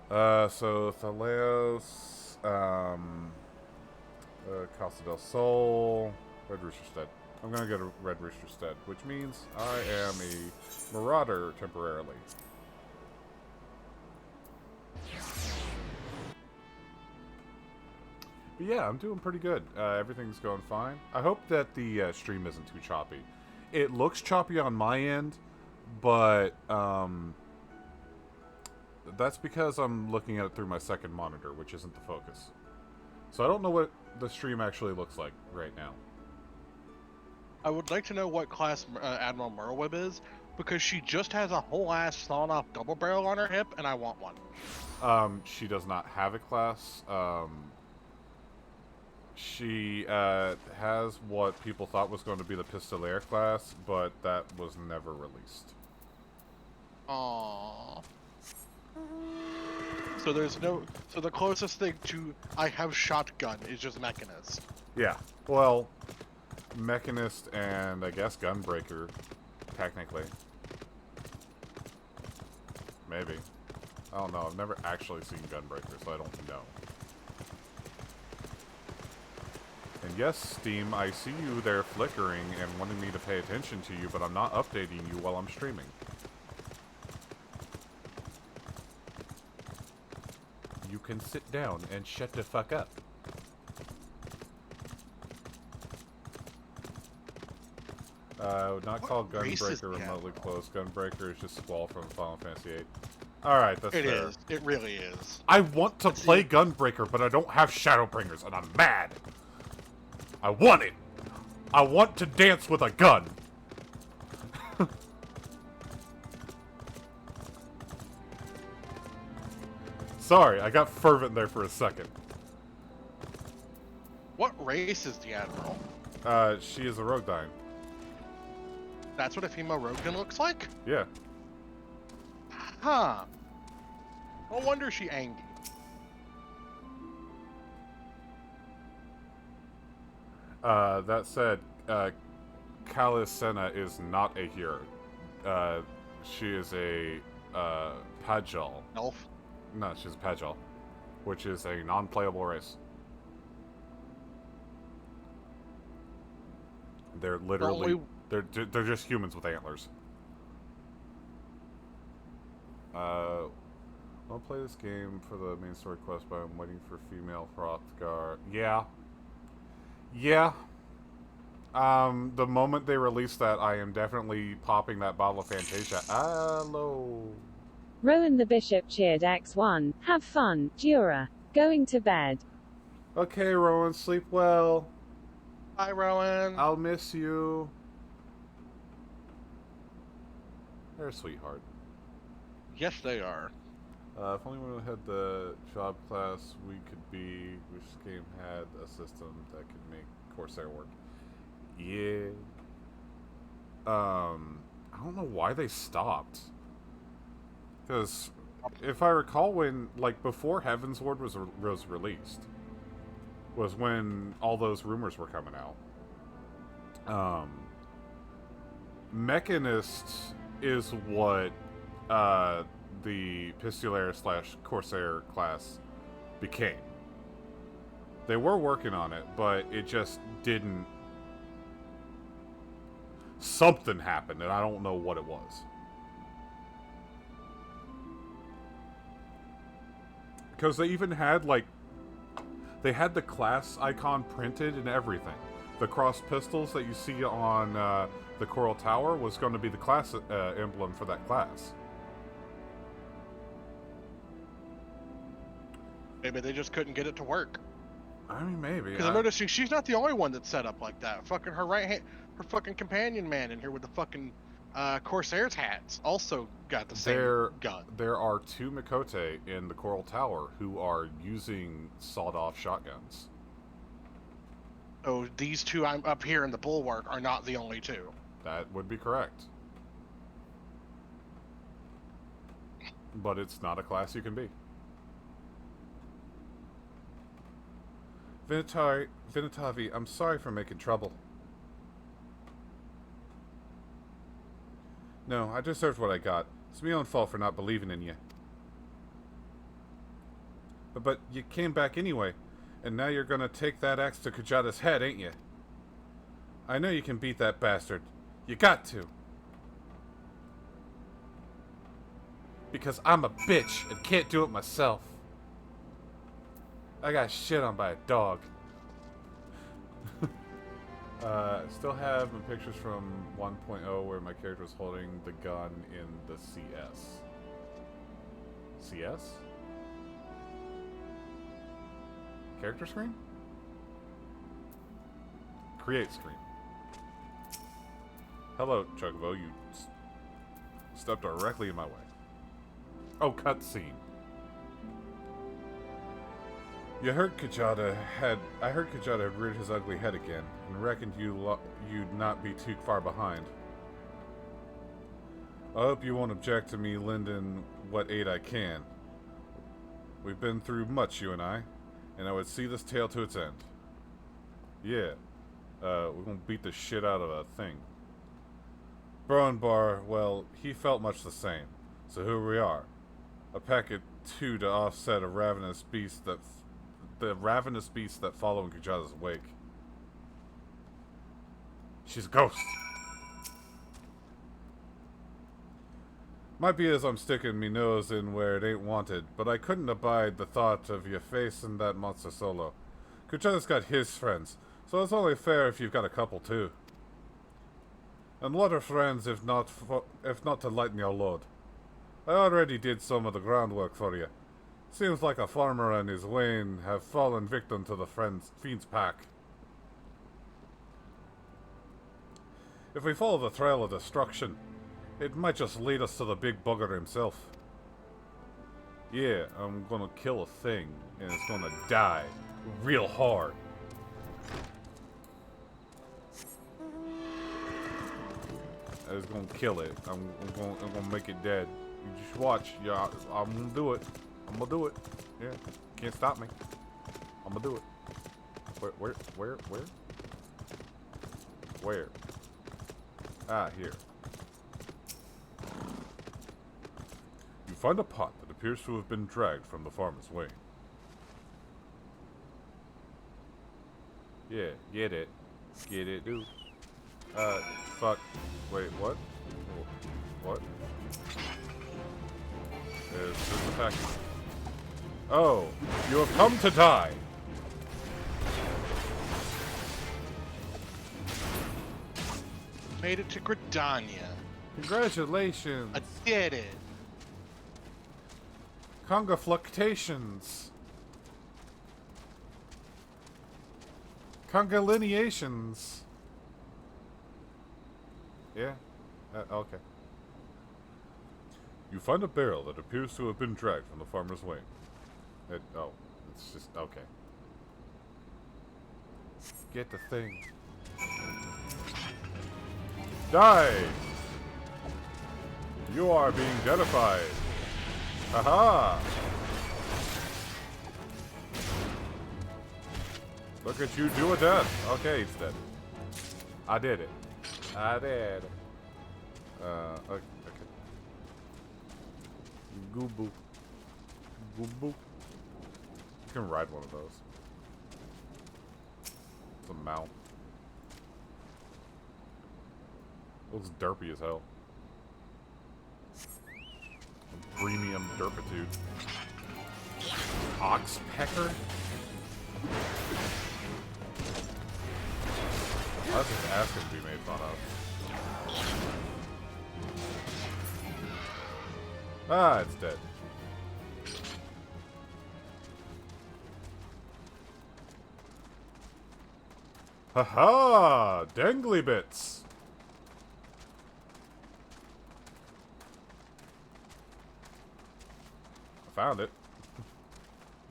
So Thaleos, Casa del Sol, Red Rooster Stead. I'm gonna go to Red Rooster Stead, which means I am a marauder temporarily. But yeah, I'm doing pretty good. Everything's going fine. I hope that the stream isn't too choppy. It looks choppy on my end, but that's because I'm looking at it through my second monitor, which isn't the focus. So I don't know what the stream actually looks like right now. I would like to know what class Admiral Merweb is, because she just has a whole ass sawn off double barrel on her hip, and I want one. She does not have a class. She has what people thought was going to be the Pistolier class, but that was never released. Aww. So there's no. So the closest thing to I have shotgun is just Mechanist. Yeah. Well, Mechanist and, I guess, Gunbreaker, technically. Maybe. I don't know. I've never actually seen Gunbreaker, so I don't know. And yes, Steam, I see you there flickering and wanting me to pay attention to you, but I'm not updating you while I'm streaming. You can sit down and shut the fuck up. Would not call Gunbreaker remotely close. Gunbreaker is just Squall from Final Fantasy VIII. Alright, that's fair. It is. It really is. I want to play Gunbreaker, but I don't have Shadowbringers, and I'm mad. I want it. I want to dance with a gun. Sorry, I got fervent there for a second. What race is the Admiral? She is a Roguedine. That's what a female Rogan looks like? Yeah. Huh. No wonder she angry. That said, Kalisena is not a hero. She is a, Pajal. Elf? No, she's a Pajal, which is a non-playable race. They're literally... They're just humans with antlers. I'll play this game for the main story quest, but I'm waiting for female Hrothgar. Yeah. Yeah. The moment they release that, I am definitely popping that bottle of Fantasia. Hello. Rowan the Bishop cheered X1. Have fun, Jura. Going to bed. Okay, Rowan, sleep well. Bye, Rowan. I'll miss you. They're a sweetheart. Yes, they are. If only we had the job class we could be, wish this game had a system that could make Corsair work. Yeah. I don't know why they stopped. Because, if I recall, when, like, before Heavensward was released, was when all those rumors were coming out. Mechanist is what, the Pistolaire / Corsair class became. They were working on it, but it just didn't... Something happened, and I don't know what it was. Because they even had, like... They had the class icon printed and everything. The cross pistols that you see on the Coral Tower was going to be the class emblem for that class. Maybe they just couldn't get it to work. I mean, maybe. Because I'm noticing she's not the only one that's set up like that. Fucking her right hand, her fucking companion man in here with the fucking Corsair's hats also got the same gun. There are 2 Mikote in the Coral Tower who are using sawed-off shotguns. Oh, these 2 I'm up here in the Bulwark are not the only 2. That would be correct. But it's not a class you can be. Vinatavi, I'm sorry for making trouble. No, I deserved what I got. It's my own fault for not believing in you. But you came back anyway, and now you're gonna take that axe to Kujata's head, ain't you? I know you can beat that bastard. You got to. Because I'm a bitch and can't do it myself. I got shit on by a dog. Still have my pictures from 1.0 where my character was holding the gun in the CS. CS? Character screen? Create screen. Hello, Chocobo. You stepped directly in my way. Oh, cutscene. I heard Kujata had reared his ugly head again, and reckoned you'd not be too far behind. I hope you won't object to me lending what aid I can. We've been through much, you and I would see this tale to its end. Yeah. We're gonna beat the shit out of a thing. Bar, well, he felt much the same. So here we are. A packet 2 to offset the ravenous beast that follow in Kujata's wake. She's a ghost. Might be as I'm sticking me nose in where it ain't wanted, but I couldn't abide the thought of you facing that monster solo. Kujata's got his friends, so it's only fair if you've got a couple too. And what are friends if not to lighten your load? I already did some of the groundwork for you. Seems like a farmer and his wain have fallen victim to the fiend's pack. If we follow the trail of destruction, it might just lead us to the big bugger himself. Yeah, I'm gonna kill a thing, and it's gonna die real hard. I was gonna kill it. I'm gonna make it dead. You just watch. Yeah, I'm gonna do it. I'm gonna do it. Yeah, can't stop me. I'm gonna do it. Where? Ah, here. You find a pot that appears to have been dragged from the farmer's way. Yeah, get it. Get it, dude. Fuck. Wait, what? What? Is this the package? Oh, you have come to die! Made it to Gridania. Congratulations! I did it! Congratulations! Congratulations! Yeah? Okay. You find a barrel that appears to have been dragged from the farmer's way. It's just... okay. Get the thing. Die! You are being deadified. Aha! Look at you do a death. Okay, it's dead. I did it. I did. Okay. Goo-boo. Goo-boo. You can ride one of those. It's a mount. Looks derpy as hell. Premium derpitude. Oxpecker? I was just asking to be made fun of. Ah, it's dead. Haha! Dangly bits! I found it.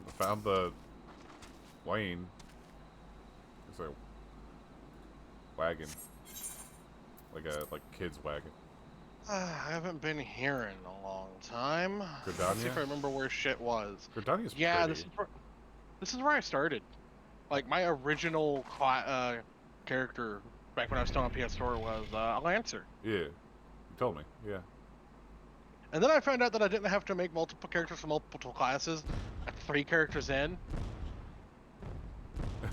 I found the Wayne. It's a wagon. Like a kid's wagon. I haven't been here in a long time. Let's see if I remember where shit was. Gridania's yeah, pretty. this is where I started. Like, my original character back when I was still on PS4 was a Lancer. Yeah, you told me, yeah. And then I found out that I didn't have to make multiple characters for multiple classes. At 3 characters in.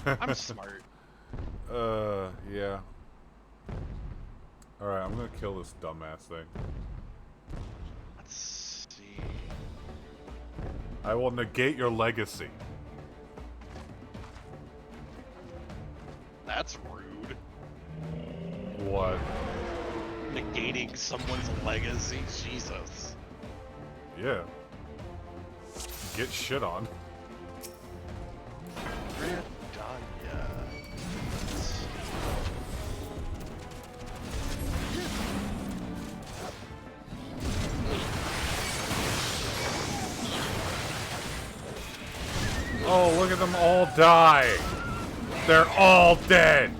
I'm smart. Yeah. Alright, I'm gonna kill this dumbass thing. Let's see. I will negate your legacy. That's rude. What? Negating someone's legacy? Jesus. Yeah. Get shit on. Oh, look at them all die. They're all dead.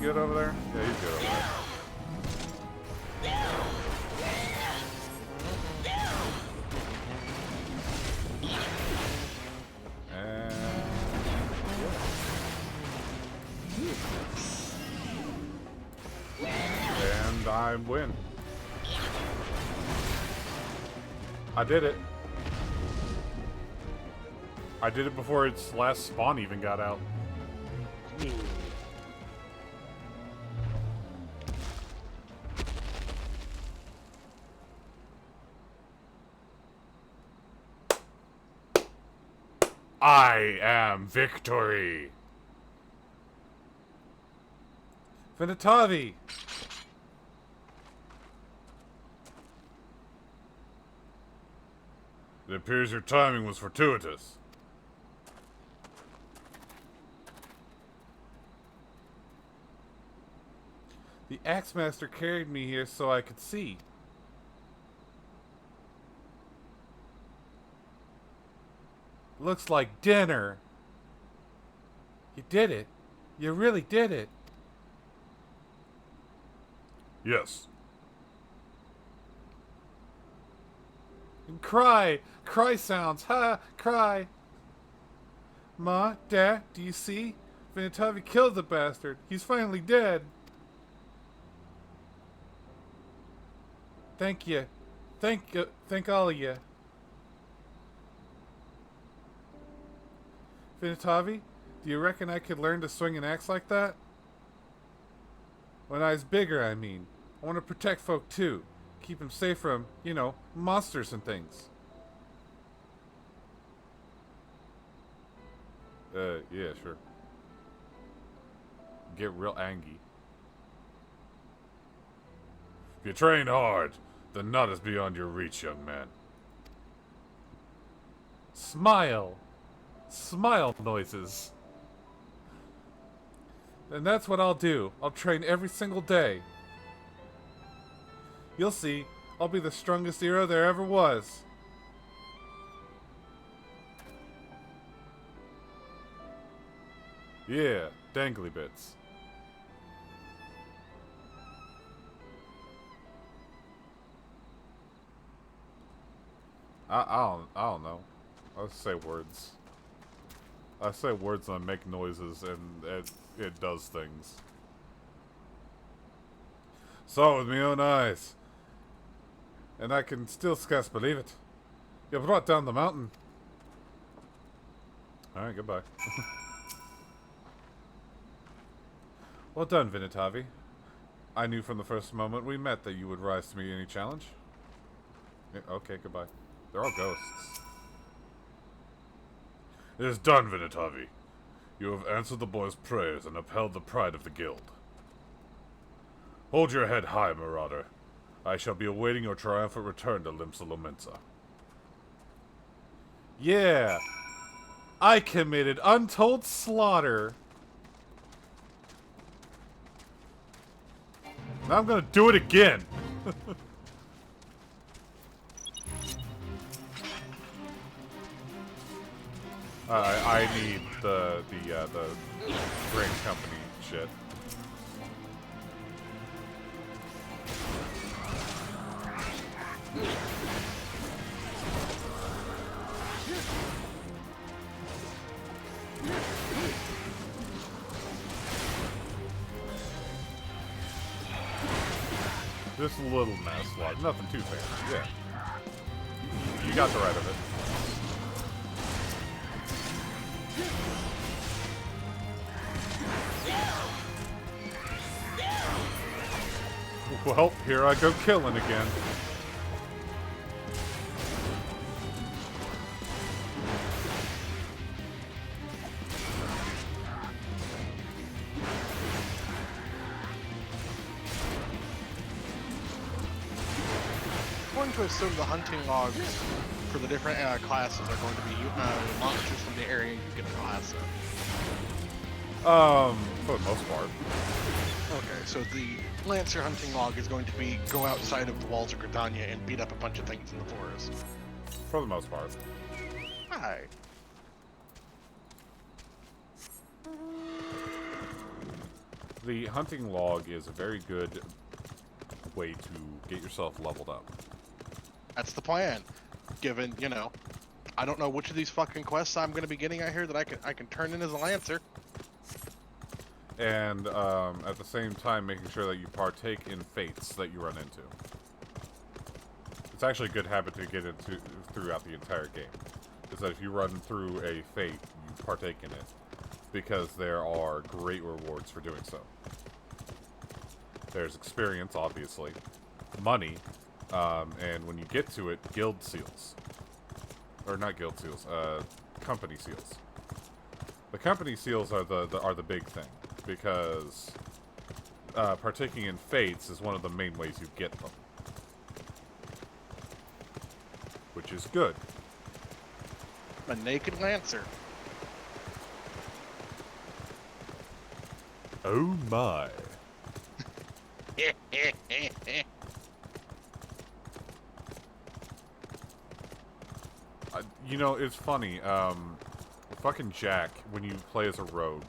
good over there? Yeah, he's good over there. And I win. I did it. I did it before its last spawn even got out. I am victory. Venetavi! It appears your timing was fortuitous. The Axemaster carried me here so I could see. Looks like dinner. You did it. You really did it. Yes. And cry. Cry sounds. Ha! Cry. Ma, Dad, do you see? Venetavi killed the bastard. He's finally dead. Thank you. Thank all of you. Venetavi, do you reckon I could learn to swing an axe like that? When I was bigger, I mean. I want to protect folk too. Keep them safe from, you know, monsters and things. Yeah, sure. Get real angry. If you train hard, the nut is beyond your reach, young man. Smile. Smile noises. And that's what I'll do. I'll train every single day. You'll see. I'll be the strongest hero there ever was. Yeah, dangly bits. I don't know. I'll say words. I say words and I make noises and it does things. Saw it with my own eyes. And I can still scarce believe it. You brought down the mountain. Alright, goodbye. Well done, Venetavi. I knew from the first moment we met that you would rise to meet any challenge. Yeah, okay, goodbye. They're all ghosts. It is done, Venetavi. You have answered the boy's prayers and upheld the pride of the guild. Hold your head high, Marauder. I shall be awaiting your triumphant return to Limsa Lomensa. Yeah! I committed untold slaughter. Now I'm gonna do it again! I need the grain company shit. Just a little mass slug, nothing too fancy. Yeah. You got the right of it. Well, here I go killing again. According to assume the hunting logs for the different classes are going to be monsters from the area you get a class in. For the most part. Okay, so the Lancer hunting log is going to be go outside of the walls of Gridania and beat up a bunch of things in the forest. For the most part. Hi. The hunting log is a very good way to get yourself leveled up. That's the plan. Given, you know, I don't know which of these fucking quests I'm going to be getting out here that I can turn in as a Lancer. And at the same time, making sure that you partake in fates that you run into. It's actually a good habit to get into throughout the entire game. Is that if you run through a fate, you partake in it. Because there are great rewards for doing so. There's experience, obviously. Money. And when you get to it, guild seals. Or not guild seals, company seals. The company seals are the big thing. Because partaking in fates is one of the main ways you get them. Which is good. A naked Lancer. Oh my. You know, it's funny, fucking Jack, when you play as a rogue,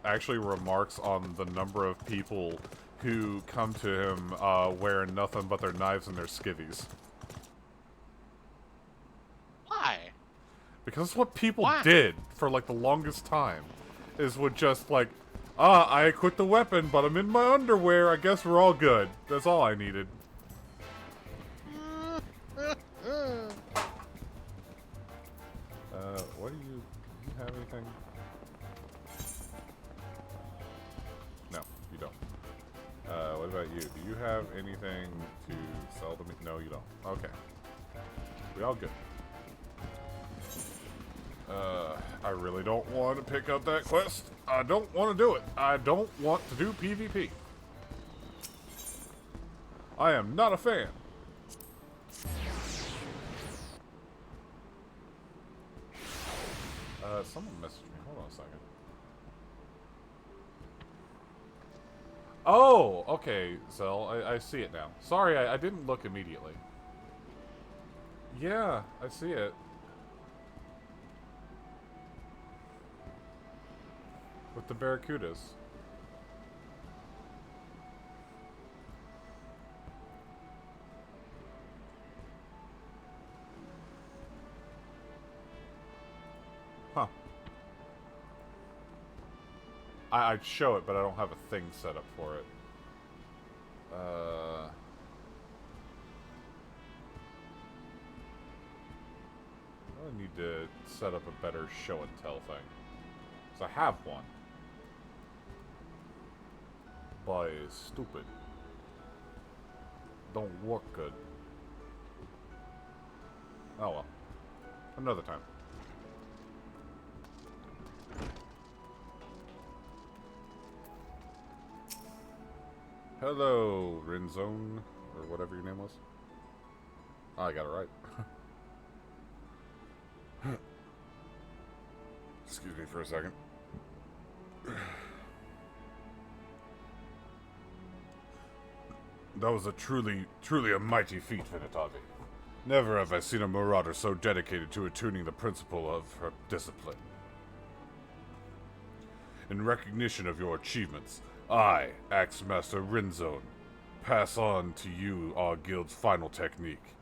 actually remarks on the number of people who come to him, wearing nothing but their knives and their skivvies. Why? Because that's what people Why? did for, like, the longest time. Is would just, like, I equipped the weapon, but I'm in my underwear, I guess we're all good. That's all I needed. What do you have anything? No, you don't. What about you? Do you have anything to sell to me? No, you don't. Okay. We all good. I really don't want to pick up that quest. I don't want to do it. I don't want to do PvP. I am not a fan. Someone messaged me. Hold on a second. Oh, okay, Zell. I see it now. Sorry, I didn't look immediately. Yeah, I see it. With the barracudas. Huh. I'd show it, but I don't have a thing set up for it. I need to set up a better show and tell thing. Because I have one. But it's stupid. Don't work good. Oh well. Another time. Hello, Rinzone, or whatever your name was. Oh, I got it right. Excuse me for a second. That was a truly a mighty feat, Vinatavi. Never have I seen a marauder so dedicated to attuning the principle of her discipline. In recognition of your achievements, I, Axemaster Rinzone, pass on to you our guild's final technique,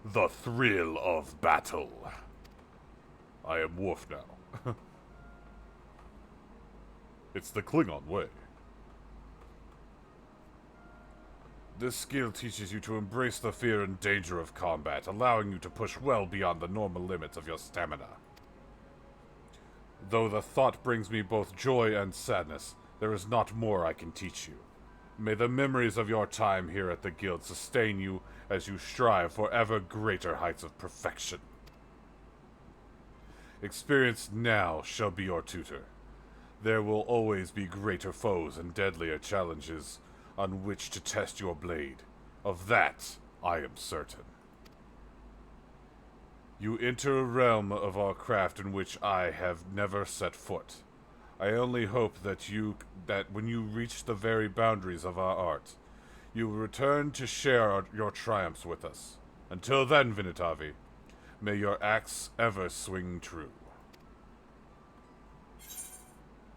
the thrill of battle. I am Wolf now. It's the Klingon way. This skill teaches you to embrace the fear and danger of combat, allowing you to push well beyond the normal limits of your stamina. Though the thought brings me both joy and sadness, there is not more I can teach you. May the memories of your time here at the Guild sustain you as you strive for ever greater heights of perfection. Experience now shall be your tutor. There will always be greater foes and deadlier challenges on which to test your blade. Of that, I am certain. You enter a realm of our craft in which I have never set foot. I only hope that when you reach the very boundaries of our art, you will return to share your triumphs with us. Until then, Vinatavi, may your axe ever swing true.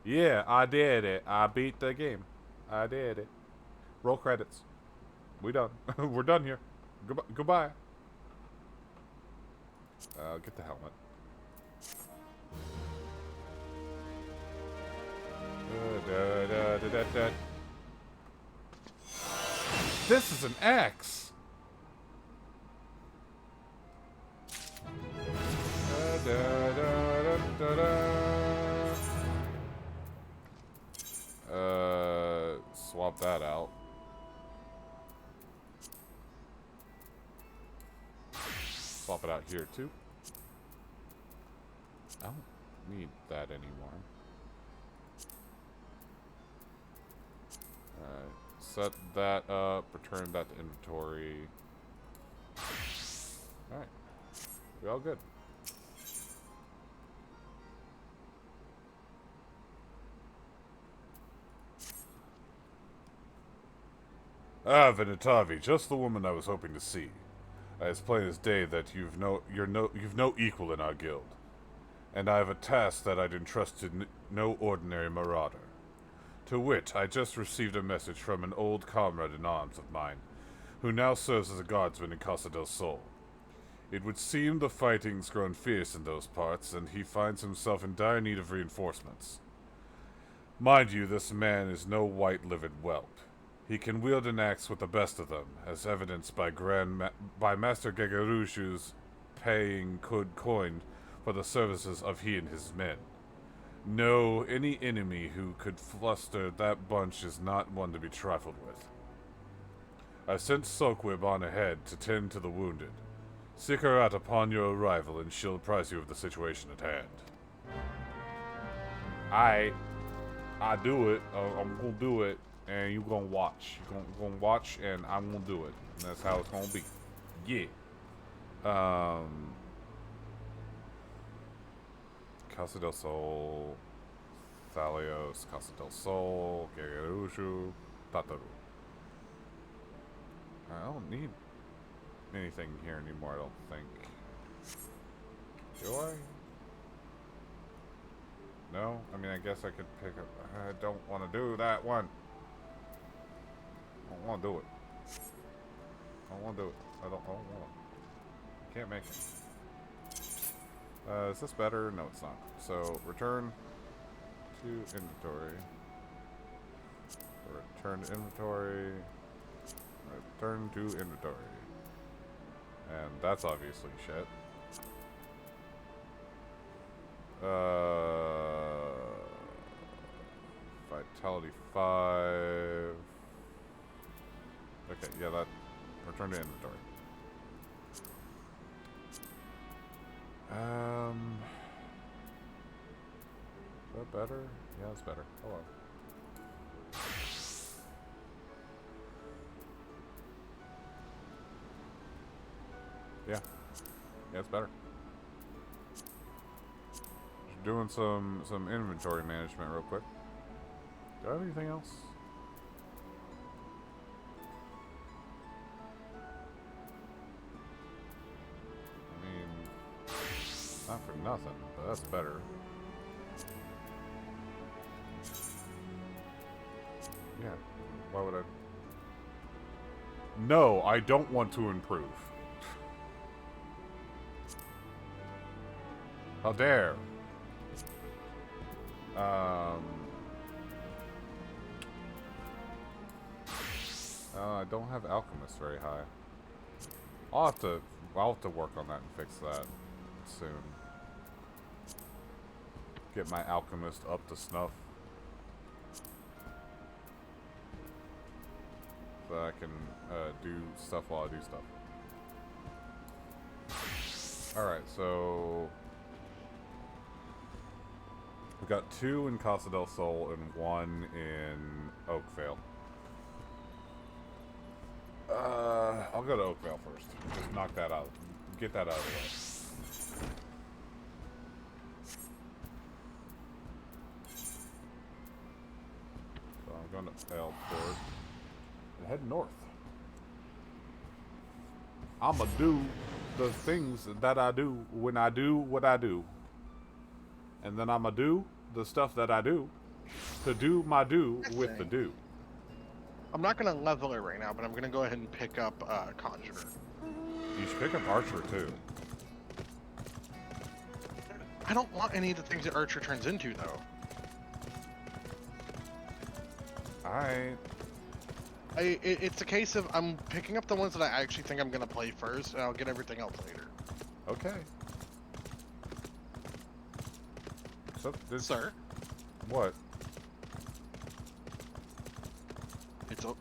Yeah, I did it. I beat the game. I did it. Roll credits. We done. We're done here. Goodbye. Get the helmet. This is an axe. Swap that out. Swap it out here too. I don't need that anymore. Alright, set that up, return that to inventory. Alright, we're all good. Ah, Venitavi, just the woman I was hoping to see. It's plain as day that you've no equal in our guild, and I have a task that I'd entrust to no ordinary marauder. To wit, I just received a message from an old comrade in arms of mine, who now serves as a guardsman in Casa del Sol. It would seem the fighting's grown fierce in those parts, and he finds himself in dire need of reinforcements. Mind you, this man is no white-livered whelp. He can wield an axe with the best of them, as evidenced by Master Gegarushu's paying good coin for the services of he and his men. No, any enemy who could fluster that bunch is not one to be trifled with. I sent Soakwib on ahead to tend to the wounded. Seek her out upon your arrival, and she'll apprise you of the situation at hand. I do it. I'm gonna do it. And you gonna watch. You're gonna watch, and I'm gonna do it. And that's how it's gonna be. Yeah. Casa del Sol, Thalios, Casa del Sol, Gegarushu, Tataru. I don't need anything here anymore, I don't think. Do I? No? I mean, I guess I could pick up... I don't want to do that one. I don't want to do it. I don't want to do it. I don't want to. Can't make it. Is this better? No, it's not. So, return to inventory. Return to inventory. Return to inventory. And that's obviously shit. Vitality 5. Okay, yeah, that. Return to inventory. Is that better? Yeah, that's better. Hold on. Yeah. Yeah, it's better. Just doing some inventory management real quick. Do I have anything else? I mean, not for nothing, but that's better. Yeah, why would I? No, I don't want to improve. How dare? I don't have Alchemist very high. I'll have to work on that and fix that soon. Get my Alchemist up to snuff. So I can do stuff while I do stuff. Alright, so we've got 2 in Casa del Sol and 1 in Oakvale. I'll go to Oakvale first. Just knock that out. Get that out of the way. So I'm going to Elport and head north. I'ma do the things that I do when I do what I do. And then I'ma do the stuff that I do To do my do I with the think. do. I'm not gonna level it right now, but I'm gonna go ahead and pick up Conjurer. You should pick up Archer too. I don't want any of the things that Archer turns into, though. Alright. It's a case of I'm picking up the ones that I actually think I'm gonna play first, and I'll get everything else later. Okay. So this Sir, what?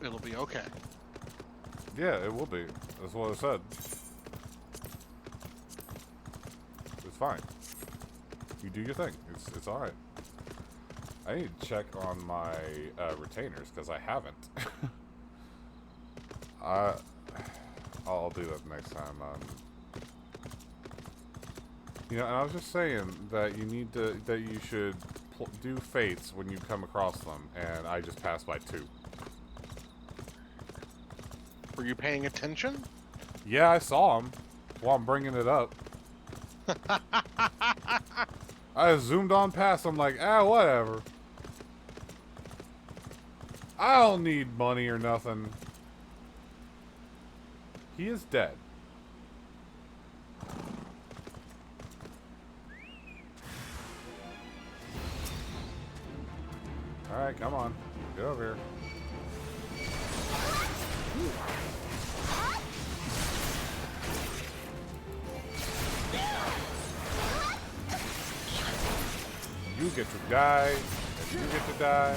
it'll be okay. Yeah, it will be. That's what I said. It's fine. You do your thing. It's alright. I need to check on my retainers because I haven't. I'll do that next time. You know, and I was just saying that you should do fates when you come across them, and I just passed by 2. Were you paying attention? Yeah, I saw them while I'm bringing it up. I zoomed on past them like, whatever. I don't need money or nothing. He is dead. Alright, come on. Get over here. You get to die, and you get to die.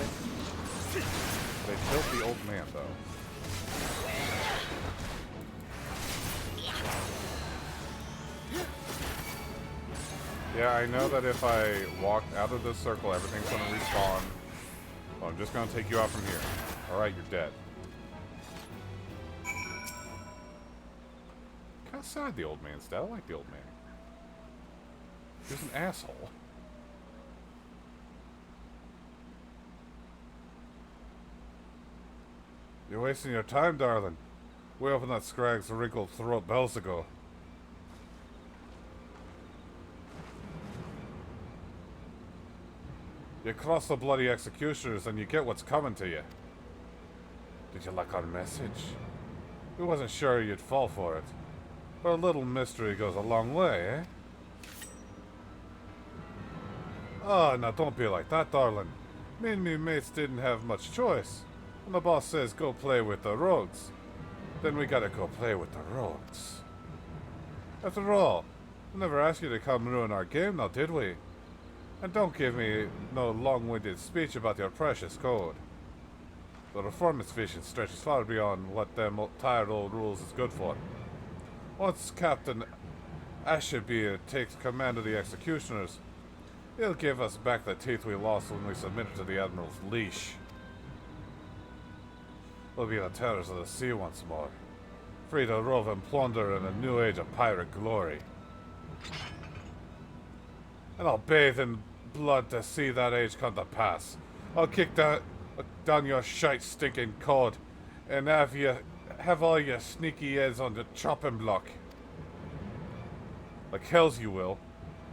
They killed the old man, though. Yeah, I know that if I walk out of this circle, everything's gonna respawn. Well, I'm just gonna take you out from here. Alright, you're dead. Kinda sad the old man's dead. I like the old man. He was an asshole. You're wasting your time, darling. Way up in that scrag's wrinkled throat bells ago. You cross the bloody executioners and you get what's coming to you. Did you like our message? We wasn't sure you'd fall for it. But a little mystery goes a long way, eh? Oh, now don't be like that, darling. Me and me mates didn't have much choice. When the boss says go play with the rogues, then we gotta go play with the rogues. After all, we never asked you to come ruin our game now, did we? And don't give me no long-winded speech about your precious code. The reformist vision stretches far beyond what them tired old rules is good for. Once Captain Asherbeer takes command of the executioners, he'll give us back the teeth we lost when we submitted to the Admiral's leash. We'll be the terrors of the sea once more, free to rove and plunder in a new age of pirate glory. And I'll bathe in blood to see that age come to pass. I'll kick down your shite stinking code, and have all your sneaky heads on the chopping block. Like hell's you will.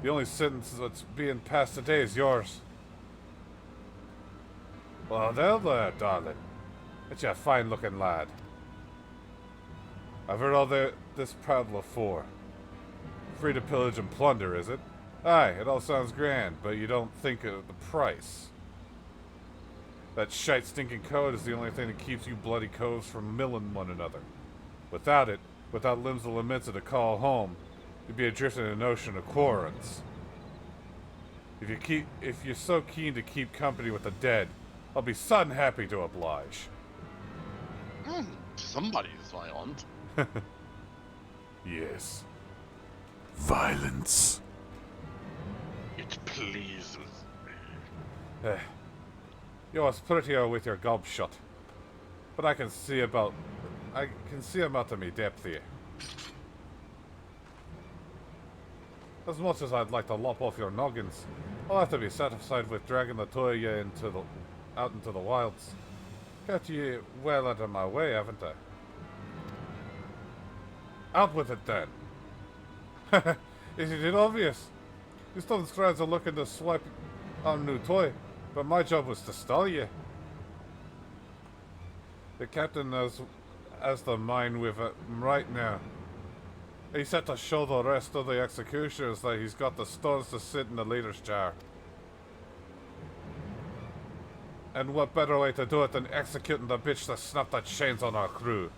The only sentence that's being passed today is yours. Well, there, darling. It's a fine-looking lad. I've heard all this prattle afore. Free to pillage and plunder, is it? Aye, it all sounds grand, but you don't think of the price. That shite stinking code is the only thing that keeps you bloody coves from milling one another. Without it, without limbs to lament to call home, you'd be adrift in an ocean of quarrels. If you're so keen to keep company with the dead, I'll be sudden happy to oblige. Somebody's violent. Yes. Violence. It pleases me. You're prettier with your gob shut. But I can see about to me depth here. As much as I'd like to lop off your noggins, I'll have to be satisfied with dragging the two of you out into the wilds. Got you well out of my way, haven't I? Out with it then. Isn't it obvious? You stone scrags are looking to swipe on a new toy. But my job was to stall you. The captain has the mine with it right now. He said to show the rest of the executioners that he's got the stones to sit in the leader's chair. And what better way to do it than executing the bitch that snapped the chains on our crew?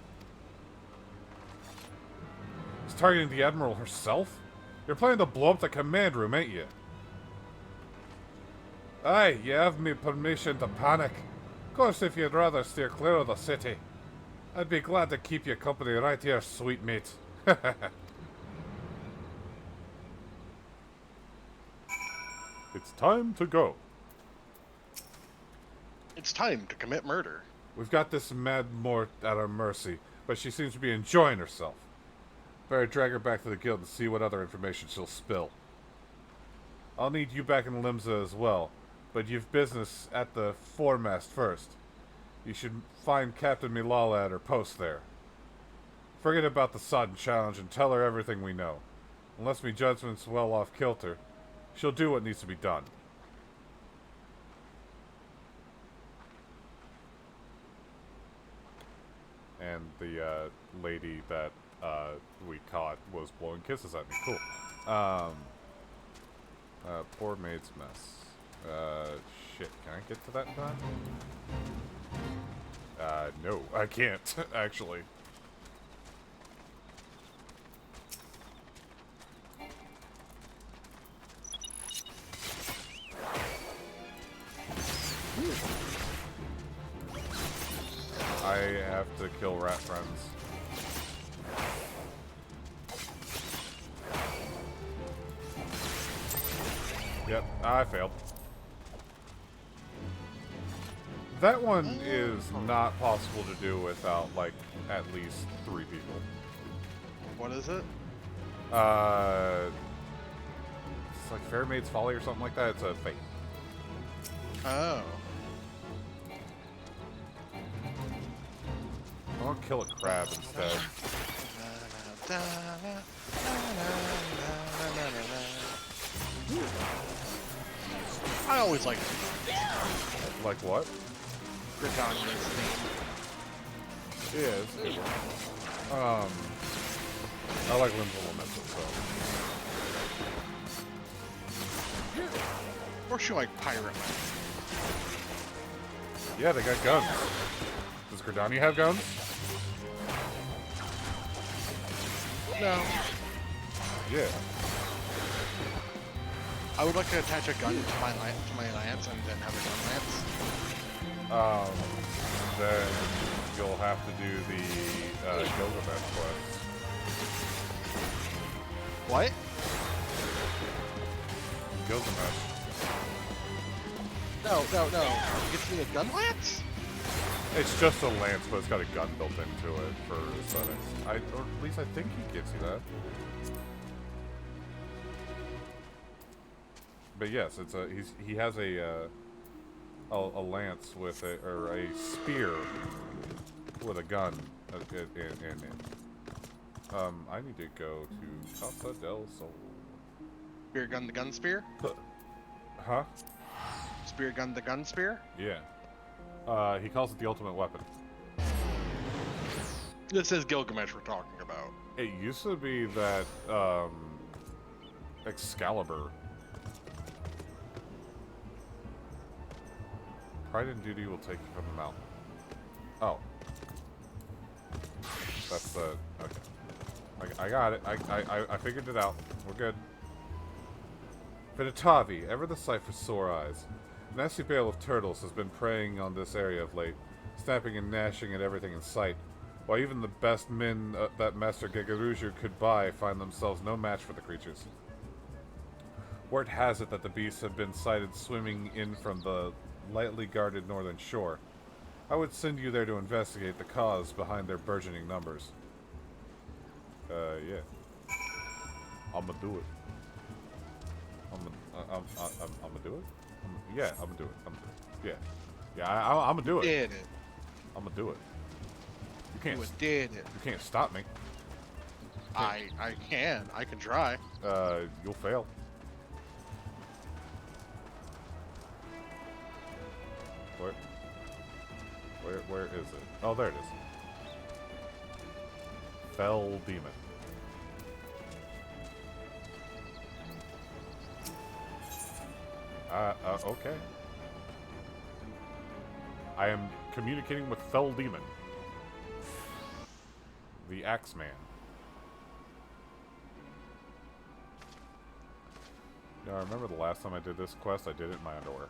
He's targeting the Admiral herself? You're planning to blow up the command room, ain't you? Aye, you have me permission to panic. Of course, if you'd rather steer clear of the city, I'd be glad to keep you company right here, sweet mate. It's time to go. It's time to commit murder. We've got this mad Mort at our mercy, but she seems to be enjoying herself. Better drag her back to the guild and see what other information she'll spill. I'll need you back in Limsa as well, but you've business at the foremast first. You should find Captain Milala at her post there. Forget about the sudden challenge and tell her everything we know. Unless me judgment's well off kilter, she'll do what needs to be done. And the lady that we caught was blowing kisses at me. Cool. Poor maid's mess. Shit, can I get to that in time? No, I can't, actually. I have to kill rat friends. Yep, I failed. That one is not possible to do without, like, at least 3 people. What is it? It's like Fairmaid's Folly or something like that. It's a fate. Oh. I want to kill a crab instead. I always like Like what? Britannia's theme. Yeah, it's a good one. I like Limbs Elemental, so. Or should I like Pirate Man? Yeah, they got guns. Does Gridania have guns? No. Yeah. I would like to attach a gun to my lance and then have a gun lance. Then you'll have to do the Gilgamesh quest. What? Gilgamesh. No. It gets me a gun lance? It's just a lance, but it's got a gun built into it for aesthetics. Or at least I think he gives you that. But yes, it's he has a lance with a spear with a gun in it. I need to go to Casa del Sol. Spear gun the gun spear? Huh? Spear gun the gun spear? Yeah. He calls it the ultimate weapon. This is Gilgamesh we're talking about. It used to be that Excalibur. Pride and duty will take you from the mountain. Oh. That's the... Okay. I got it. I figured it out. We're good. Vinatavi, ever the sight for sore eyes. A nasty bale of turtles has been preying on this area of late, snapping and gnashing at everything in sight, while even the best men that Master Gegaruju could buy find themselves no match for the creatures. Word has it that the beasts have been sighted swimming in from the lightly guarded northern shore. I would send you there to investigate the cause behind their burgeoning numbers. Yeah. I'ma do it. I'ma do it? Yeah, I'm gonna do it. Yeah, I'm gonna do it. Did it. I'm gonna do it. You can't. Did it. You can't stop me. I can. I can try. You'll fail. Where is it? Oh, there it is. Fell Demon. Okay. I am communicating with Fell Demon. The Axeman. Now, I remember the last time I did this quest, I did it in my underwear.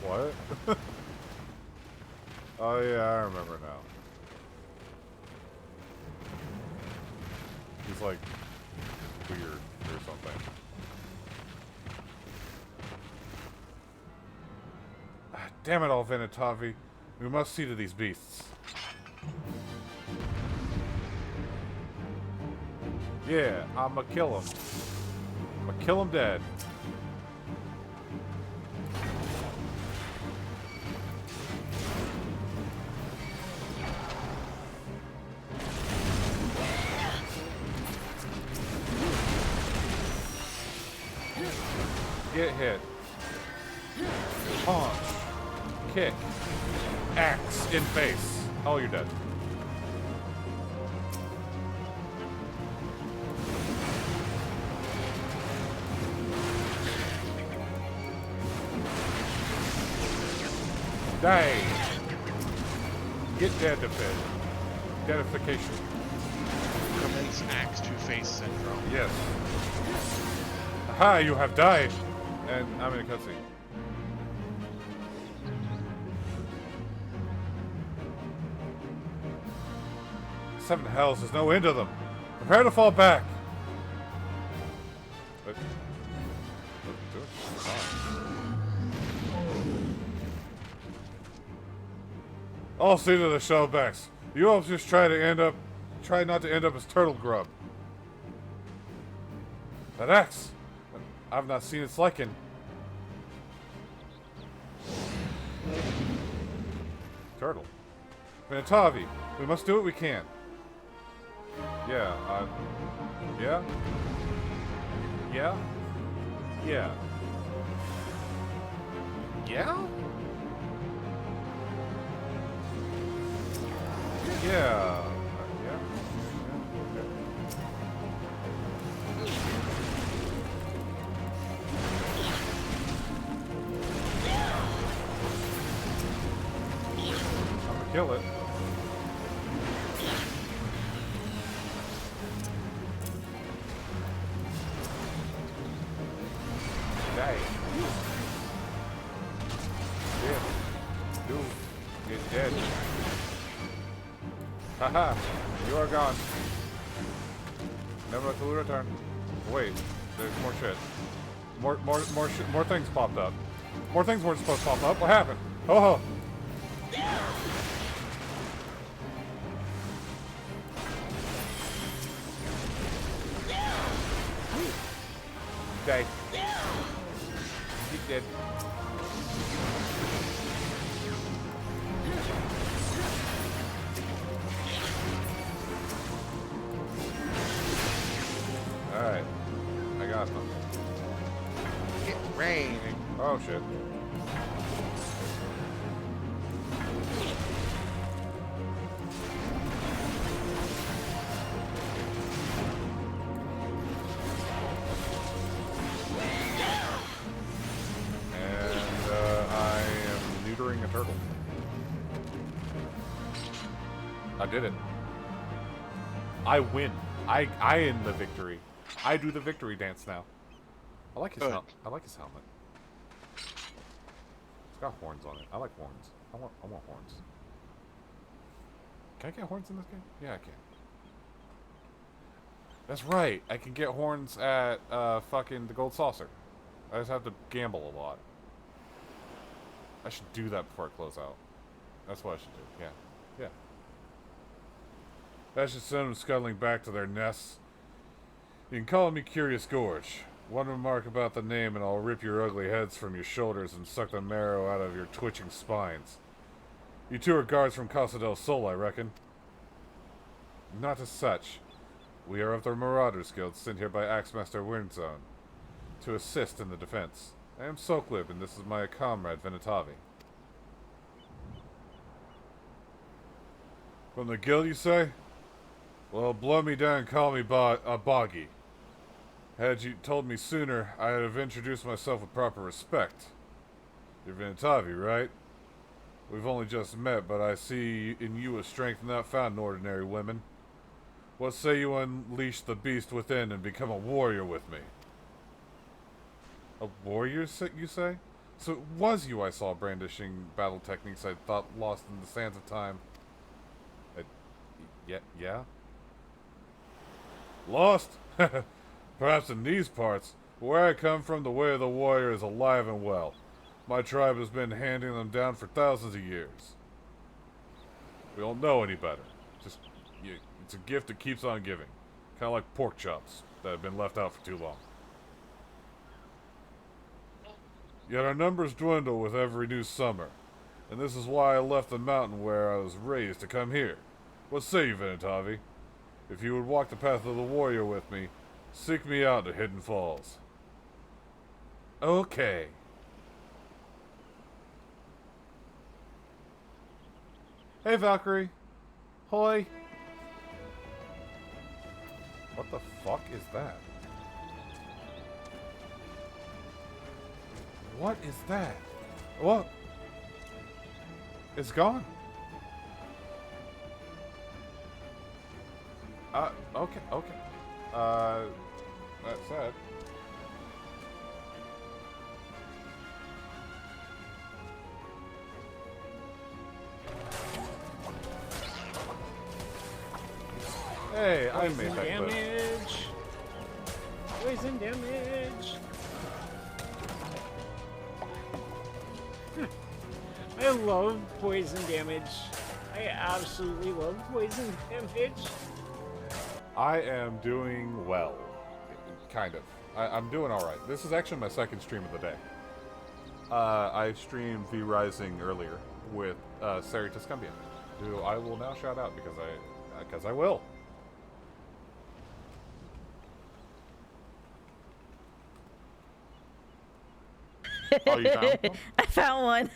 What? Oh yeah, I remember now. He's like weird or something. Damn it all, Venetavi. We must see to these beasts. Yeah, I'ma kill him. I'ma kill him dead. Get hit. Punch. Kick. Axe in face. Oh, you're dead. Die. Get deadified. Deadification. Commence axe to face syndrome. Yes. Aha, you have died. And I'm in a cutscene. Seven hells, there's no end to them. Prepare to fall back. Let's do it. I'll see to the shellbacks. You all just try not to end up as turtle grub. That axe. I've not seen its liking. Turtle. Venetavi, we must do what we can. Yeah, yeah? Yeah? Yeah. Yeah? Yeah. Kill it. Die. Yeah. Dude, get dead. Haha, you are gone. Never to return. Wait, there's more shit. More things popped up. More things weren't supposed to pop up. What happened? Ho ho. Die. He's dead. Alright. I got them. It rained. Oh shit. A turtle. I did it. I win. I end the victory. I do the victory dance now. I like his I like his helmet. It's got horns on it. I like horns. I want horns. Can I get horns in this game? Yeah, I can. That's right. I can get horns at fucking the Gold Saucer. I just have to gamble a lot. I should do that before I close out. That's what I should do. Yeah. Yeah. That should send them scuttling back to their nests. You can call me Curious Gorge. One remark about the name and I'll rip your ugly heads from your shoulders and suck the marrow out of your twitching spines. You two are guards from Casa del Sol, I reckon. Not as such. We are of the Marauders Guild sent here by Axemaster Windzone to assist in the defense. I am Soklib, and this is my comrade, Venetavi. From the guild, you say? Well, blow me down and call me Boggy. Had you told me sooner, I'd have introduced myself with proper respect. You're Venetavi, right? We've only just met, but I see in you a strength not found in ordinary women. What say you unleash the beast within and become a warrior with me? A warrior, you say? So it was you I saw brandishing battle techniques I thought lost in the sands of time. Yeah? Lost? Perhaps in these parts. Where I come from, the way of the warrior is alive and well. My tribe has been handing them down for thousands of years. We don't know any better. It's a gift that keeps on giving. Kind of like pork chops that have been left out for too long. Yet our numbers dwindle with every new summer. And this is why I left the mountain where I was raised to come here. What say you, Venetavi? If you would walk the path of the warrior with me, seek me out to Hidden Falls. Okay. Hey, Valkyrie. Hoi. What the fuck is that? What is that? What? It's gone. Okay. That said. Hey, I made that damage. Poison damage. I love poison damage. I absolutely love poison damage. I am doing well. Kind of. I'm doing alright. This is actually my second stream of the day. I streamed V Rising earlier with Sari Tuscumbia, who I will now shout out because I will. Oh, you found one? I found one.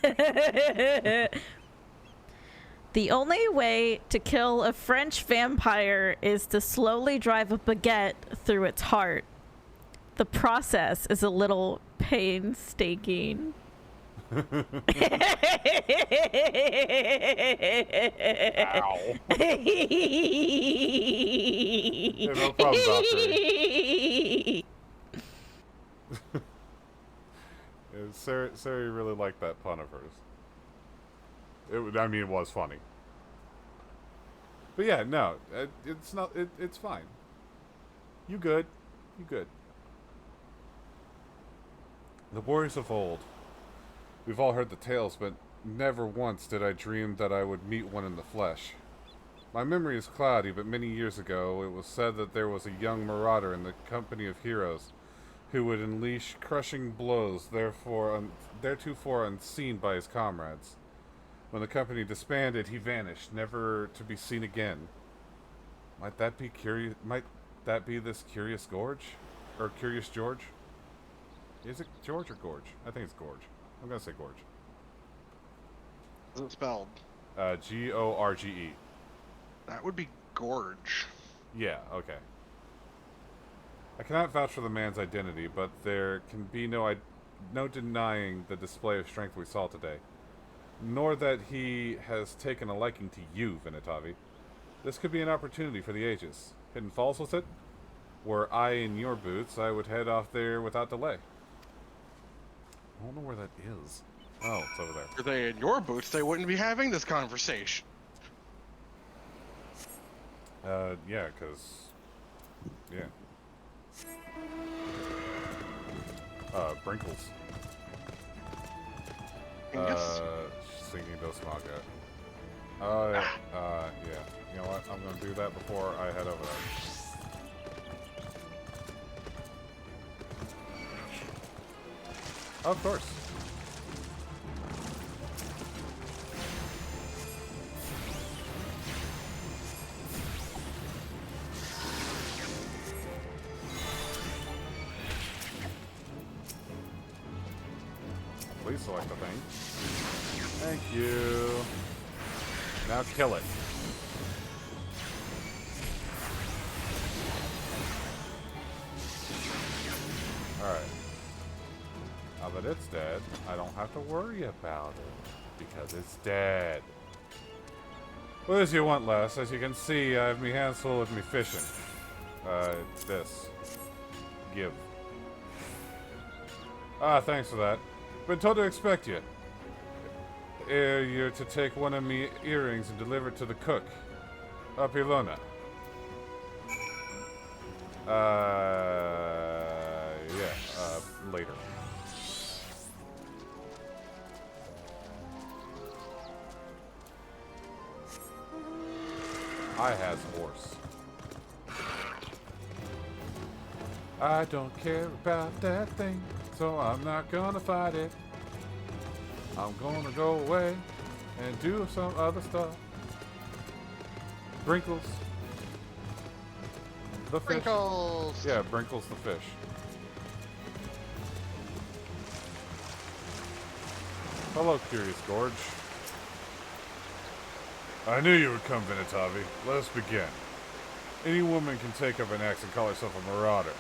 The only way to kill a French vampire is to slowly drive a baguette through its heart. The process is a little painstaking. Ow. Yeah, no problem, Valkyrie. Sari really liked that pun of hers. It was funny. But yeah, no, it's not. It's fine. You good? You good? The warriors of old. We've all heard the tales, but never once did I dream that I would meet one in the flesh. My memory is cloudy, but many years ago it was said that there was a young marauder in the company of heroes who would unleash crushing blows, theretofore unseen by his comrades. When the company disbanded, he vanished, never to be seen again. Might that be this Curious Gorge? Or Curious George? Is it George or Gorge? I think it's Gorge. I'm gonna say Gorge. Is it spelled? Gorge. That would be Gorge. Yeah, okay. I cannot vouch for the man's identity, but there can be no denying the display of strength we saw today. Nor that he has taken a liking to you, Venetavi. This could be an opportunity for the ages. Hidden Falls, was it? Were I in your boots, I would head off there without delay. I don't know where that is. Oh, it's over there. Were they in your boots, they wouldn't be having this conversation. Yeah, because... Yeah. Brinkles. Yes. Singing Dos Maga. Yeah. You know what? I'm gonna do that before I head over there. Of course. Please select the thing. Thank you. Now kill it. Alright. Now that it's dead, I don't have to worry about it. Because it's dead. What as you want, lass? As you can see, I have me hands full with me fishing. This. Give. Ah, thanks for that. Been told to expect you. You're to take one of me earrings and deliver it to the cook. Apilona. Later. I has horse. I don't care about that thing, so I'm not gonna fight it. I'm gonna go away and do some other stuff. Brinkles. The fish. Brinkles! Yeah, Brinkles the fish. Hello, Curious Gorge. I knew you would come, Venetavi. Let us begin. Any woman can take up an axe and call herself a marauder.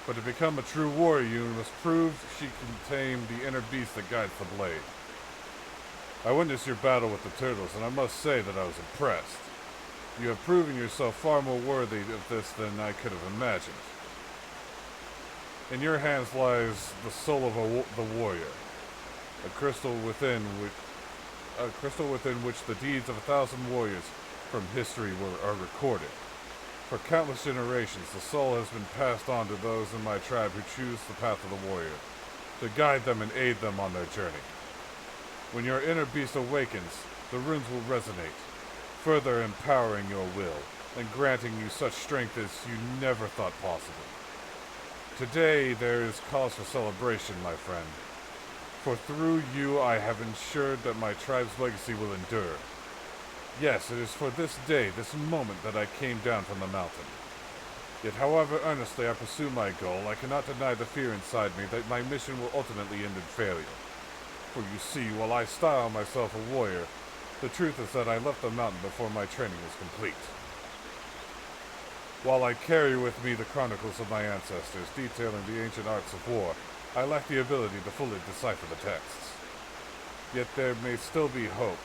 But to become a true warrior, you must prove she can tame the inner beast that guides the blade. I witnessed your battle with the turtles, and I must say that I was impressed. You have proven yourself far more worthy of this than I could have imagined. In your hands lies the soul of the warrior, a crystal within which the deeds of 1,000 warriors from history are recorded. For countless generations, the soul has been passed on to those in my tribe who choose the path of the warrior, to guide them and aid them on their journey. When your inner beast awakens, the runes will resonate, further empowering your will, and granting you such strength as you never thought possible. Today, there is cause for celebration, my friend. For through you, I have ensured that my tribe's legacy will endure. Yes, it is for this day, this moment, that I came down from the mountain. Yet however earnestly I pursue my goal, I cannot deny the fear inside me that my mission will ultimately end in failure. For you see, while I style myself a warrior, the truth is that I left the mountain before my training was complete. While I carry with me the chronicles of my ancestors, detailing the ancient arts of war, I lack the ability to fully decipher the texts. Yet there may still be hope,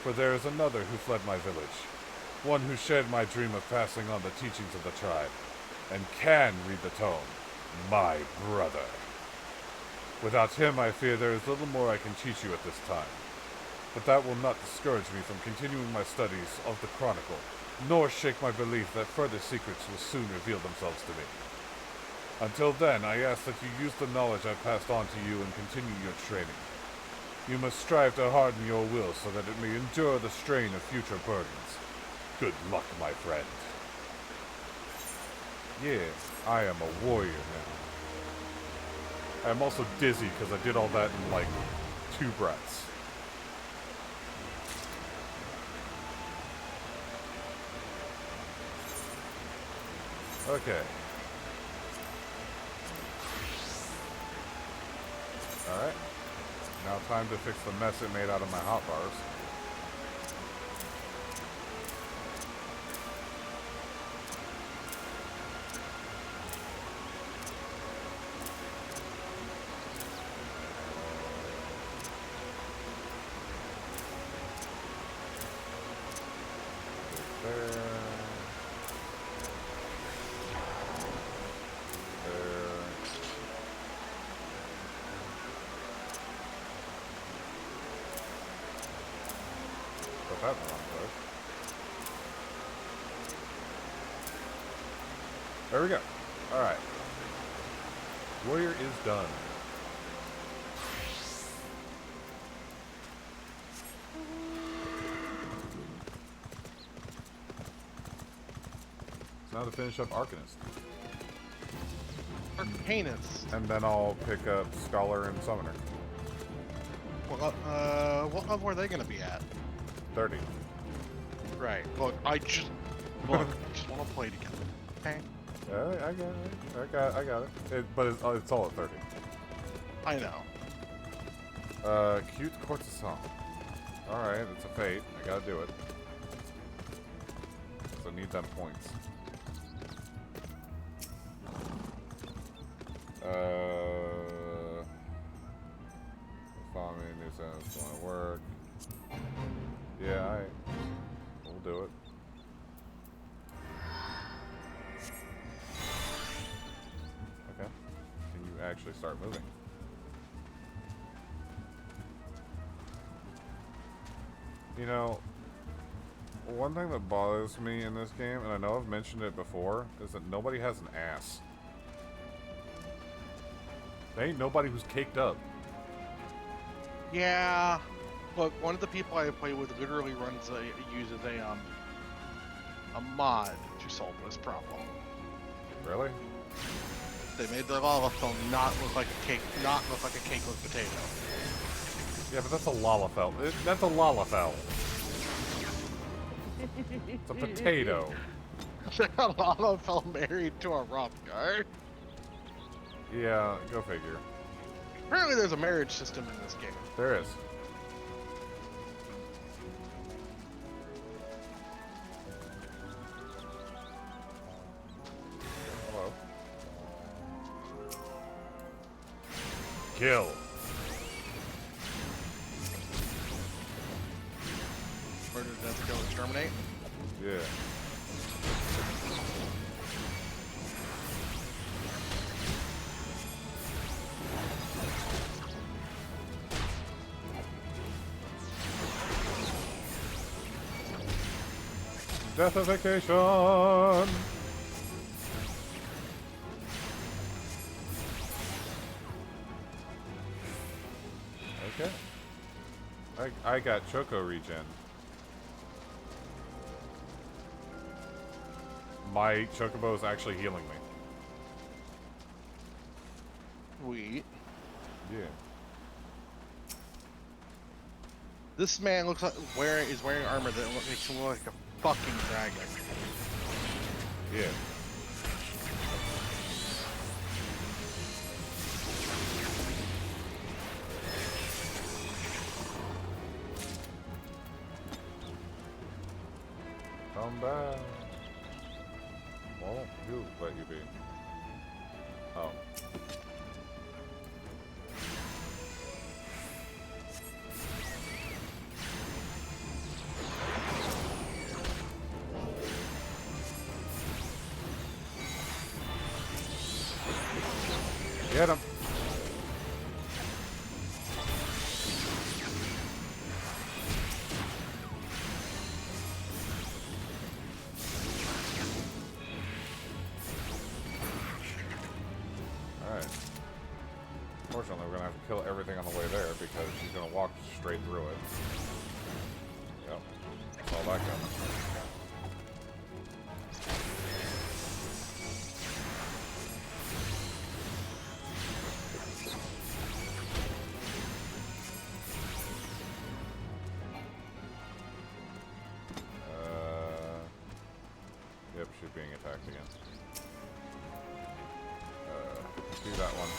for there is another who fled my village, one who shared my dream of passing on the teachings of the tribe, and can read the tome, my brother. Without him, I fear there is little more I can teach you at this time, but that will not discourage me from continuing my studies of the Chronicle, nor shake my belief that further secrets will soon reveal themselves to me. Until then, I ask that you use the knowledge I've passed on to you and continue your training. You must strive to harden your will so that it may endure the strain of future burdens. Good luck, my friend. Yeah, I am a warrior now. I'm also dizzy because I did all that in, like, 2 breaths. Okay. Alright. Now time to fix the mess it made out of my hot bars. There we go. Alright. Warrior is done. So now to finish up Arcanist. Arcanist. And then I'll pick up Scholar and Summoner. What level are they gonna be at? 30. Right. Look, I just want to play together. Okay. Yeah, I got it. But it's all at 30. I know. Cute courtesan. Alright, it's a fate. I gotta do it. So I need them points. Follow me, new sentence, wanna work. Yeah, we'll do it. Okay. Can you actually start moving? You know, one thing that bothers me in this game, and I know I've mentioned it before, is that nobody has an ass. There ain't nobody who's caked up. Yeah. Look, one of the people I play with literally uses a mod to solve this problem. Really? They made the lava film not look like a cakeless potato. Yeah, but that's a lalafell. That's a lalafell. It's a potato. A lava fell married to a rock guard. Yeah, go figure. Apparently there's a marriage system in this game. There is. Hello. Kill. Murder, death, kill, exterminate. Yeah. Deathification! Okay. I got Choco regen. My Chocobo is actually healing me. Sweet. Yeah. This man looks like is wearing armor that makes him look like a fucking dragon. Yeah. Come back. Won't you let you be? Oh. Get him. Alright. Fortunately, we're gonna have to kill everything on the way there because she's gonna walk straight through it. Yep. Saw that coming. Yep, she's being attacked again. Do that one.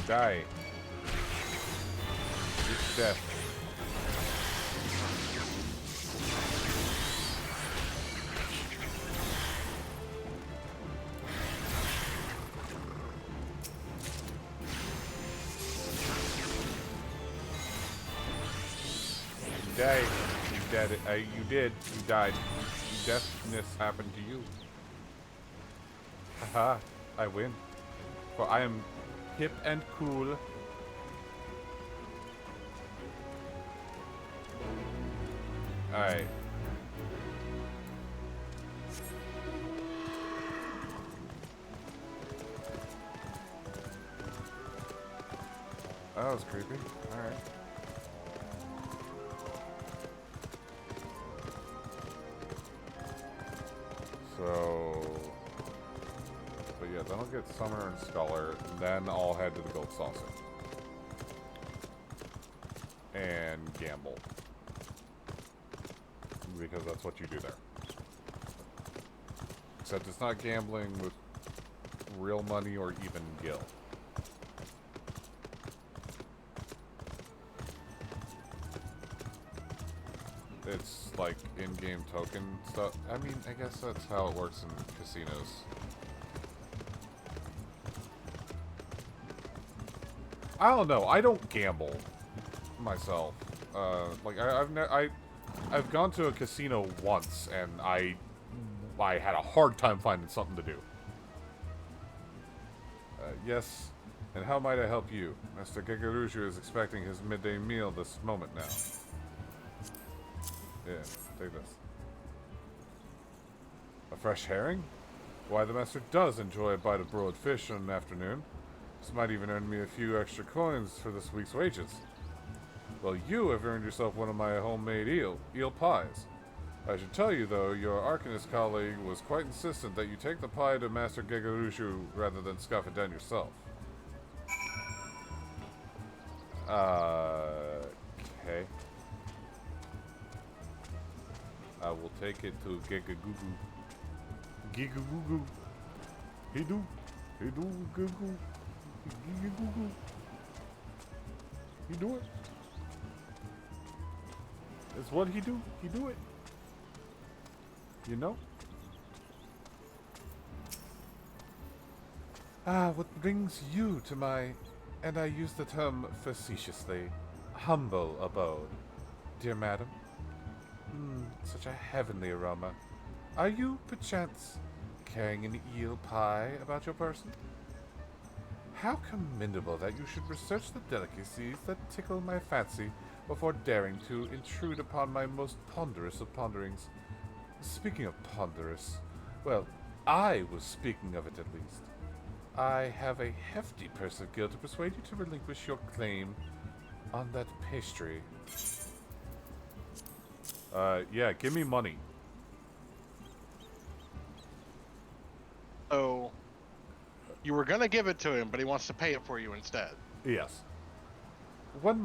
Die. It's death. Died. You dead. You did. You died. Deathness happened to you. Haha. I win. For I am hip and cool. Alright. That was creepy. Alright. So... But yeah, then I'll get Summoner and Scholar, and then I'll head to the Gold Saucer. And gamble. Because that's what you do there. Except it's not gambling with real money or even gil. It's like in-game token stuff. I mean, I guess that's how it works in casinos. I don't know. I don't gamble myself. Like I've gone to a casino once and I had a hard time finding something to do. Yes, and how might I help you? Master Gegaruju is expecting his midday meal this moment now. Yeah, take this. A fresh herring? Why, the master does enjoy a bite of broiled fish on an afternoon. This might even earn me a few extra coins for this week's wages. Well, you have earned yourself one of my homemade eel pies. I should tell you, though, your Arcanist colleague was quite insistent that you take the pie to Master Gegarushu rather than scuff it down yourself. Okay. I will take it to Gegagugu. Gigagugu. He do gugu. Gigagugu. He do it. It's what he do. He do it. You know? What brings you to my, and I use the term facetiously, humble abode, dear madam? Such a heavenly aroma. Are you, perchance, carrying an eel pie about your person? How commendable that you should research the delicacies that tickle my fancy before daring to intrude upon my most ponderous of ponderings. Speaking of ponderous, well, I was speaking of it at least. I have a hefty purse of gil to persuade you to relinquish your claim on that pastry. Yeah, give me money. Oh, you were gonna give it to him, but he wants to pay it for you instead. Yes. One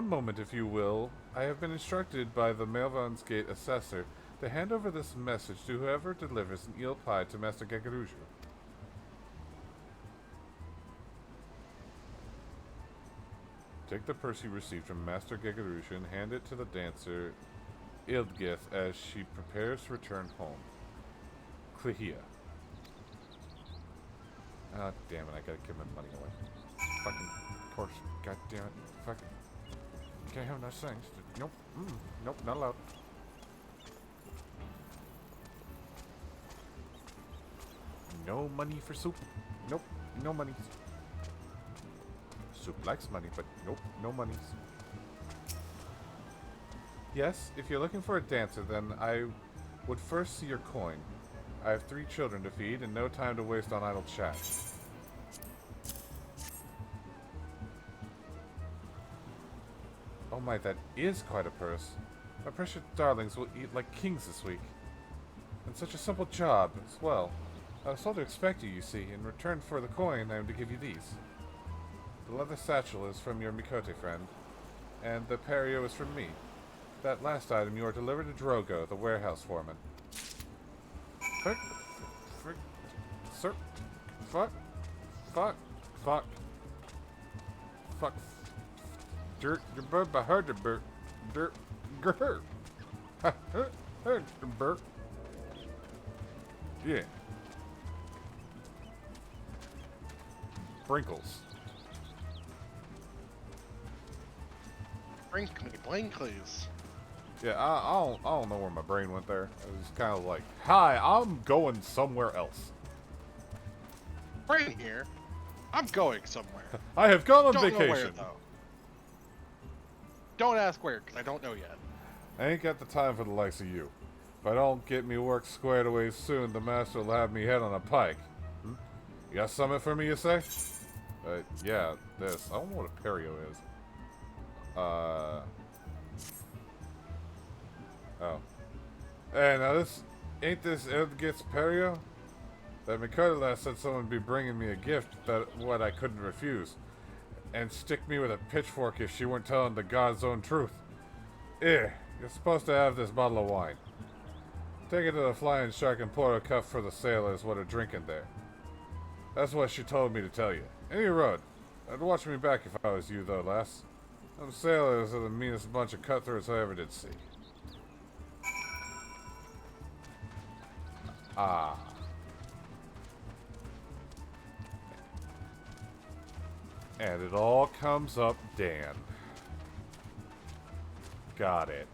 moment, if you will. I have been instructed by the Melvansgate assessor to hand over this message to whoever delivers an eel pie to Master Gegaruju. Take the purse you received from Master Gegaruju and hand it to the dancer Ildgith as she prepares to return home. Klahia. Ah, damn it, I gotta give my money away. Fucking course, god damn it. Fucking. Can't have nice things. Nope. Nope, not allowed. No money for soup. Nope, no money. Soup likes money, but nope, no monies. Yes, if you're looking for a dancer, then I would first see your coin. I have 3 children to feed and no time to waste on idle chat. Oh my, that is quite a purse. My precious darlings will eat like kings this week. And such a simple job as well. I was told to expect you, you see. In return for the coin, I am to give you these. The leather satchel is from your Mikote friend, and the perio is from me. That last item you are delivered to Drogo, the warehouse foreman. Frick. Sir. Fuck. Dirt, your bird by her, dirt, grr. Dirt. Yeah. Sprinkles. Blinklies. Yeah, I don't know where my brain went there. It was kind of like, hi, I'm going somewhere else. Brain here. I'm going somewhere. I have gone on Don't vacation. know where, though. Don't ask where, because I don't know yet. I ain't got the time for the likes of you. If I don't get me work squared away soon, the master will have me head on a pike. You got something for me, you say? Yeah, this. I don't know what a perio is. Oh. Hey, now this Ain't this Edgit's Perio? That Mikhaila said someone would be bringing me a gift that what I couldn't refuse. And stick me with a pitchfork if she weren't telling the God's own truth. Here, you're supposed to have this bottle of wine. Take it to the Flying Shark and pour a cup for the sailors what are drinking there. That's what she told me to tell you. Any road. I'd watch me back if I was you, though, lass. Them sailors are the meanest bunch of cutthroats I ever did see. Ah. And it all comes up Dan. Got it.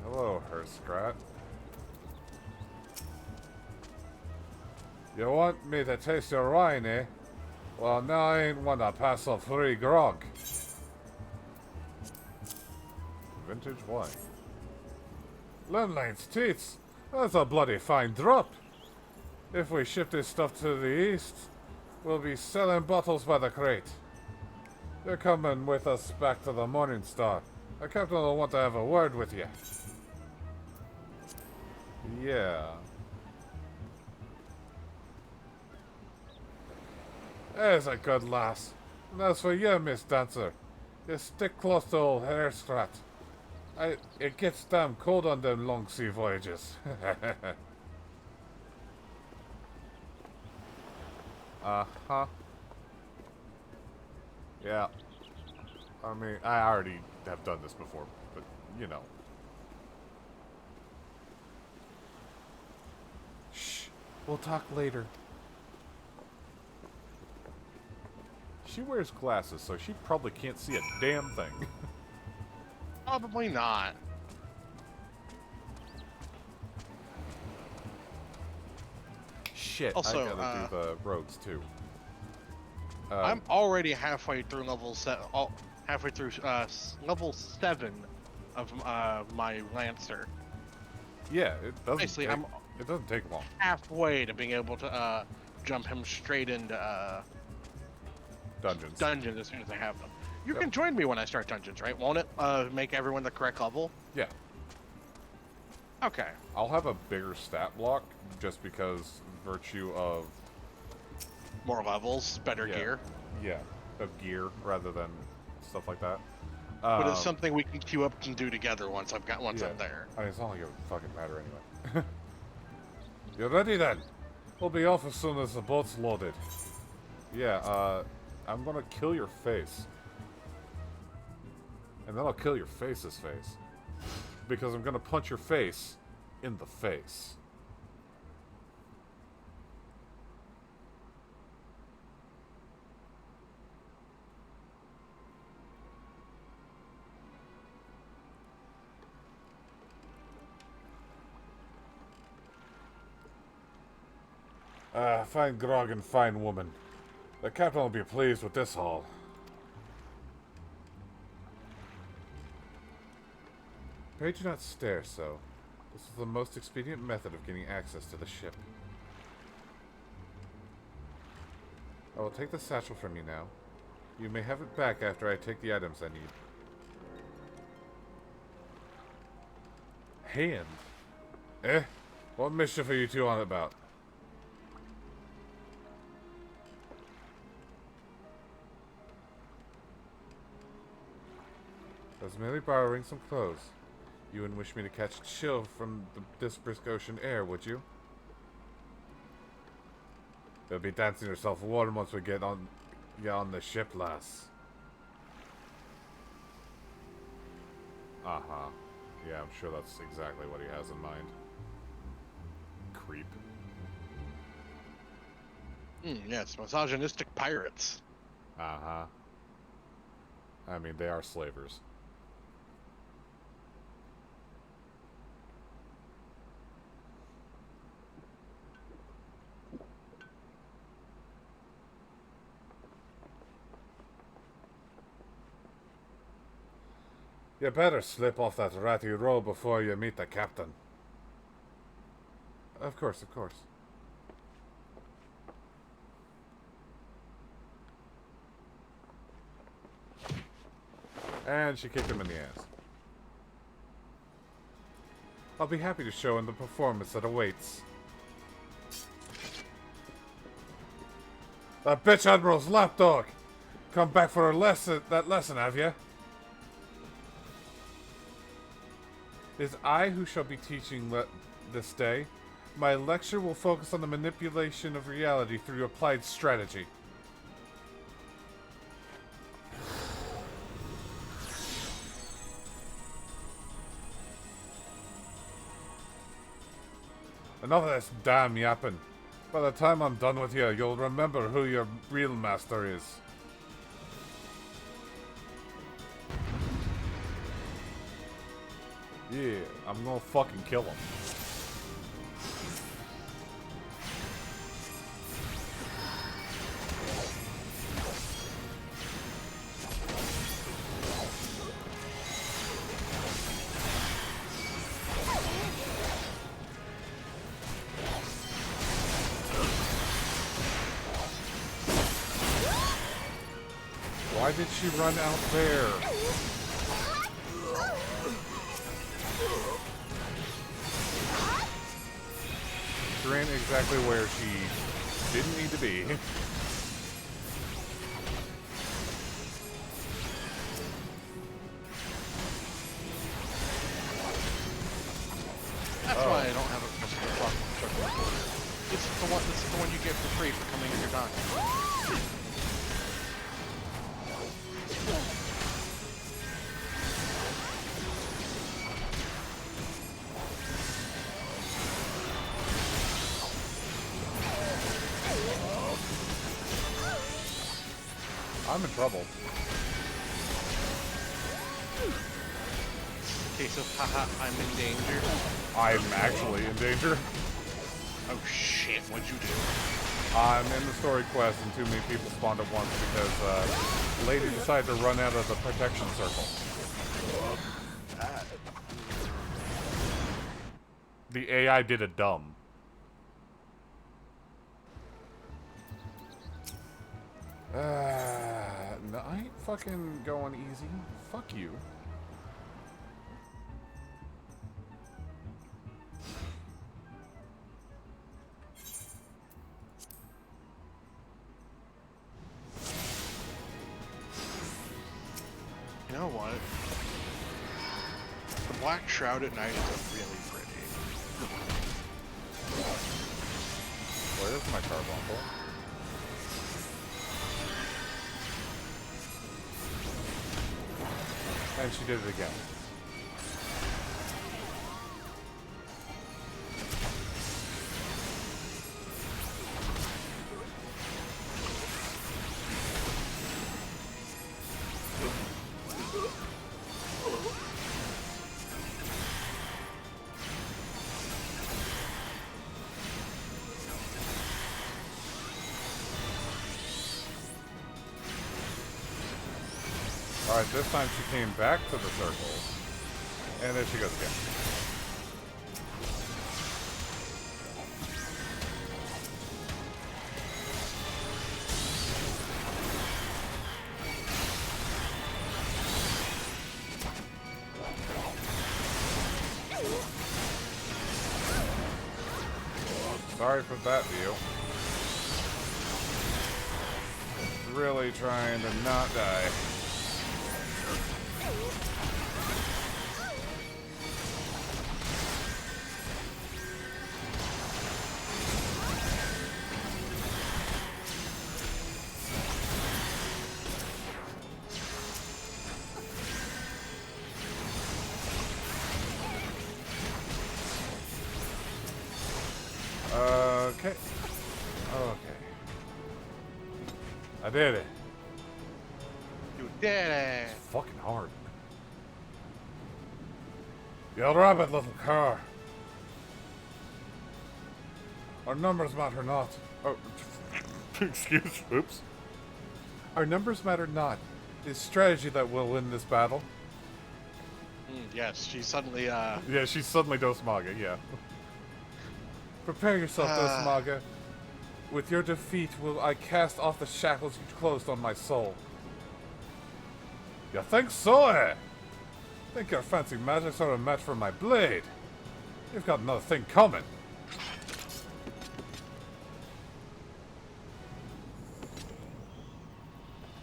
Hello, Herskrat. You want me to taste your wine, eh? Well, now I ain't one to pass up free grog. Vintage wine. Limeline's teats. That's a bloody fine drop. If we ship this stuff to the east, we'll be selling bottles by the crate. You're coming with us back to the Morning Star. The captain will want to have a word with you. Yeah. There's a good lass. And as for you, Miss Dancer, you stick close to old Herskrat. It gets damn cold on them long sea voyages. Uh-huh. Yeah. I mean, I already have done this before, but, you know. Shh. We'll talk later. She wears glasses, so she probably can't see a damn thing. Probably not. Shit, Also, I gotta do the roads too. I'm already halfway through level level 7 of my Lancer. Yeah, it doesn't. Basically, it doesn't take long. Halfway to being able to jump him straight into dungeons as soon as I have them. You can join me when I start dungeons, right? Won't it make everyone the correct level? Yeah. Okay. I'll have a bigger stat block just because virtue of more levels, better gear. Yeah, of gear rather than stuff like that. But it's something we can queue up and do together once I'm there. I mean, it's not like it would fucking matter anyway. You ready then? We'll be off as soon as the boat's loaded. Yeah, I'm gonna kill your face. And then I'll kill your face's face. Because I'm gonna punch your face in the face. Fine grog and fine woman. The captain will be pleased with this haul. Pray do not stare so. This is the most expedient method of getting access to the ship. I will take the satchel from you now. You may have it back after I take the items I need. Hand? Eh? What mischief are you two on about? I was merely borrowing some clothes. You wouldn't wish me to catch a chill from this brisk ocean air, would you? You'll be dancing yourself warm once we get on the ship, lass. Uh-huh. Yeah, I'm sure that's exactly what he has in mind. Creep. Yes, misogynistic pirates. Uh-huh. I mean, they are slavers. You better slip off that ratty robe before you meet the captain. Of course, of course. And she kicked him in the ass. I'll be happy to show him the performance that awaits. That bitch Admiral's lapdog! Come back for that lesson, have ya? It is I who shall be teaching this day. My lecture will focus on the manipulation of reality through applied strategy. Enough of this damn yapping. By the time I'm done with you, you'll remember who your real master is. Yeah, I'm gonna fucking kill him. Why did she run out there? She ran exactly where she didn't need to be. That's why I don't have a customer fucking. This is the one you get for free for coming to your doctor. I'm in trouble. Case of haha, I'm in danger. I'm actually in danger. Oh shit, what'd you do? I'm in the story quest and too many people spawned at once because lady decided to run out of the protection circle. The AI did a dumb. No, I ain't fucking going easy. Fuck you. You know what? The Black Shroud at night is really pretty. Where's my carbuncle? And she did it again. Alright, this time she came back to the circle. And there she goes again. Sorry for that view. Really trying to not die. Okay. Okay. I did it. You did it! It's fucking hard. You're rabbit, little car. Our numbers matter not. Oh, excuse. Oops. Our numbers matter not. It's strategy that will win this battle. Yes, she suddenly, Yeah, she's suddenly Dosmaga, yeah. Prepare yourself, Dosmaga. With your defeat, will I cast off the shackles you closed on my soul. You think so, eh? Think your fancy magics are a match for my blade? You've got another thing coming.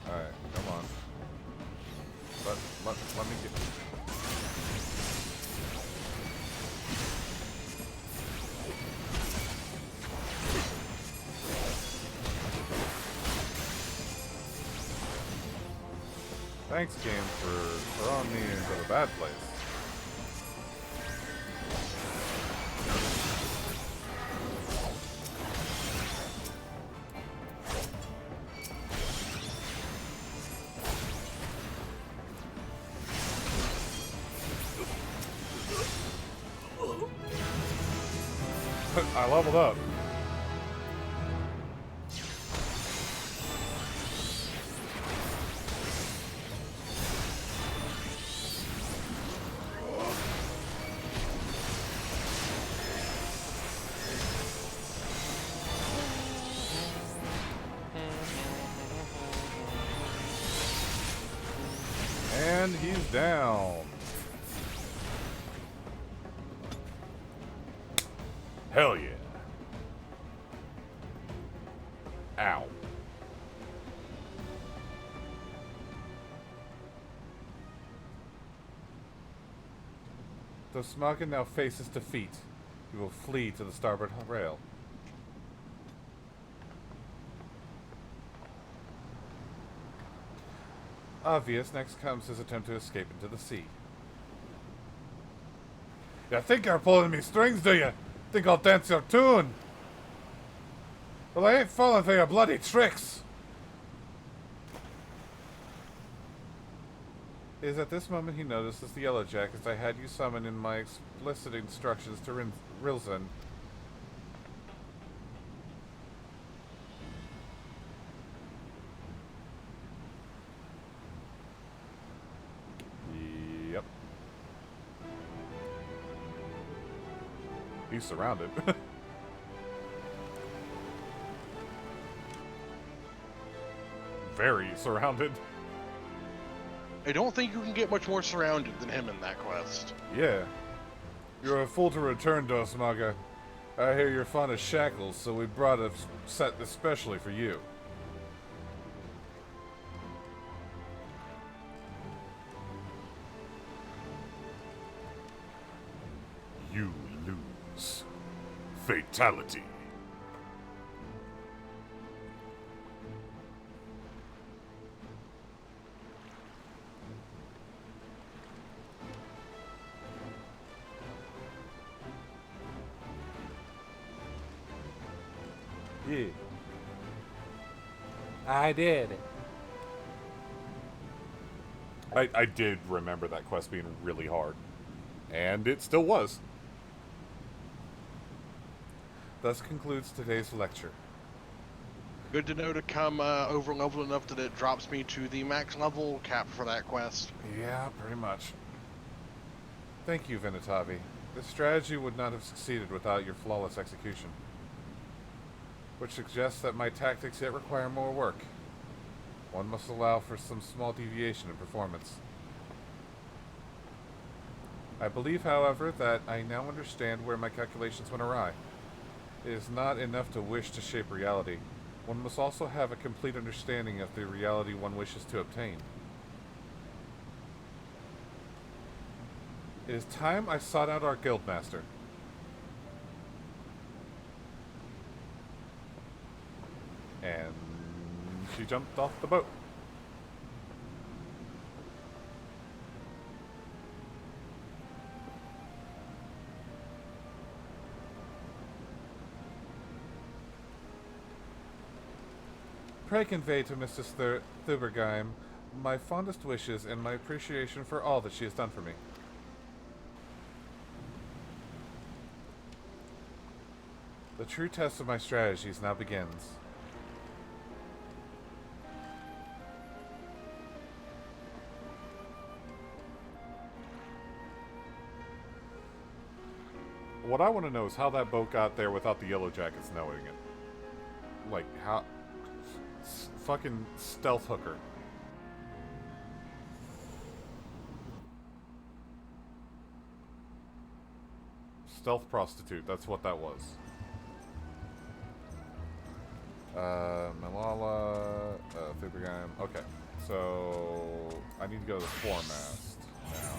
Alright, come on. Let me get... Thanks, game, for throwing me into the bad place. I leveled up. And he's down. Hell yeah. Ow. The Smoggin now faces defeat. He will flee to the starboard rail. Obvious, next comes his attempt to escape into the sea. You think you're pulling me strings, do you? Think I'll dance your tune? Well, I ain't falling for your bloody tricks. It is at this moment he notices the Yellow Jackets I had you summon in my explicit instructions to Rilzen. Yep. He's surrounded. Very surrounded. I don't think you can get much more surrounded than him in that quest. Yeah. You're a fool to return, Dosmaga. I hear you're fond of shackles, so we brought a set especially for you. You lose. Fatality. Yeah. I did. I did remember that quest being really hard. And it still was. Thus concludes today's lecture. Good to know to come over level enough that it drops me to the max level cap for that quest. Yeah, pretty much. Thank you, Venetavi. This strategy would not have succeeded without your flawless execution. Which suggests that my tactics yet require more work. One must allow for some small deviation in performance. I believe, however, that I now understand where my calculations went awry. It is not enough to wish to shape reality. One must also have a complete understanding of the reality one wishes to obtain. It is time I sought out our guildmaster. And she jumped off the boat. Pray convey to Mrs. Thubergeim my fondest wishes and my appreciation for all that she has done for me. The true test of my strategies now begins. What I want to know is how that boat got there without the Yellow Jackets knowing it. Like, how... fucking stealth hooker. Stealth prostitute, that's what that was. Malala, Fibigam. Okay, so I need to go to the foremast now.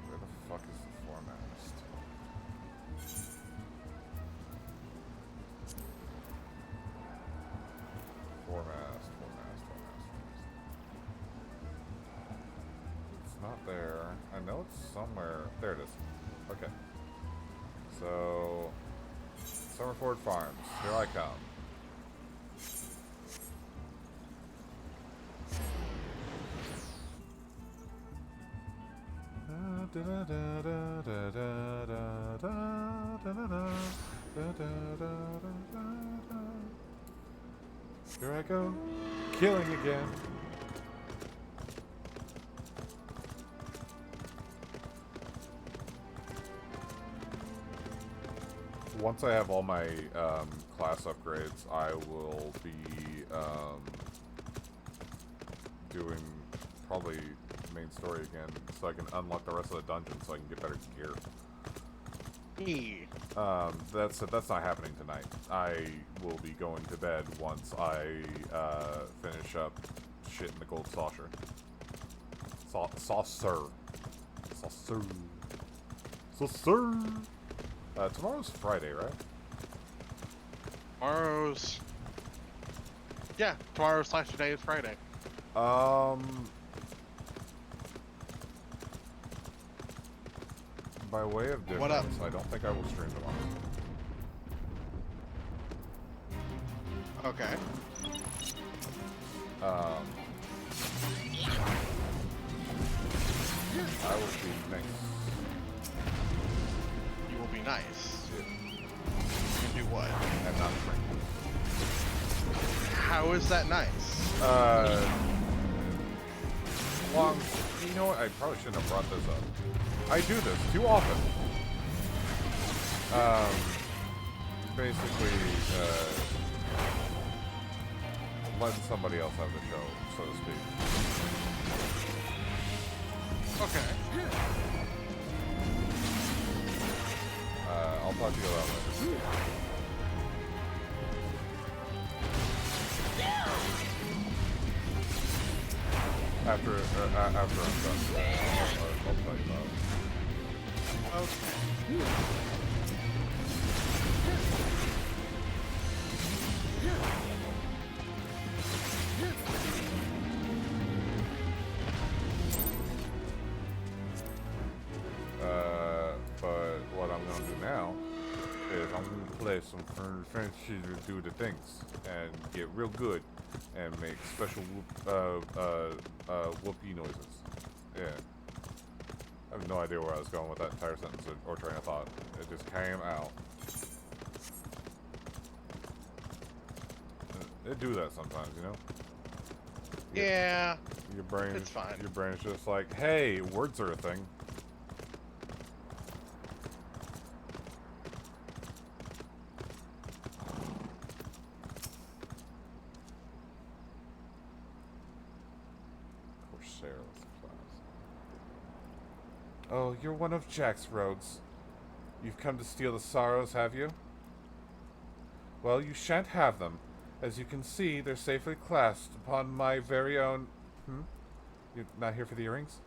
Where the fuck is the foremast? Foremast. It's not there. I know it's somewhere. There it is. Okay. So, Summerford Farms. Here I come. Here I go, killing again. Once I have all my class upgrades, I will be doing probably main story again, so I can unlock the rest of the dungeon, so I can get better gear. That's not happening tonight. I will be going to bed once I finish up shit in the gold saucer. Saucer. Tomorrow's Friday, right? Tomorrow's last day is Friday. By way of difference, What up? I don't think I will stream tomorrow. Okay. I will be nice. You will be nice. You do what? And not drink. How is that nice? You know what? I probably shouldn't have brought this up. I do this too often. Basically, letting somebody else have the show, so to speak. Okay. I'll talk to you about later. After I'm done, I'll tell you about it. Okay. But what I'm gonna do now is I'm gonna play some French to do the things and get real good and make special whoopee noises. Yeah. I have no idea where I was going with that entire sentence or train of thought. It just came out. They do that sometimes, you know? Yeah. Your brain It's fine. Your brain's just like, hey, words are a thing. Oh, you're one of Jack's rogues. You've come to steal the sorrows, have you? Well, you shan't have them. As you can see, they're safely clasped upon my very own... You're not here for the earrings?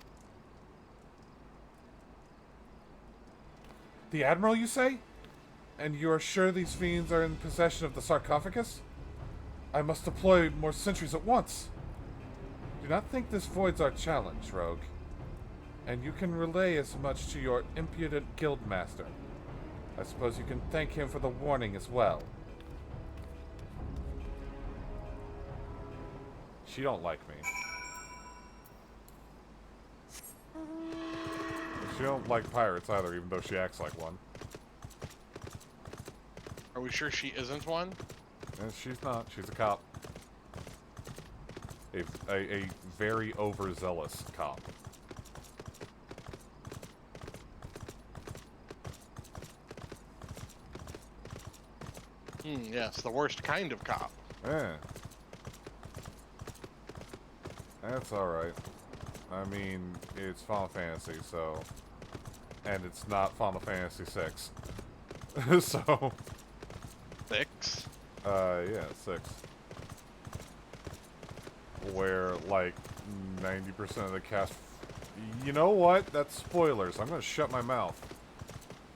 The Admiral, you say? And you are sure these fiends are in possession of the sarcophagus? I must deploy more sentries at once. Do not think this voids our challenge, rogue. And you can relay as much to your impudent guildmaster. I suppose you can thank him for the warning as well. She don't like me. She don't like pirates either, even though she acts like one. Are we sure she isn't one? And she's not. She's a cop. A very overzealous cop. Yes, the worst kind of cop. Yeah. That's alright. I mean, it's Final Fantasy, so... And it's not Final Fantasy 6. So... 6? Yeah, 6. Where, like, 90% of the cast... You know what? That's spoilers. I'm gonna shut my mouth.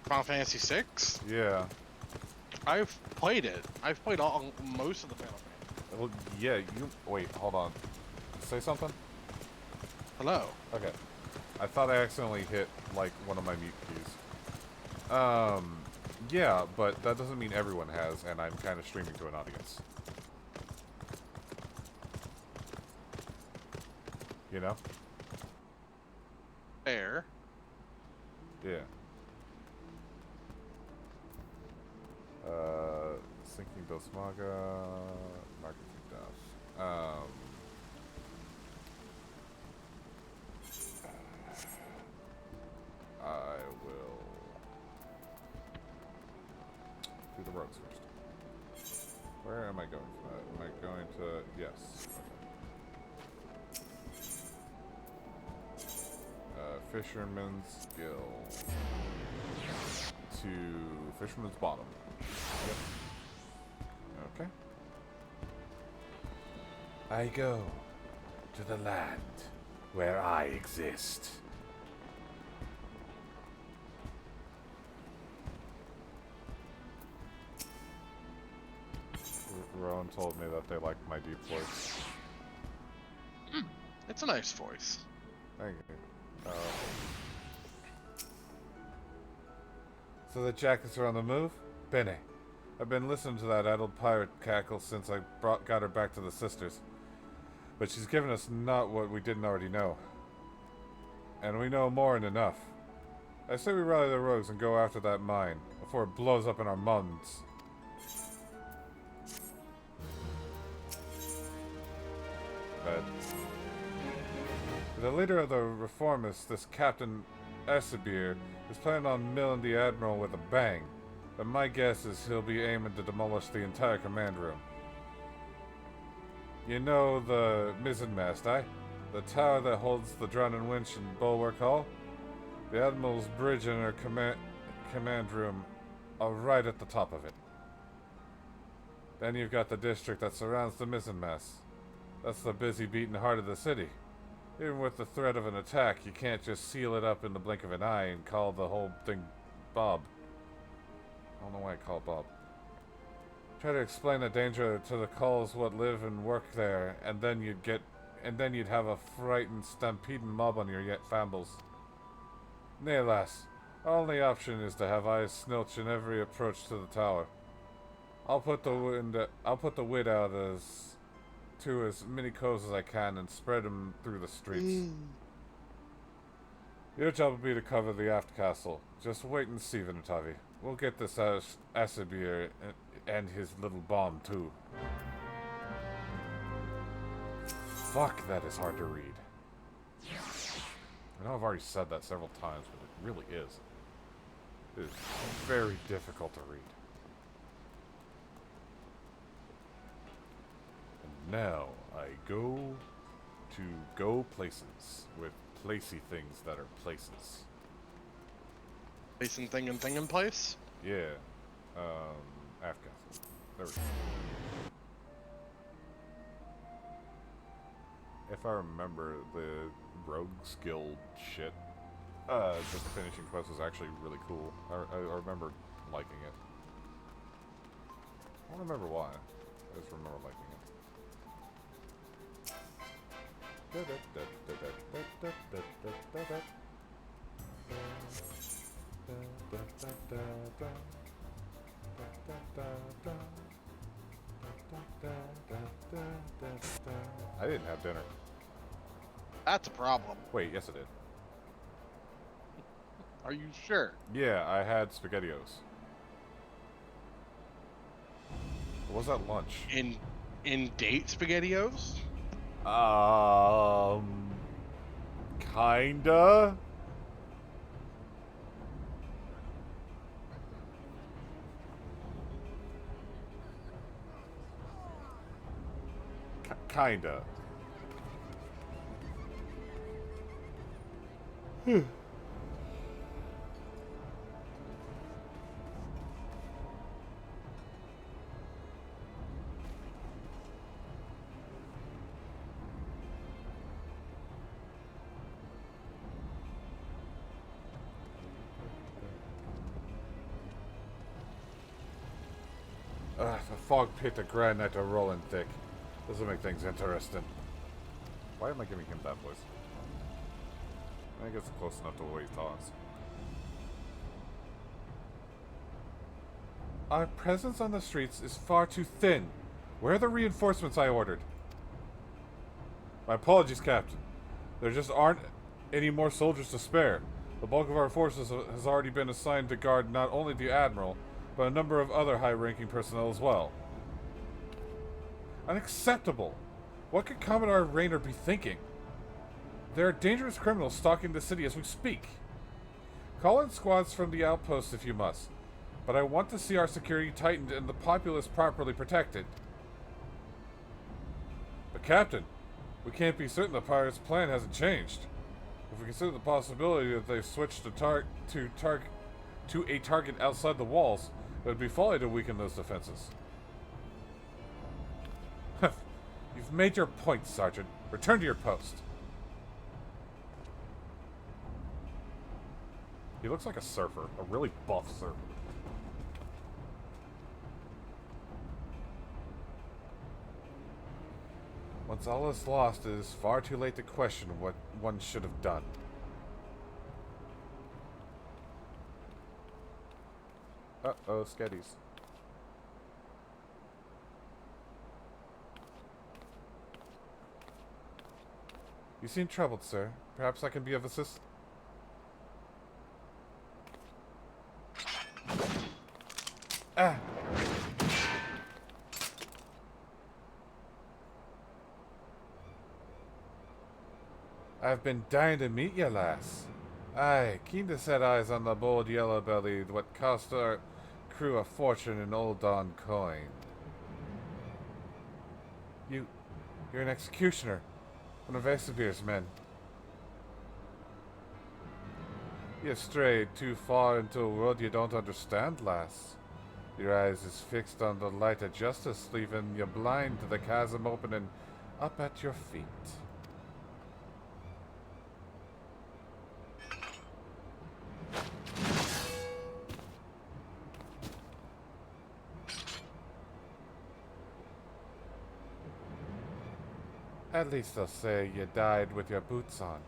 Final Fantasy 6? Yeah. I've played it. I've played most of the Final Fantasy. Well, yeah, you... Wait, hold on. Say something? Hello. Okay. I thought I accidentally hit, like, one of my mute keys. Yeah, but that doesn't mean everyone has, and I'm kind of streaming to an audience. You know? Fair. Yeah. Sinking Dos Maga... Marketing Death. I will... do the rogues first. Where am I going for that? Am I going to... Yes. Okay. Fisherman's Guild. To Fisherman's Bottom. Yep. Okay. I go to the land where I exist. Rowan told me that they liked my deep voice. It's a nice voice. Thank you. So the jackets are on the move? Bene. I've been listening to that adult pirate cackle since I got her back to the sisters. But she's given us not what we didn't already know. And we know more than enough. I say we rally the rogues and go after that mine before it blows up in our mums. But the leader of the reformists, this Captain Esabir, is planning on milling the Admiral with a bang. But my guess is he'll be aiming to demolish the entire command room. You know the mizzenmast, eh? The tower that holds the drowning winch in Bulwark Hall? The Admiral's bridge and her command room are right at the top of it. Then you've got the district that surrounds the mizzenmast. That's the busy beating heart of the city. Even with the threat of an attack, you can't just seal it up in the blink of an eye and call the whole thing Bob. I don't know why I call it Bob. Try to explain the danger to the culls what live and work there, and then you'd have a frightened, stampeding mob on your fambles. Nay, lass, our only option is to have eyes snilch in every approach to the tower. I'll put the wit out to as many coves as I can and spread them through the streets. Your job will be to cover the aft castle. Just wait and see, Vinatavi. We'll get this Asabir and his little bomb, too. Fuck, that is hard to read. I know I've already said that several times, but it really is. It is very difficult to read. And now I go to go places with placey things that are places. Place and thing in place? Yeah. Aft castle. There we go. If I remember, the Rogues Guild shit, just the finishing quest was actually really cool. I remember liking it. I don't remember why. I just remember liking it. I didn't have dinner. That's a problem. Wait, yes I did. Are you sure? Yeah, I had SpaghettiOs. What was that lunch? In date SpaghettiOs? Kinda. Kinda. The fog pit of granite are rolling thick. This will make things interesting. Why am I giving him that voice? I guess it's close enough to the way he talks. Our presence on the streets is far too thin. Where are the reinforcements I ordered? My apologies, Captain. There just aren't any more soldiers to spare. The bulk of our forces has already been assigned to guard not only the Admiral, but a number of other high-ranking personnel as well. Unacceptable! What could Commodore Rayner be thinking? There are dangerous criminals stalking the city as we speak. Call in squads from the outposts if you must, but I want to see our security tightened and the populace properly protected. But Captain, we can't be certain the pirates' plan hasn't changed. If we consider the possibility that they've switched to a target outside the walls, it would be folly to weaken those defenses. You've made your point, Sergeant. Return to your post. He looks like a surfer, a really buff surfer. Once all is lost, it is far too late to question what one should have done. Uh-oh, sketties. You seem troubled, sir. Perhaps I can be of assistance. Ah! I've been dying to meet you, lass. Aye, keen to set eyes on the bold yellow-bellied what cost our crew a fortune in Old Dawn coin. You're an executioner. One of Exevir's men. You have strayed too far into a world you don't understand, lass. Your eyes is fixed on the light of justice, leaving you blind to the chasm opening up at your feet. At least they'll say you died with your boots on.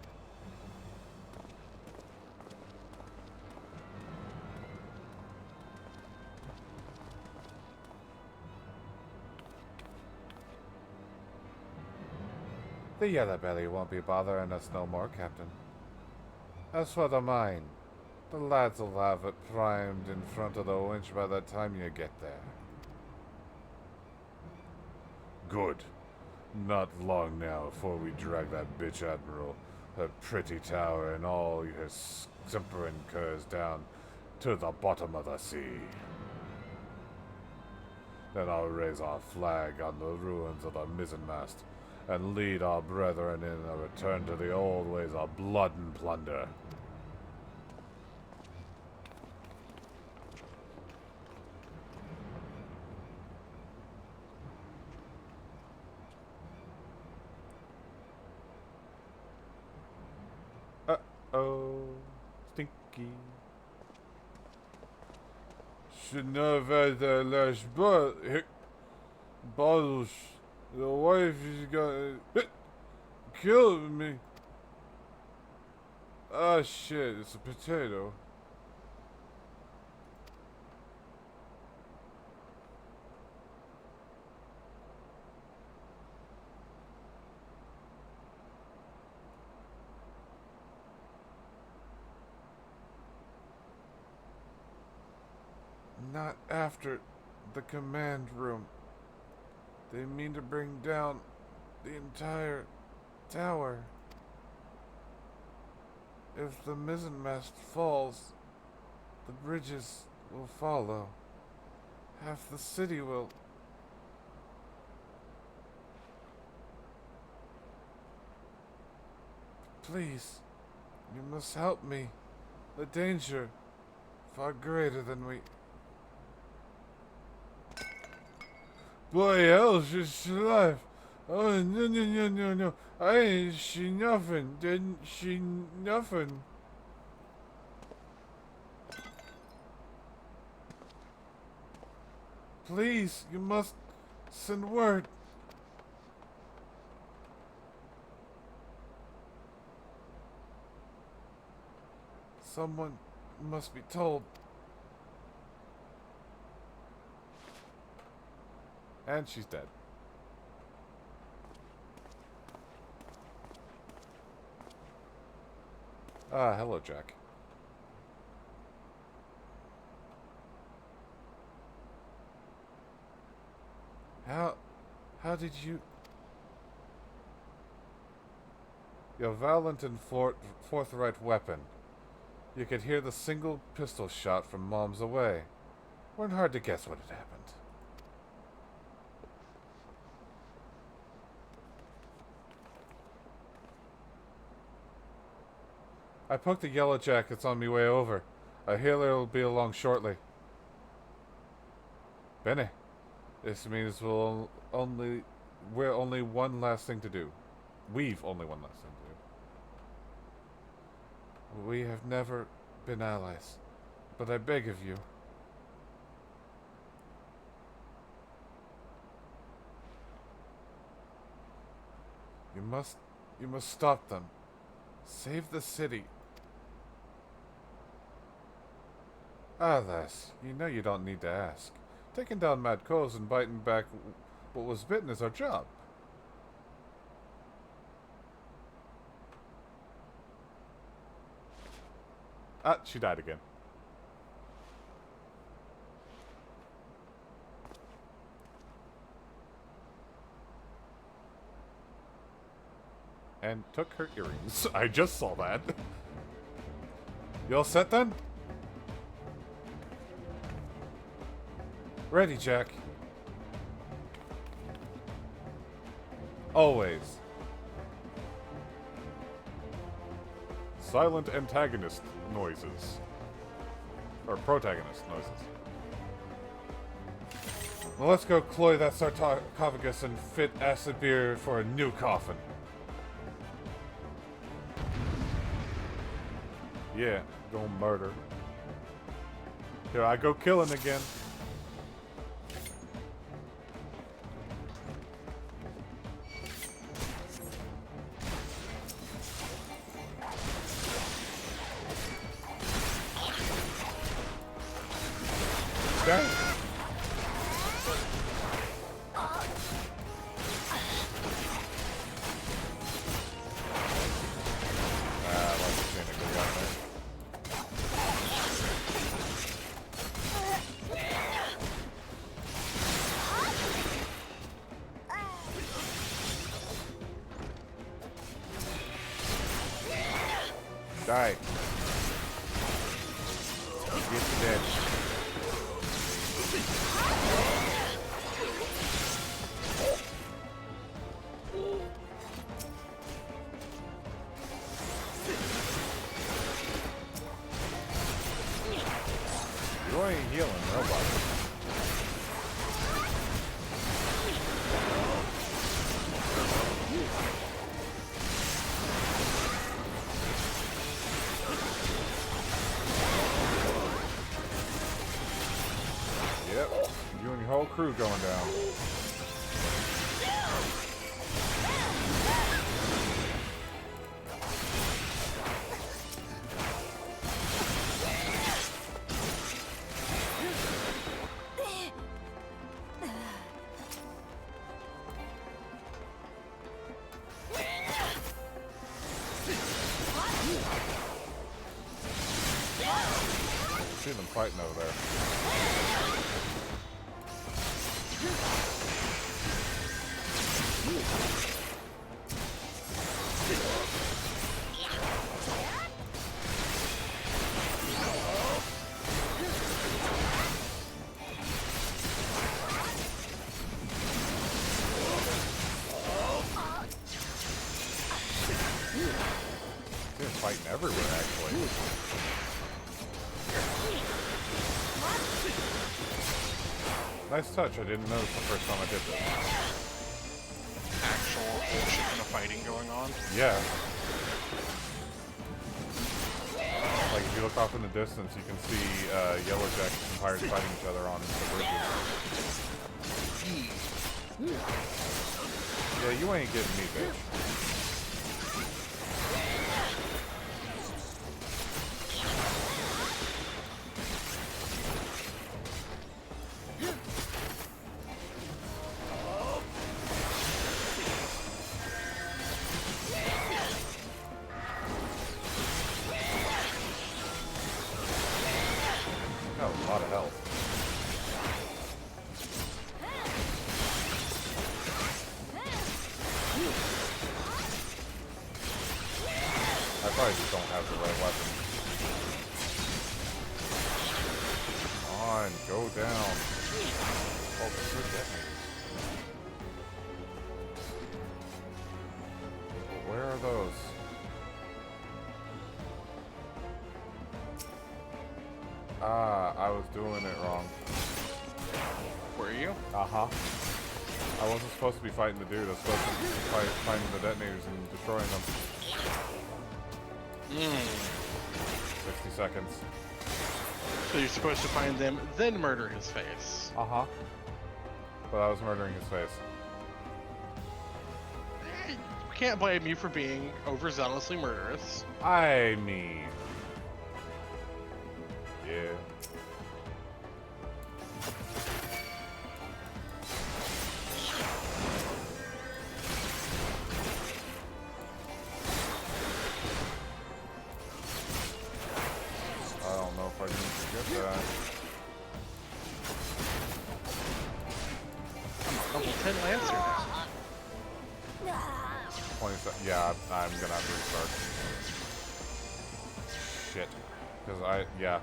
The yellow belly won't be bothering us no more, Captain. As for the mine, the lads will have it primed in front of the winch by the time you get there. Good. Not long now before we drag that bitch Admiral, her pretty tower, and all her simpering curs down to the bottom of the sea. Then I'll raise our flag on the ruins of the mizzenmast and lead our brethren in a return to the old ways of blood and plunder. Oh, stinky. Je ne vais te lâche pas, bottles. The wife is gonna kill me. Ah shit, it's a potato. Not after the command room. They mean to bring down the entire tower. If the mizzenmast falls, the bridges will follow. Half the city will. Please, You must help me. The danger far greater than we. Boy, hell, she's alive. Oh, no. I ain't see nothing. Didn't see nothing. Please, you must send word. Someone must be told. And she's dead. Ah, hello, Jack. How did you... Your valiant and forthright weapon. You could hear the single pistol shot from Mom's away. Weren't hard to guess what had happened. I poked the yellow jackets on me way over. A healer will be along shortly. Benny, this means we're only one last thing to do. We've only one last thing to do. We have never been allies, but I beg of you. You must stop them. Save the city. Ah, lass, you know you don't need to ask. Taking down mad cows and biting back what was bitten is our job. Ah, she died again. And took her earrings. I just saw that. You all set then? Ready, Jack. Always. Silent antagonist noises. Or protagonist noises. Well, let's go cloy that sarcophagus and fit acid beer for a new coffin. Yeah, go murder. Here I go killing again. Okay. Die. Get dead. You ain't healing nobody. Yep, you and your whole crew going down. See them fighting over there. Good fighting everywhere, actually. Nice touch. I didn't notice the first time I did this. Actual bullshit kind of fighting going on. Yeah. Like, if you look off in the distance, you can see Yellow Jackets and Pirates fighting each other on the bridges. Yeah, you ain't getting me, bitch. That was a lot of health. I probably just don't have the right weapon. Come on, go down. Oh, they're good detonators. Where are those? Ah, I was doing it wrong. Were you? Uh-huh. I wasn't supposed to be fighting the dude. I was supposed to be fighting the detonators and destroying them. 60 seconds. So you're supposed to find them, then murder his face. Uh-huh. But I was murdering his face. We can't blame you for being overzealously murderous. I mean... Yeah. I don't know if I can get that. I'm a level 10 Lancer now. 27. Yeah, I'm gonna have to restart. Shit. Because yeah.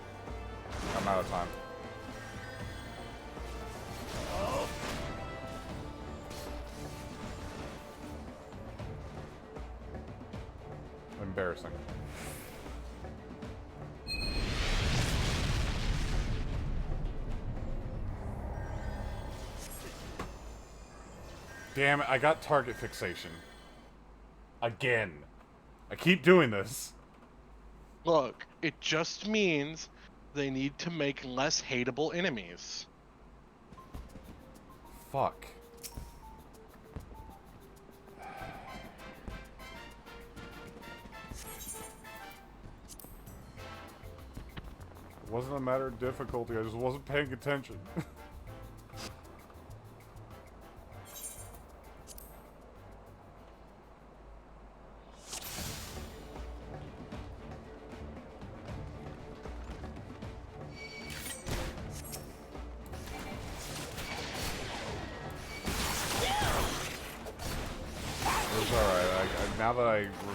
I'm out of time. Embarrassing. Damn it, I got target fixation. Again. I keep doing this. Look, it just means they need to make less hateable enemies. Fuck. It wasn't a matter of difficulty, I just wasn't paying attention. Now that I know what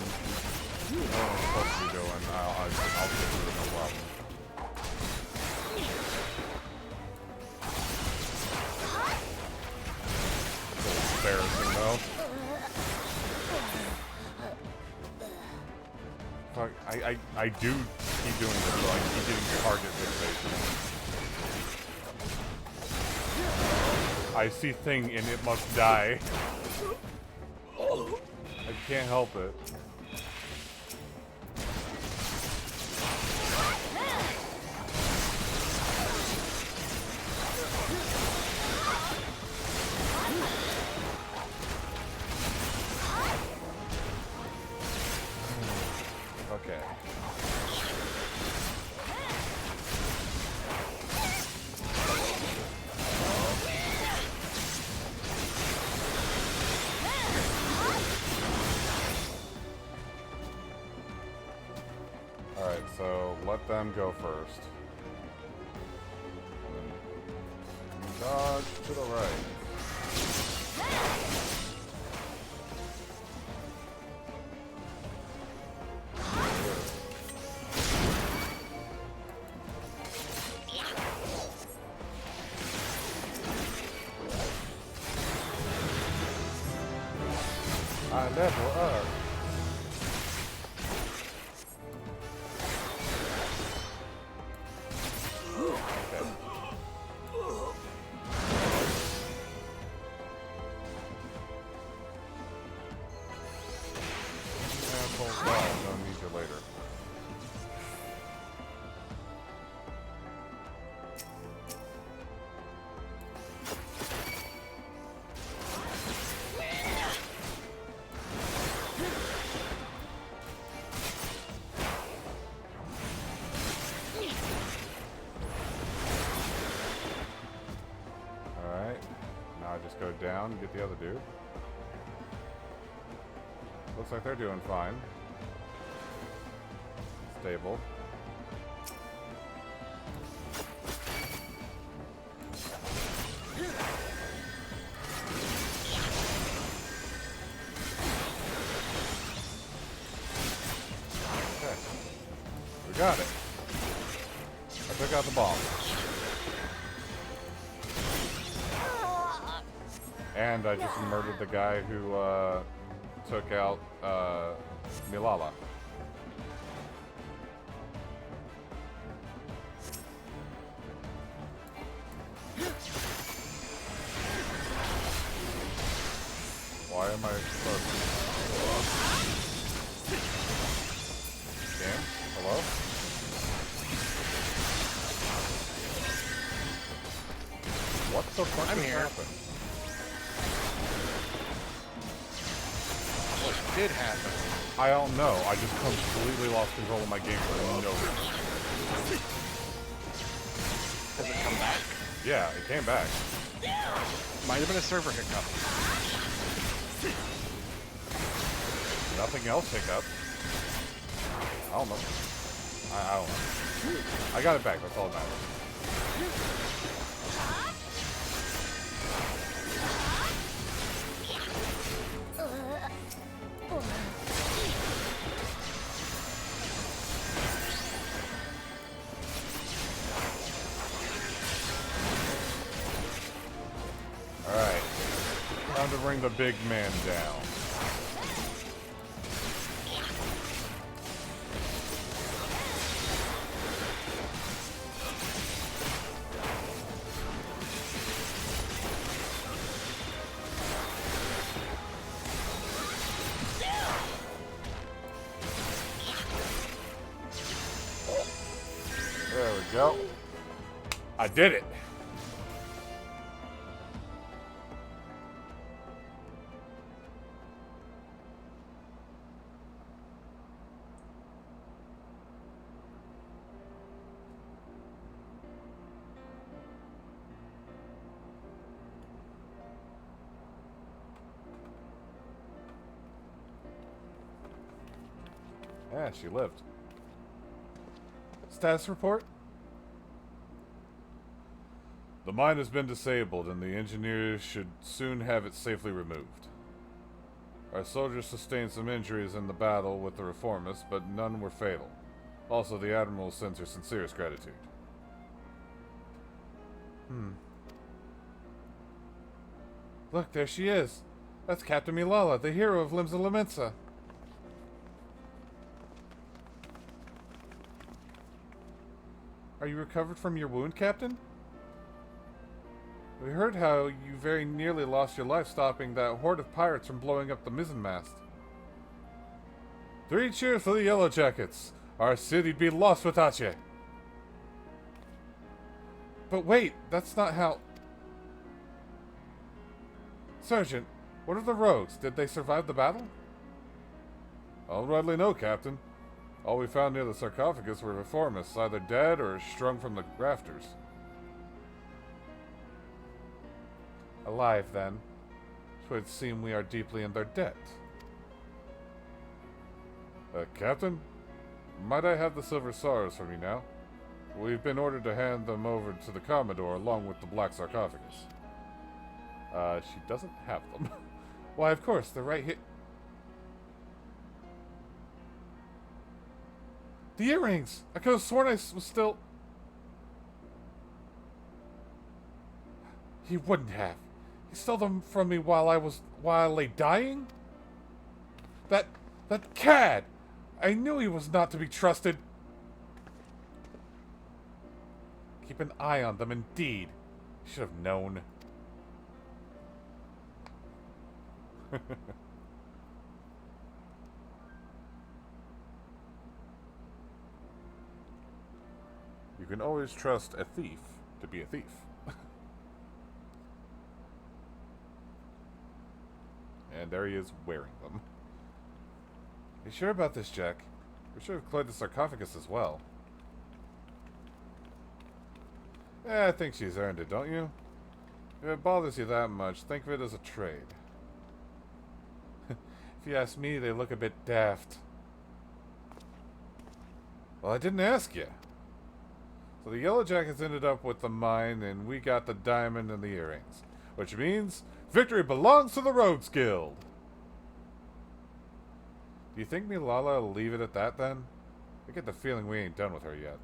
I'm supposed to be doing, I'll get through it, no problem. It's a little embarrassing though. Fuck, I do keep doing this, so I keep getting target fixation. I see thing and it must die. I can't help it. Okay. Alright, so let them go first. And then dodge to the right. I level up. later. Alright. Now I just go down and get the other dude. Looks like they're doing fine. Stable. Okay. We got it. I took out the bomb. And I just murdered the guy who took out Milala. Why am I Damn. Hello? What the fuck I'm just here. happened? What did happen? I don't know. I just completely lost control of my game for no reason. Does it come back? Yeah, it came back. Might have been a server hiccup. Nothing else hiccup. I don't know. I don't know. I got it back. That's all that matters. Alright. Time to bring the big man down. There we go. I did it. Yeah, she lived. Status report? The mine has been disabled, and the engineers should soon have it safely removed. Our soldiers sustained some injuries in the battle with the reformists, but none were fatal. Also, the Admiral sends her sincerest gratitude. Look, there she is. That's Captain Milala, the hero of Limsa Lamensa. Are you recovered from your wound, Captain? We heard how you very nearly lost your life stopping that horde of pirates from blowing up the mizzenmast. 3 cheers for the Yellow Jackets! Our city'd be lost without you! But wait, that's not how... Sergeant, what of the rogues? Did they survive the battle? I don't rightly know, Captain. All we found near the sarcophagus were reformists, either dead or strung from the rafters. Alive, then. It would seem we are deeply in their debt. Captain? Might I have the silver stars from you now? We've been ordered to hand them over to the Commodore along with the black sarcophagus. She doesn't have them. Why, of course, they're right here. The earrings! I could have sworn I was still... He wouldn't have. He stole them from me while I lay dying? That cad! I knew he was not to be trusted. Keep an eye on them, indeed. Should have known. can always trust a thief to be a thief. And there he is wearing them. You sure about this, Jack? We should have cleared the sarcophagus as well. Yeah, I think she's earned it, don't you? If it bothers you that much, think of it as a trade. If you ask me, they look a bit daft. Well, I didn't ask you. So the Yellow Jackets ended up with the mine, and we got the diamond and the earrings. Which means victory belongs to the Rogues Guild. Do you think Milala will leave it at that, then? I get the feeling we ain't done with her yet.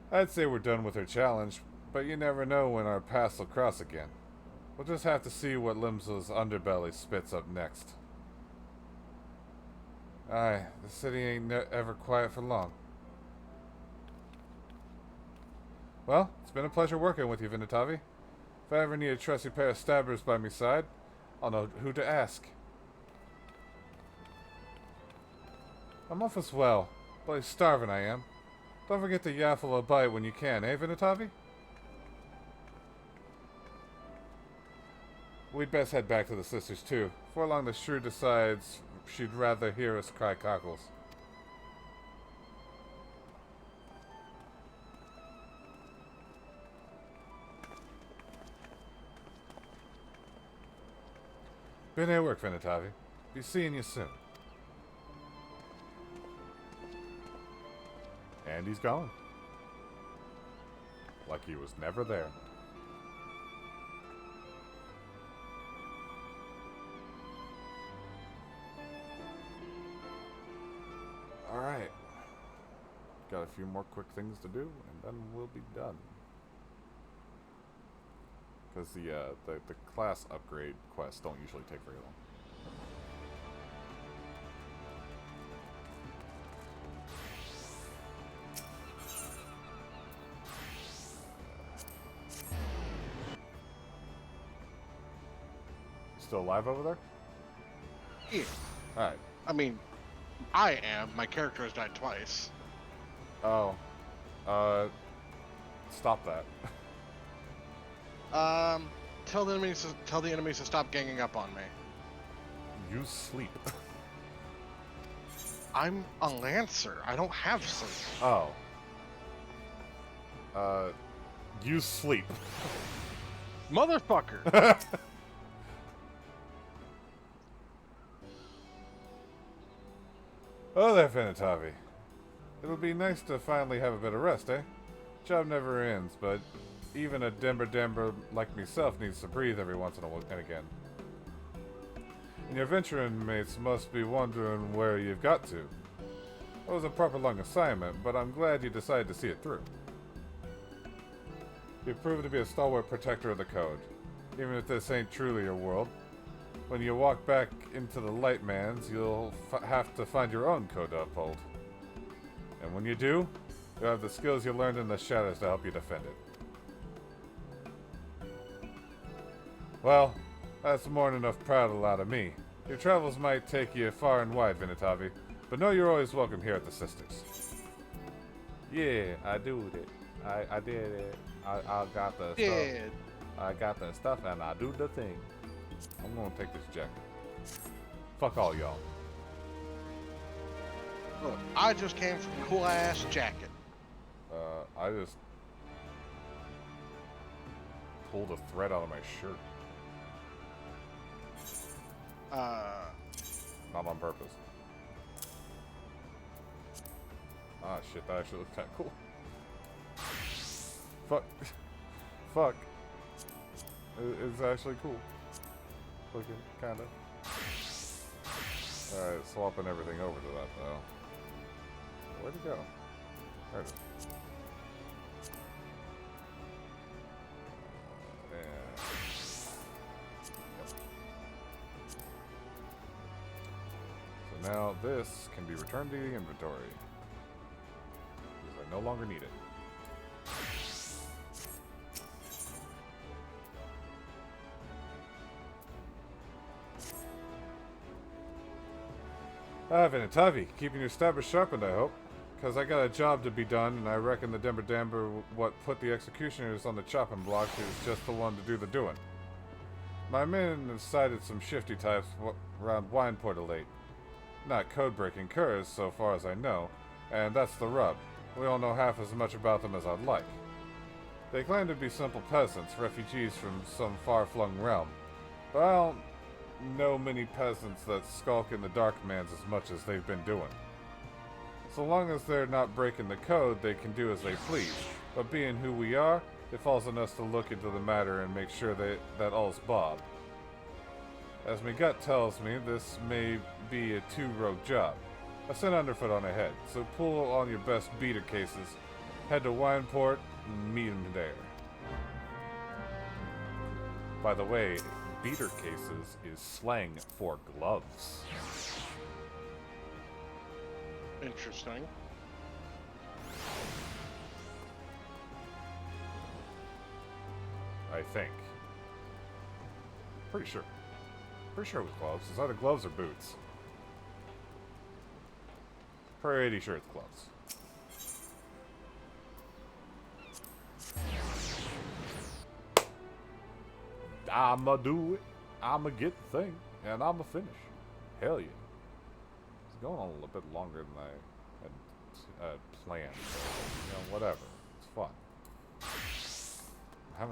I'd say we're done with her challenge, but you never know when our paths will cross again. We'll just have to see what Limsa's underbelly spits up next. Aye, the city ain't ever quiet for long. Well, it's been a pleasure working with you, Vinatavi. If I ever need a trusty pair of stabbers by my side, I'll know who to ask. I'm off as well. Bloody starving I am. Don't forget to yaffle a bite when you can, eh, Vinatavi? We'd best head back to the sisters, too. Before long the shrew decides she'd rather hear us cry cockles. Been at work, Vinatavi. Be seeing you soon. And he's gone. Like he was never there. Alright. Got a few more quick things to do, and then we'll be done. Because the class upgrade quests don't usually take very long. Still alive over there? Yeah. Alright. I mean, I am. My character has died twice. Oh. Stop that. Tell the enemies to stop ganging up on me. You sleep. I'm a lancer. I don't have sleep. Oh. You sleep. Motherfucker! Oh there, Finatavi. It'll be nice to finally have a bit of rest, eh? Job never ends, but even a Dember like myself needs to breathe every once in and again. And your venturing mates must be wondering where you've got to. It was a proper long assignment, but I'm glad you decided to see it through. You've proven to be a stalwart protector of the code. Even if this ain't truly your world, when you walk back into the Light Man's, you'll have to find your own code to uphold. And when you do, you'll have the skills you learned in the shadows to help you defend it. Well, that's more than enough prattle out of me. Your travels might take you far and wide, Vinatavi, but know you're always welcome here at the Sisters. Yeah, I do it. I did it. I got the stuff. I got the stuff and I do the thing. I'm gonna take this jacket. Fuck all y'all. Look, I just came from a cool ass jacket. I just pulled a thread out of my shirt. Not on purpose. Ah, shit, that actually looks kind of cool. Fuck. Fuck. It's actually cool. Looking, kinda. Alright, swapping everything over to that, though. Where'd it go? There it is. So now this can be returned to the inventory. Because I no longer need it. Ah, Vinatavi, keeping your stabber sharpened, I hope. Because I got a job to be done, and I reckon the Dimber Damber what put the executioners on the chopping block is just the one to do the doing. My men have sighted some shifty types around Wineport of late. Not code-breaking curs, so far as I know, and that's the rub. We don't know half as much about them as I'd like. They claim to be simple peasants, refugees from some far-flung realm. But I don't know many peasants that skulk in the Darklands as much as they've been doing. So long as they're not breaking the code, they can do as they please. But being who we are, it falls on us to look into the matter and make sure that all's bob. As my gut tells me, this may be a two-road job. I sent underfoot on ahead, so pull on your best beater cases, head to Wineport, and meet him there. By the way, beater cases is slang for gloves. Interesting. I think. Pretty sure. Pretty sure it was gloves. It's either gloves or boots. Pretty sure it's gloves. I'ma do it. I'ma get the thing. And I'ma finish. Hell yeah. It's going on a little bit longer than I had planned. So, whatever. It's fun.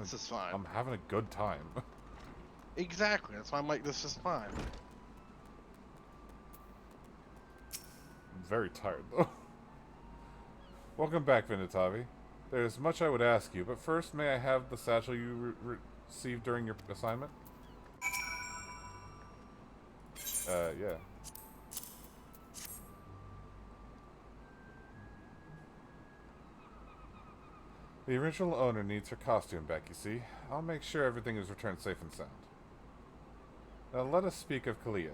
This is fine. I'm having a good time. Exactly. That's why I'm like, this is fine. I'm very tired, though. Welcome back, Vinitavi. There's much I would ask you, but first, may I have the satchel you received during your assignment? Yeah. The original owner needs her costume back, you see. I'll make sure everything is returned safe and sound. Now let us speak of Kalia.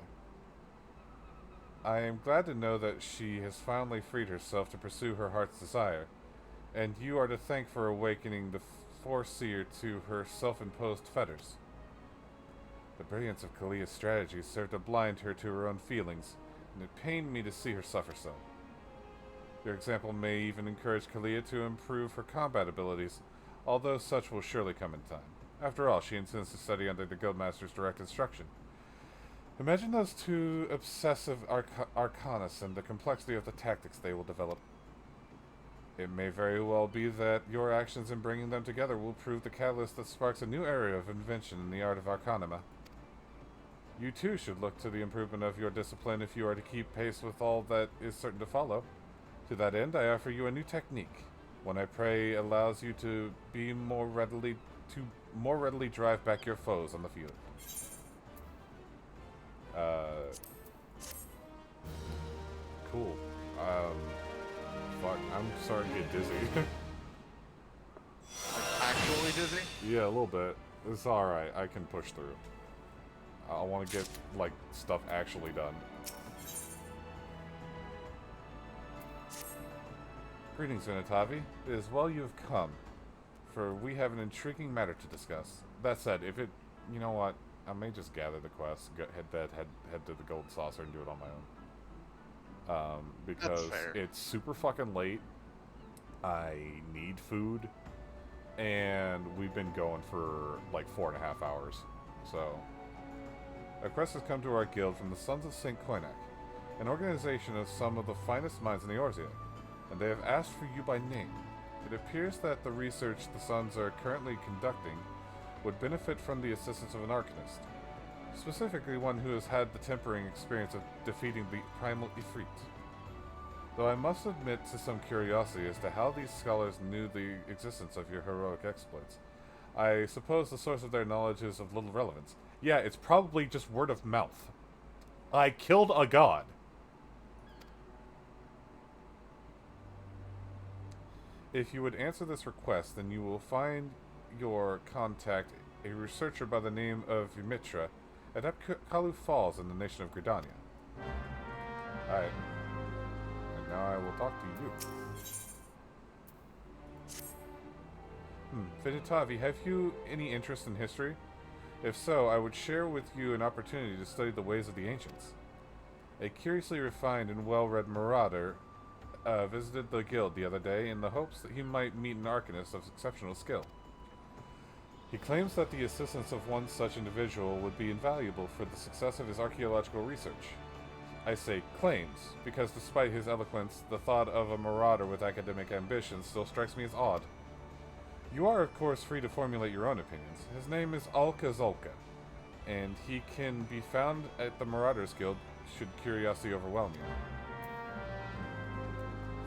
I am glad to know that she has finally freed herself to pursue her heart's desire, and you are to thank for awakening the Foreseer to her self-imposed fetters. The brilliance of Kalia's strategy served to blind her to her own feelings, and it pained me to see her suffer so. Your example may even encourage Kalia to improve her combat abilities, although such will surely come in time. After all, she intends to study under the Guildmaster's direct instruction. Imagine those two obsessive arcanists and the complexity of the tactics they will develop. It may very well be that your actions in bringing them together will prove the catalyst that sparks a new area of invention in the art of arcanima. You too should look to the improvement of your discipline if you are to keep pace with all that is certain to follow. To that end, I offer you a new technique. One I pray allows you to more readily drive back your foes on the field. Cool. Fuck, I'm starting to get dizzy. Actually dizzy? Yeah, a little bit. It's alright, I can push through. I want to get, like, stuff actually done. Greetings, Vinitavi. It is well you have come, for we have an intriguing matter to discuss. That said, if it... You know what? I may just gather the quest, head to the Golden Saucer and do it on my own. Because it's super fucking late. I need food. And we've been going for like 4.5 hours. So, a quest has come to our guild from the Sons of St. Koinak, an organization of some of the finest minds in the Orzia, and they have asked for you by name. It appears that the research the Sons are currently conducting would benefit from the assistance of an arcanist, specifically one who has had the tempering experience of defeating the primal Ifrit. Though I must admit to some curiosity as to how these scholars knew the existence of your heroic exploits. I suppose the source of their knowledge is of little relevance. Yeah, it's probably just word of mouth. I killed a god. If you would answer this request, then you will find your contact, a researcher by the name of Ymitra, at Epkalu Falls in the nation of Gridania. Alright. And now I will talk to you. Vinitavi, have you any interest in history? If so, I would share with you an opportunity to study the ways of the ancients. A curiously refined and well-read marauder visited the guild the other day in the hopes that he might meet an arcanist of exceptional skill. He claims that the assistance of one such individual would be invaluable for the success of his archaeological research. I say claims, because despite his eloquence, the thought of a marauder with academic ambitions still strikes me as odd. You are, of course, free to formulate your own opinions. His name is Alka Zolka, and he can be found at the Marauders Guild should curiosity overwhelm you.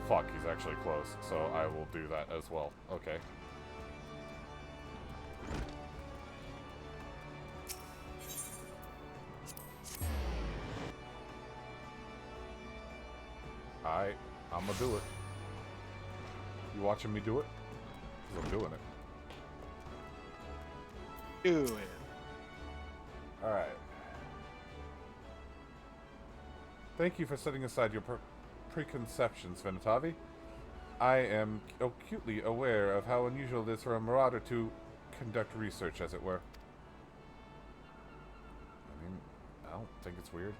Fuck, he's actually close, so I will do that as well. Okay. I'ma do it. You watching me do it? 'Cause I'm doing it. Do it. Alright. Thank you for setting aside your preconceptions, Venatavi. I am acutely aware of how unusual it is for a marauder to conduct research, as it were. I mean, I don't think it's weird.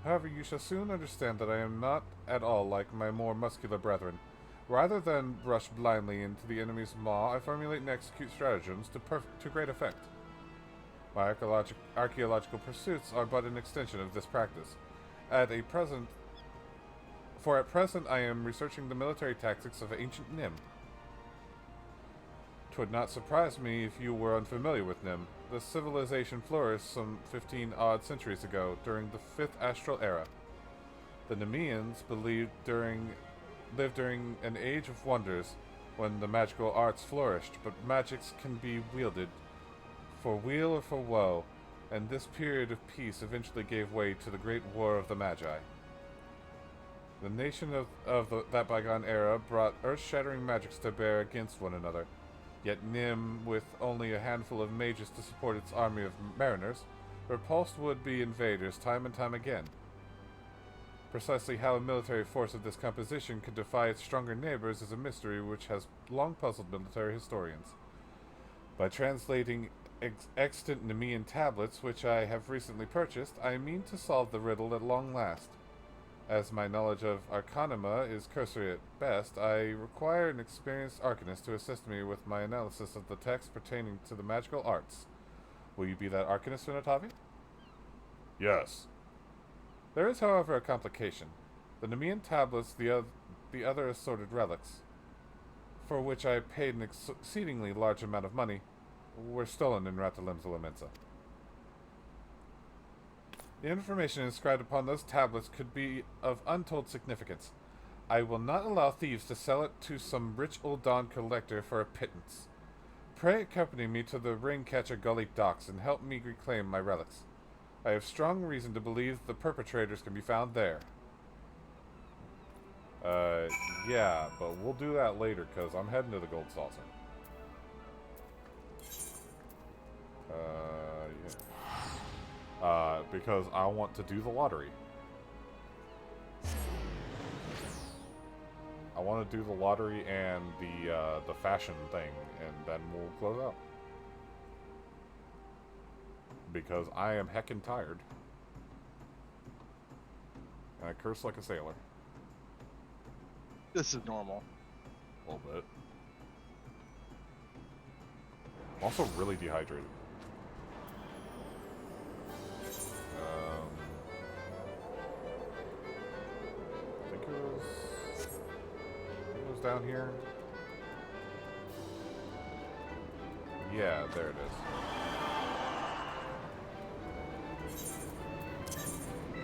However, you shall soon understand that I am not at all like my more muscular brethren. Rather than rush blindly into the enemy's maw, I formulate and execute stratagems to great effect. My archaeological pursuits are but an extension of this practice. At present, I am researching the military tactics of ancient Nim. 'Twould not surprise me if you were unfamiliar with Nim. The civilization flourished some 15-odd centuries ago, during the 5th Astral Era. The Nemeans lived during an age of wonders, when the magical arts flourished, but magics can be wielded for weal or for woe, and this period of peace eventually gave way to the Great War of the Magi. The nation of that bygone era brought earth-shattering magics to bear against one another. Yet Nim, with only a handful of mages to support its army of mariners, repulsed would-be invaders time and time again. Precisely how a military force of this composition could defy its stronger neighbors is a mystery which has long puzzled military historians. By translating extant Nemean tablets, which I have recently purchased, I mean to solve the riddle at long last. As my knowledge of Arcanima is cursory at best, I require an experienced arcanist to assist me with my analysis of the text pertaining to the magical arts. Will you be that arcanist, Venatavi? Yes. There is, however, a complication. The Nemean tablets, the other assorted relics, for which I paid an exceedingly large amount of money, were stolen in Ratalimsa Lamensa. The information inscribed upon those tablets could be of untold significance. I will not allow thieves to sell it to some rich old Don collector for a pittance. Pray accompany me to the Ringcatcher Gully docks and help me reclaim my relics. I have strong reason to believe the perpetrators can be found there. Yeah, but we'll do that later, because I'm heading to the Gold Saucer. Yeah. Because I want to do the lottery. I want to do the lottery and the fashion thing, and then we'll close out. Because I am heckin' tired. And I curse like a sailor. This is normal. A little bit. I'm also really dehydrated. I think it was down here. Yeah, there it is.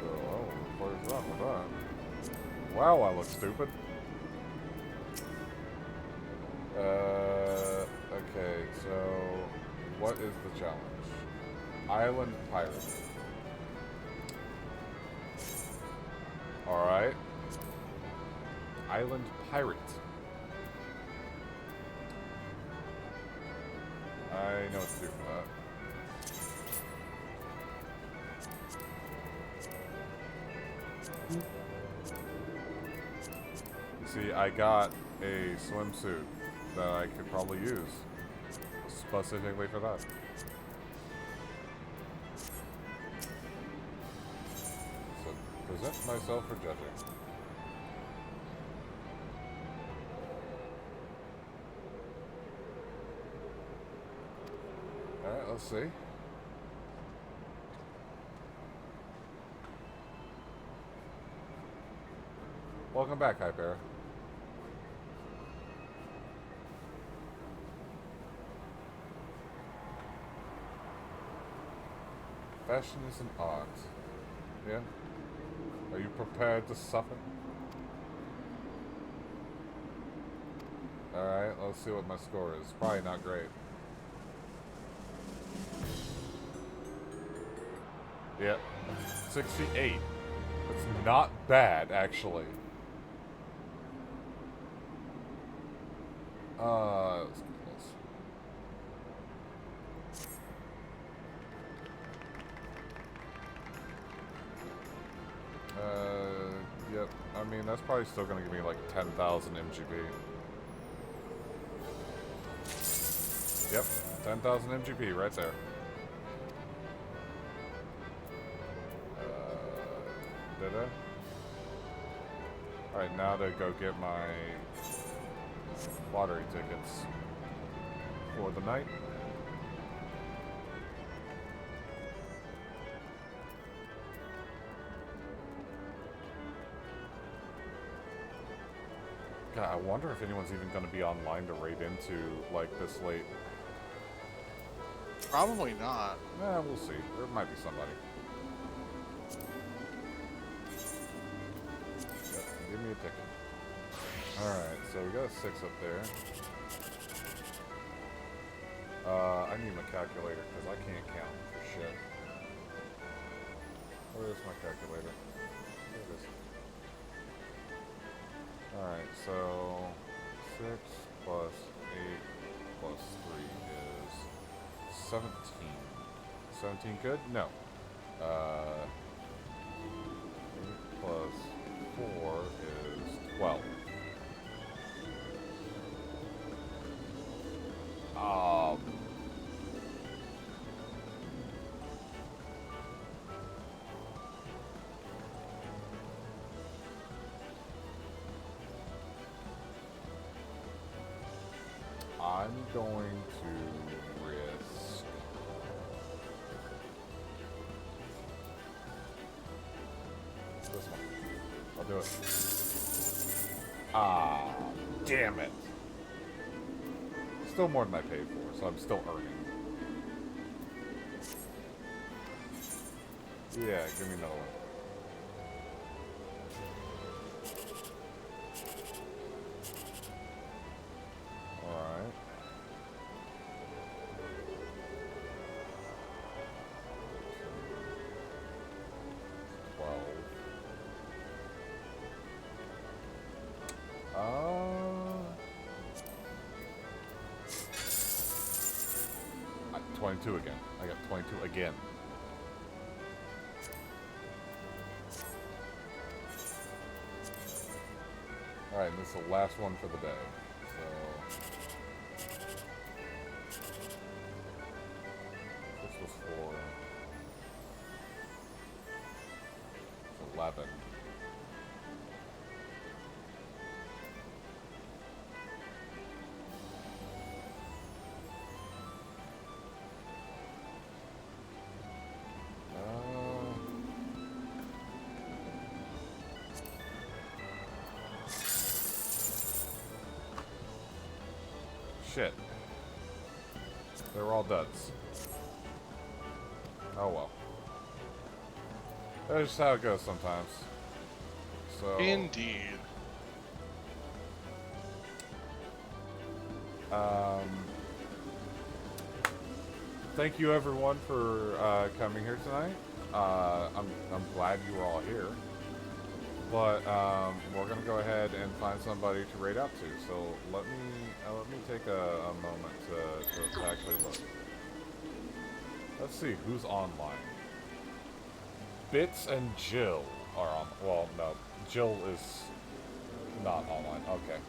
Oh, where's that with that? Wow, I look stupid. Okay, so what is the challenge? Island Pirate. Alright. Island Pirate. I know what to do for that. See, I got a swimsuit that I could probably use specifically for that. So, present myself for judging. let's see. Welcome back, Hypera. Fashion is an art. Yeah? Are you prepared to suffer? Alright, let's see what my score is. Probably not great. Yep. 68. That's not bad, actually. Let's get close. Yep. I mean, that's probably still gonna give me like 10,000 MGB. Yep. 10,000 MGB right there. Did I? Alright, now to go get my lottery tickets for the night. God, I wonder if anyone's even going to be online to raid into, like, this late. Probably not. Nah, we'll see. There might be somebody. Yep, give me a ticket. Alright, so we got a 6 up there. I need my calculator, because I can't count for shit. Where's my calculator? There it is. Alright, so 6 plus 8 plus 3 is 17. 17 good? No. 8 plus 4 is 12. I'm going to risk this one. I'll do it. Ah, damn it. Still more than I paid for, so I'm still earning. Yeah, give me another one. Alright. Uh, 22 again. I got 22 again. Alright, and this is the last one for the day. So this was for 11. Shit. They were all duds. Oh well. That's just how it goes sometimes. So Indeed. Thank you everyone for coming here tonight. I'm glad you were all here. But we're gonna go ahead and find somebody to raid out to. So let me take a moment to actually look. Let's see who's online. Bits and Jill are on. Well, no, Jill is not online. Okay.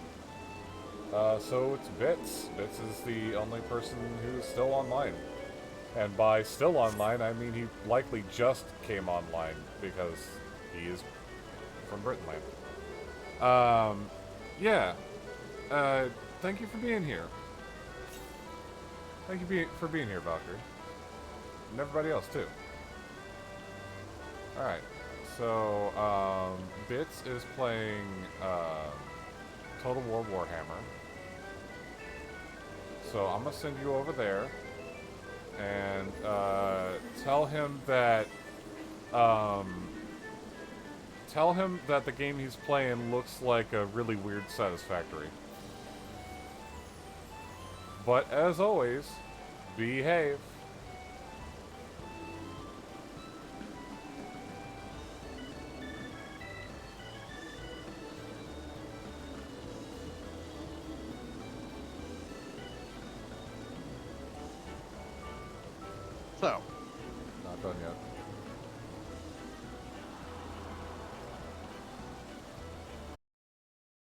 So it's Bits. Bits is the only person who's still online. And by still online, I mean he likely just came online because he is from Britainland. Yeah. Thank you for being here. Thank you for being here, Valkyrie. And everybody else, too. Alright. So, Bits is playing, Total War Warhammer. So I'm gonna send you over there and tell him that the game he's playing looks like a really weird Satisfactory. But as always, behave. So, Not done yet.